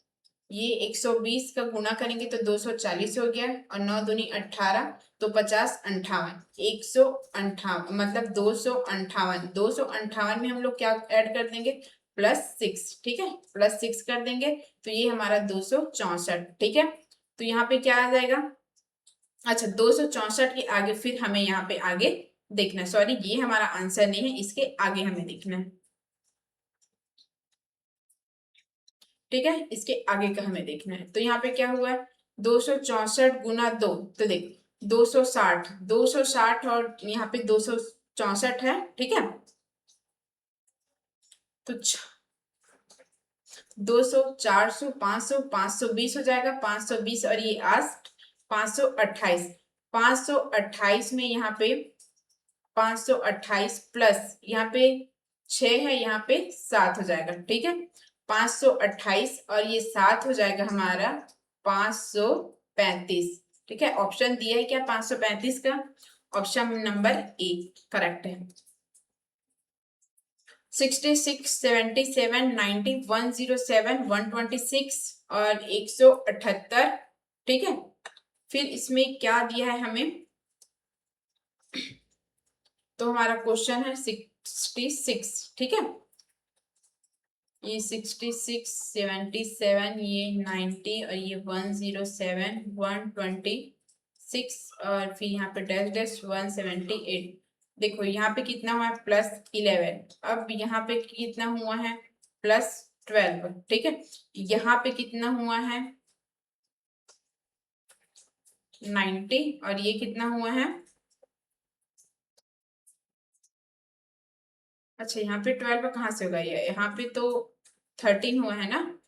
ये 120 का गुना करेंगे तो 240 हो गया, और 9 दूनी 18 तो 50 58, 158 मतलब 258, 258 में हम लोग क्या ऐड कर देंगे +6, ठीक है, +6 कर देंगे तो ये हमारा 264, ठीक है, तो यहाँ पे क्या आ जाएगा, अच्छा 264 के आगे फिर हमें यहाँ पे आगे देखना है, सॉरी ये हमारा आंसर नहीं है, इसके आगे हमें देखना है, ठीक है, इसके आगे का हमें देखना है। तो यहाँ पे क्या हुआ है 264 गुना 2, तो देख 260, 260 और यहाँ पे 264 है, ठीक है, तो 200 400 500 520 हो जाएगा, 520 और ये 8 528, 528 में यहाँ पे 528 प्लस यहाँ पे 6 है, यहाँ पे 7 हो जाएगा, ठीक है, 528 और ये 7 हो जाएगा हमारा 535, ठीक है, ऑप्शन दिया है क्या 535 का, ऑप्शन नंबर ए करेक्ट है। 66 77 90 107 126 और 178, ठीक है, फिर इसमें क्या दिया है हमें, तो हमारा क्वेश्चन है 66, ठीक है, ये 66 77 ये 90 और ये 107 126 और फिर यहाँ पे डैश डैश 178। देखो यहाँ पे कितना हुआ है +11, अब यहाँ पे कितना हुआ है प्लस 12, ठीक है। यहाँ पे कितना हुआ है 90, और ये कितना हुआ है, अच्छा यहाँ पे 12 कहाँ से होगा, ये यहाँ पे तो 13 हुआ है ना,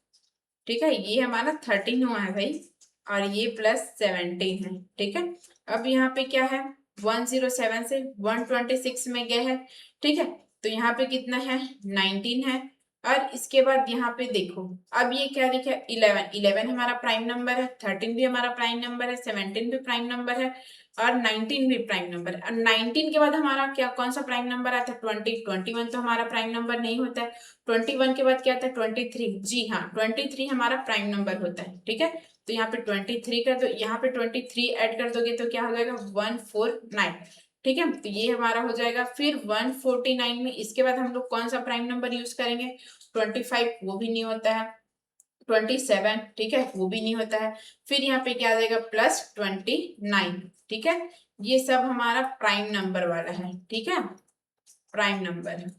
ठीक है, ये हमारा 13 हुआ है भाई, और ये प्लस 17 है, ठीक है। अब यहाँ पे क्या है 107 से 126 में गया है, ठीक है, तो यहाँ पे कितना है 19 है, और इसके बाद यहाँ पे देखो अब ये क्या लिखा है 11, 11 हमारा प्राइम नंबर है, 13 भी हमारा प्राइम नंबर है, 17 भी प्राइम नंबर है, और 19 भी प्राइम नंबर है। और 19 के बाद हमारा क्या कौन सा प्राइम नंबर आता है 20, 21 तो हमारा प्राइम नंबर नहीं होता है, 21 के बाद क्या आता है 23, जी हाँ 23 हमारा प्राइम नंबर होता है, ठीक है। तो यहाँ पे 23 कर दो, यहाँ पे 23 ऐड कर दोगे तो क्या हो जाएगा 149, ठीक है। तो ये हमारा हो जाएगा, फिर 149 में इसके बाद हम लोग कौन सा प्राइम नंबर यूज करेंगे 25, वो भी नहीं होता है, 27, ठीक है, वो भी नहीं होता है, फिर यहाँ पे क्या आ जाएगा +29, ठीक है। ये सब हमारा प्राइम नंबर वाला है, ठीक है, प्राइम नंबर है।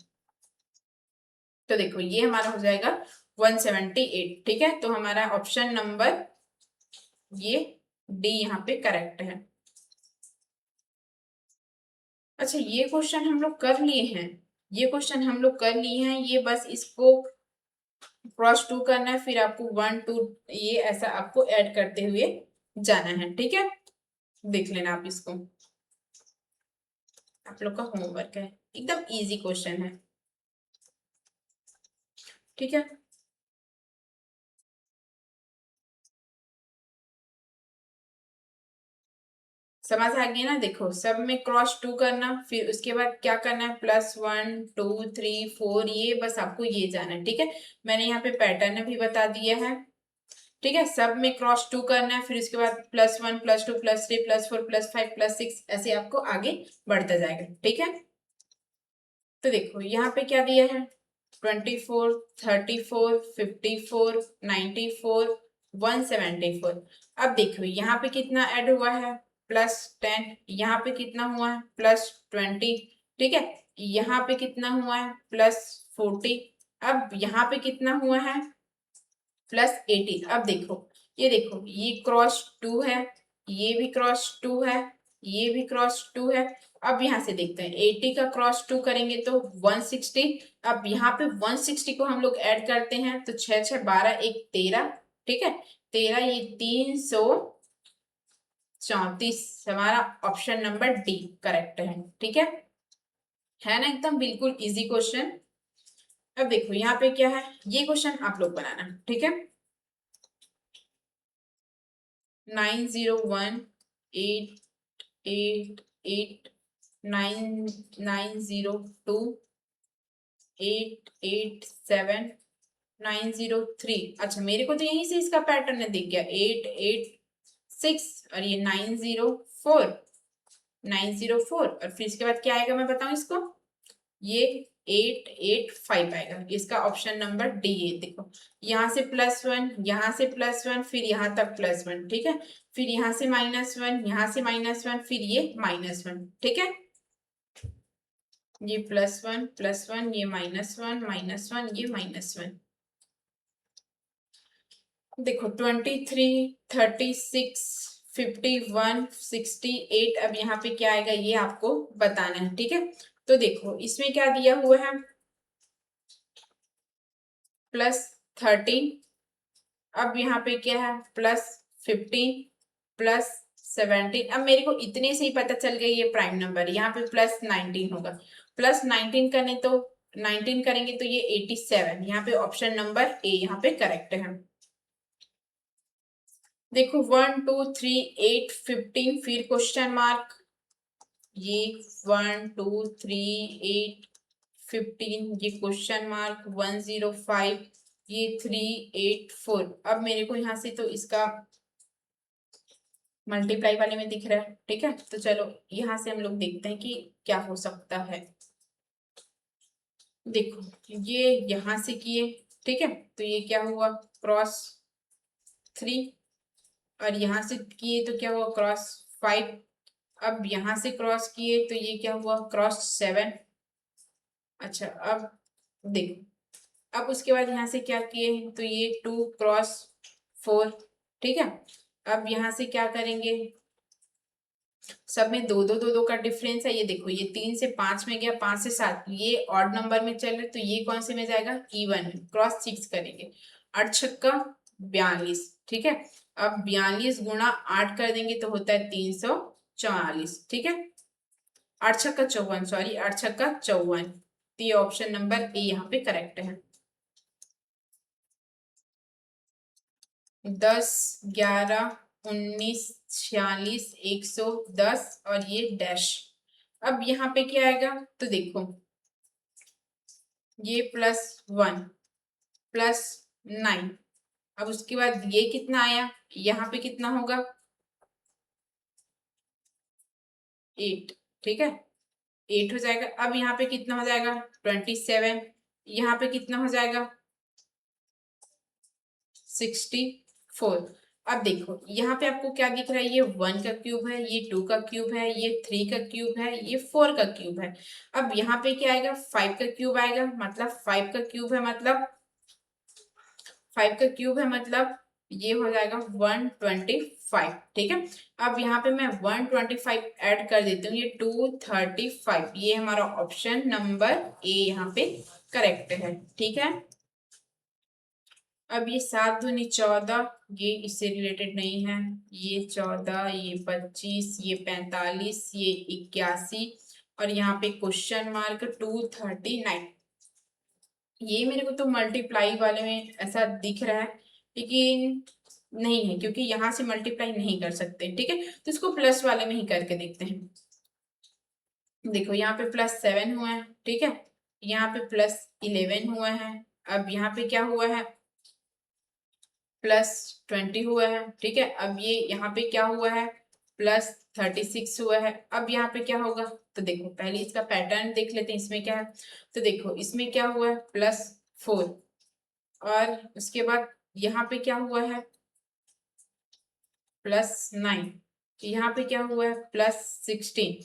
तो देखो ये हमारा हो जाएगा 178, ठीक है, तो हमारा ऑप्शन नंबर ये डी यहाँ पे करेक्ट है। अच्छा ये क्वेश्चन हम लोग कर लिए हैं, ये क्वेश्चन हम लोग कर लिए हैं, ये बस इसको क्रॉस 2 करना है, फिर आपको 1 2 ये ऐसा आपको ऐड करते हुए जाना है, ठीक है। देख लेना आप इसको, आप लोग का होमवर्क है, एकदम इजी क्वेश्चन है, ठीक है। समझ आ गया ना, देखो सब में क्रॉस 2 करना, फिर उसके बाद क्या करना है +1 2 3 4, ये बस आपको ये जाना है, ठीक है। मैंने यहाँ पे पैटर्न भी बता दिया है, ठीक है, सब में क्रॉस 2 करना है, फिर उसके बाद +1 +2 +3 +4 +5 +6 ऐसे आपको आगे बढ़ता जाएगा, ठीक है। तो देखो यहाँ पे क्या दिया है 24 34 54 94 174, अब देखो यहाँ पे कितना ऐड हुआ है +10, यहाँ पे कितना हुआ है +20, ठीक है, यहाँ पे कितना हुआ है +40, अब यहाँ पे कितना हुआ है +18। अब देखो ये क्रॉस 2 है, ये भी क्रॉस 2 है, ये भी क्रॉस 2 है। अब यहाँ से देखते हैं 80 का क्रॉस 2 करेंगे तो 160, अब यहाँ पे 160 को हम लोग ऐड करते हैं तो 6 6 12 1 13, ठीक है, 13 ये 334, हमारा ऑप्शन नंबर डी करेक्ट है, ठीक है ना, एकदम बिल्कुल इजी क्वेश्चन। अब देखो यहाँ पे क्या है, ये क्वेश्चन आप लोग बनाना, ठीक है। 901888902887903, अच्छा मेरे को तो यहीं से इसका पैटर्न है दिख गया 886, और ये 904 और फिर इसके बाद क्या आएगा मैं बताऊं इसको, ये 885 आएगा, इसका ऑप्शन नंबर डी, ये देखो यहाँ से +1, यहाँ से +1, फिर यहाँ तक +1, ठीक है, फिर यहाँ से -1, यहाँ से -1, फिर ये -1, ठीक है, ये +1 +1, ये -1 -1, ये -1, देखो 23 36 51 68, अब यहाँ पे क्या आएगा ये आपको बताना है, ठीक है। तो देखो इसमें क्या दिया हुआ है +13, अब यहाँ पे क्या है +15 +17, अब मेरे को इतने से ही पता चल गया ये प्राइम नंबर, यहाँ पे +19 होगा, +19 करने तो 19 करेंगे तो ये 87, यहाँ पे ऑप्शन नंबर ए यहाँ पे करेक्ट है। देखो 1 2 3 8 15, फिर क्वेश्चन मार्क, ये 1 2 3 8 15, ये क्वेश्चन मार्क 105, ये 384, अब मेरे को यहाँ से तो इसका मल्टीप्लाई वाले में दिख रहा है, ठीक है, तो चलो यहाँ से हम लोग देखते हैं कि क्या हो सकता है। देखो ये यहाँ से किए, ठीक है, तो ये क्या हुआ क्रॉस 3, और यहाँ से किए तो क्या हुआ क्रॉस 5, अब यहाँ से क्रॉस किए तो ये क्या हुआ क्रॉस 7। अच्छा अब देखो अब उसके बाद यहाँ से क्या किए, तो ये 2 क्रॉस 4, ठीक है। अब यहाँ से क्या करेंगे, सब में दो दो दो दो का डिफरेंस है, ये देखो ये 3 से 5 में गया, 5 से 7, ये ऑड नंबर में चल रहे, तो ये कौन से में जाएगा, इवन में, क्रॉस 6 करेंगे, 8 छक्का 42, ठीक है। अब 42 गुणा 8 कर देंगे तो होता है 344, ठीक है। 8 छक्का 54, सॉरी 8 छक्का 54, तो ये ऑप्शन नंबर ए यहाँ पे करेक्ट है। 10, 11, 19, 46, 110 और ये डैश। अब यहाँ पे क्या आएगा, तो देखो ये +1 +9, अब उसके बाद ये कितना आया, यहाँ पे कितना होगा 8, ठीक है, 8 हो जाएगा। अब यहाँ पे कितना हो जाएगा 27, यहाँ पे कितना हो जाएगा 64। अब देखो यहाँ पे आपको क्या दिख रहा है, ये 1 का क्यूब है, ये 2 का क्यूब है, ये 3 का क्यूब है, ये 4 का क्यूब है। अब यहाँ पे क्या आएगा, 5 का क्यूब आएगा, मतलब 5 का क्यूब है, मतलब 5 का क्यूब है, मतलब ये हो जाएगा 125, ठीक है। अब यहाँ पे मैं 125 ऐड कर देती हूँ, ये 235, ये हमारा ऑप्शन नंबर ए यहाँ पे करेक्ट है, ठीक है। अब ये 7 दूनी 14, ये इससे रिलेटेड नहीं है, ये 14, ये 25, ये 45, ये 81 और यहाँ पे क्वेश्चन मार्क 239। ये मेरे को तो मल्टीप्लाई वाले में ऐसा दिख रहा है, लेकिन नहीं है, क्योंकि यहाँ से मल्टीप्लाई नहीं कर सकते, ठीक है। तो इसको प्लस वाले में ही करके देखते हैं। देखो यहाँ पे +7 हुआ है, ठीक है, यहाँ पे +11 हुआ है, अब यहाँ पे क्या हुआ है +20 हुआ है, ठीक है। अब ये यहाँ पे क्या हुआ है +36 हुआ है। अब यहाँ पे क्या होगा, तो देखो पहले इसका पैटर्न देख लेते हैं, इसमें क्या है, तो देखो इसमें क्या हुआ है +4 और उसके बाद यहाँ पे क्या हुआ है +9, यहाँ पे क्या हुआ है +16।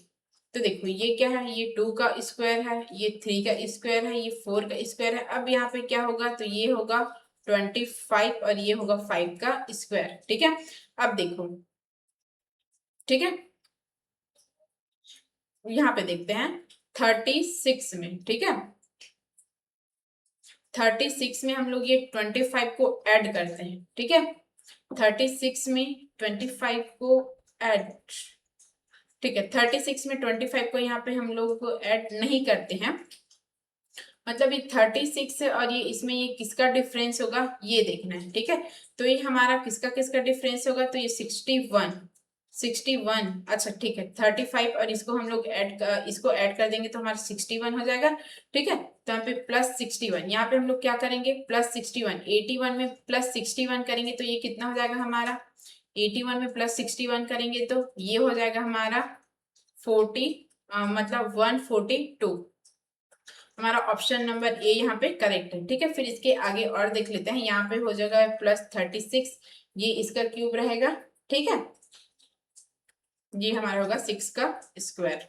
तो देखो ये क्या है, ये 2 का स्क्वायर है, ये 3 का स्क्वायर है, ये 4 का स्क्वायर है। अब यहाँ पे क्या होगा, तो ये होगा 25 और ये होगा 5 का स्क्वायर, ठीक है। अब देखो, ठीक है, यहाँ पे देखते हैं 36 में, ठीक है, 36 में हम लोग ये 25 को ऐड करते हैं, ठीक है। 36 में 25 को ऐड, ठीक है, 36 में 25 को यहाँ पे हम लोग को ऐड नहीं करते हैं, मतलब ये 36 और ये इसमें ये किसका डिफरेंस होगा ये देखना है, ठीक है। तो ये हमारा किसका किसका डिफरेंस होगा, तो ये 61, अच्छा ठीक है, 35 और इसको हम लोग इसको ऐड कर देंगे तो हमारा 61 हो जाएगा, ठीक है। तो यहाँ पे +61, यहाँ पे हम लोग क्या करेंगे +61, 81 में +61 करेंगे तो ये कितना हो जाएगा हमारा, 81 में +61 करेंगे तो ये हो जाएगा हमारा 40, मतलब 142। हमारा ऑप्शन नंबर ए यहाँ पे करेक्ट है, ठीक है। फिर इसके आगे और देख लेते हैं, यहाँ पे हो जाएगा +36, ये इसका क्यूब रहेगा, ठीक है, ये हमारा होगा 6 का स्क्वायर।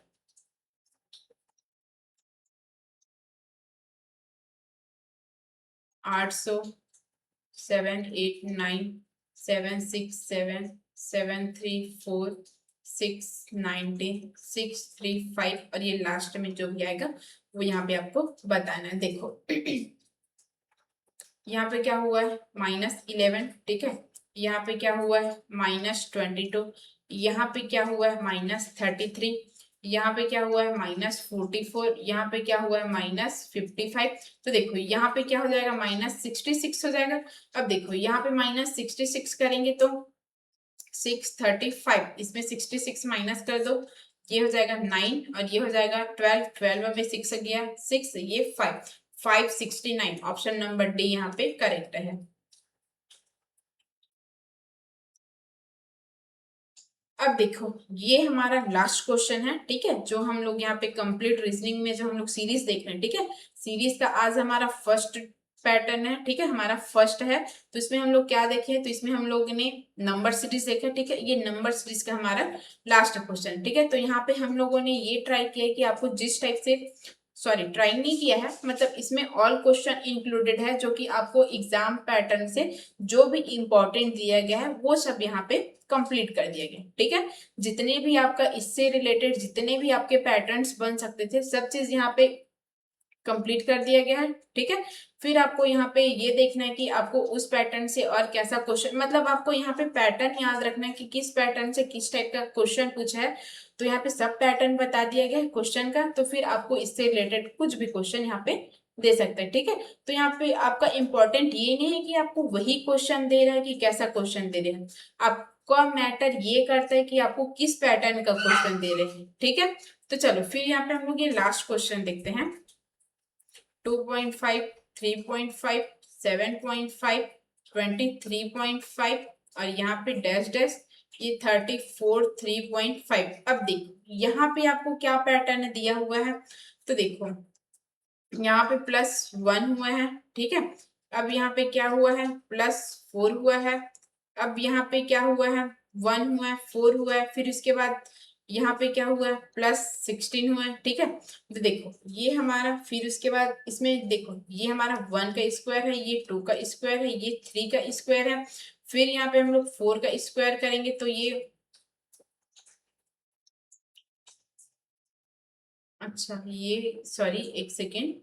आठ सौ 7, 8, 9, 7, 6, 7, 7, 3, 4, 6, 19, 6, 3, 5 और ये लास्ट में जो भी आएगा वो यहाँ पे आपको बताना है। देखो यहाँ पे क्या हुआ है -11, ठीक है, यहाँ पे क्या हुआ है -22, यहाँ पे क्या हुआ है -33, यहाँ पे क्या हुआ है -44, यहाँ पे क्या हुआ है -55। तो देखो यहाँ पे क्या हो जाएगा -66 हो जाएगा। अब देखो यहाँ पे -66 करेंगे तो 635, इसमें 66 माइनस कर दो, ये हो जाएगा 9 और ये हो जाएगा 12, 12 में 6 गया 6, ये 5, 569, ऑप्शन नंबर डी यहाँ पे करेक्ट है। अब देखो ये हमारा लास्ट क्वेश्चन है, ठीक है, जो हम लोग यहाँ पे कंप्लीट रीजनिंग में जो हम लोग सीरीज देख रहे हैं, ठीक है, सीरीज का आज हमारा फर्स्ट पैटर्न है, ठीक है, हमारा फर्स्ट है। तो इसमें हम लोग क्या देखे, तो इसमें हम लोग ने नंबर सीरीज देखा, ठीक है, ये नंबर सीरीज का हमारा लास्ट क्वेश्चन, ठीक है। तो यहाँ पे हम लोगों ने ये ट्राई किया कि आपको जिस टाइप से सॉरी ट्राई नहीं किया है, मतलब इसमें ऑल क्वेश्चन इंक्लूडेड है जो कि आपको एग्जाम पैटर्न से जो भी इंपॉर्टेंट दिया गया है वो सब यहाँ पे कंप्लीट कर दिया गया। ठीक है, जितने भी आपका इससे रिलेटेड जितने भी आपके पैटर्न्स बन सकते थे सब चीज यहाँ पे कंप्लीट कर दिया गया है। ठीक है, फिर आपको यहाँ पे ये देखना है कि आपको उस पैटर्न से और कैसा क्वेश्चन, मतलब आपको यहाँ पे पैटर्न याद रखना है कि किस पैटर्न से किस टाइप का क्वेश्चन पूछा है। तो यहाँ पे सब पैटर्न बता दिया गया है क्वेश्चन का, तो फिर आपको इससे रिलेटेड कुछ भी क्वेश्चन यहाँ पे दे सकते हैं। ठीक है, तो यहाँ पे आपका इंपॉर्टेंट ये नहीं है कि आपको वही क्वेश्चन दे रहा है कि कैसा क्वेश्चन दे रहे हैं, आपका मैटर ये करता है कि आपको किस पैटर्न का क्वेश्चन दे रहे हैं। ठीक है, तो चलो फिर यहाँ पे हम लोग ये लास्ट क्वेश्चन देखते हैं। 2.5, 3.5, 7.5, 23.5 और यहाँ पे डैश डैश ये 34, 3.5। अब देखो यहाँ पे आपको क्या पैटर्न दिया हुआ है, तो देखो यहाँ पे +1 हुआ है। ठीक है, अब यहाँ पे क्या हुआ है, +4 हुआ है। अब यहाँ पे क्या हुआ है, 1 हुआ है, 4 हुआ है, फिर उसके बाद यहाँ पे क्या हुआ है, +16 हुआ है। ठीक है, तो देखो ये हमारा, फिर उसके बाद इसमें देखो ये हमारा 1 का स्क्वायर है, ये 2 का स्क्वायर है, ये 3 का स्क्वायर है, फिर यहाँ पे हम लोग 4 का स्क्वायर करेंगे तो ये, अच्छा ये सॉरी एक सेकेंड,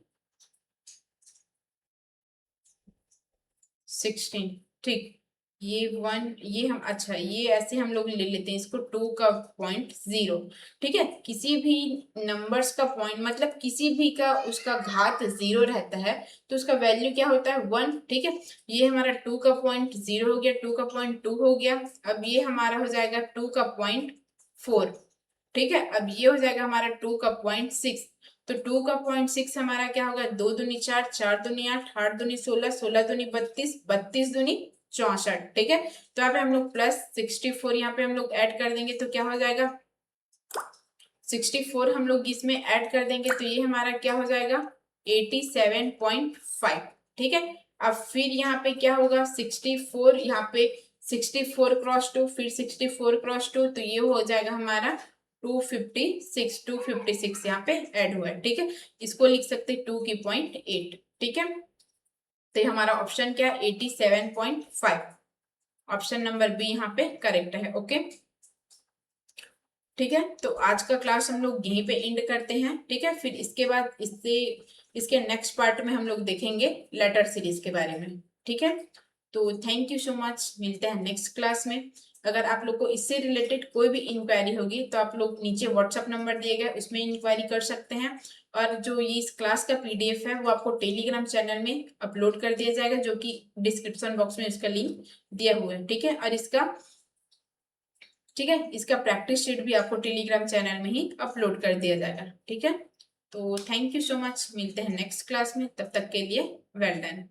16, ठीक, ये 1 ये हम, अच्छा ये ऐसे हम लोग ले लेते हैं इसको 2 का पॉइंट 0। ठीक है, किसी भी नंबर्स का पॉइंट मतलब किसी भी का उसका घात 0 रहता है तो उसका वैल्यू क्या होता है 1। ठीक है, ये हमारा 2 का पॉइंट 0 हो गया, 2 का पॉइंट 2 हो गया, अब ये हमारा हो जाएगा 2 का पॉइंट 4। ठीक है, अब ये हो जाएगा हमारा 2 का पॉइंट 6। तो 2 का पॉइंट 6 हमारा क्या होगा, 2 दूनी 4, 4 दूनी 8, 8 दूनी 16, 16 दूनी 32, 32 दूनी 64। ठीक है, तो यहाँ पे हम लोग +64 यहाँ पे हम लोग ऐड कर देंगे तो क्या हो जाएगा, 64 हम लोग इसमें ऐड कर देंगे तो ये हमारा क्या हो जाएगा 87.5। ठीक है, अब फिर यहाँ पे क्या होगा 64, यहाँ पे 64 क्रॉस 2, फिर 64 क्रॉस 2, तो ये हो जाएगा हमारा 256, 256 यहाँ पे ऐड हुआ है। ठीक है, इसको लिख सकते 2 की पॉइंट 8। ठीक है, तो ये हमारा ऑप्शन क्या है 87.5, ऑप्शन नंबर बी यहाँ पे करेक्ट है। ओके, ठीक है, तो आज का क्लास हम लोग यहीं पे एंड करते हैं। ठीक है, फिर इसके बाद इसके नेक्स्ट पार्ट में हम लोग देखेंगे लेटर सीरीज के बारे में। ठीक है, तो थैंक यू सो मच, मिलते हैं नेक्स्ट क्लास में। अगर आप लोग को इससे रिलेटेड कोई भी इंक्वायरी होगी तो आप लोग नीचे व्हाट्सएप नंबर दिए गए उसमें इंक्वायरी कर सकते हैं, और जो ये इस क्लास का PDF है वो आपको टेलीग्राम चैनल में अपलोड कर दिया जाएगा जो कि डिस्क्रिप्शन बॉक्स में इसका लिंक दिया हुआ है। ठीक है, और इसका प्रैक्टिस शीट भी आपको टेलीग्राम चैनल में ही अपलोड कर दिया जाएगा। ठीक है, तो थैंक यू सो मच, मिलते हैं नेक्स्ट क्लास में, तब तक के लिए वेल डन।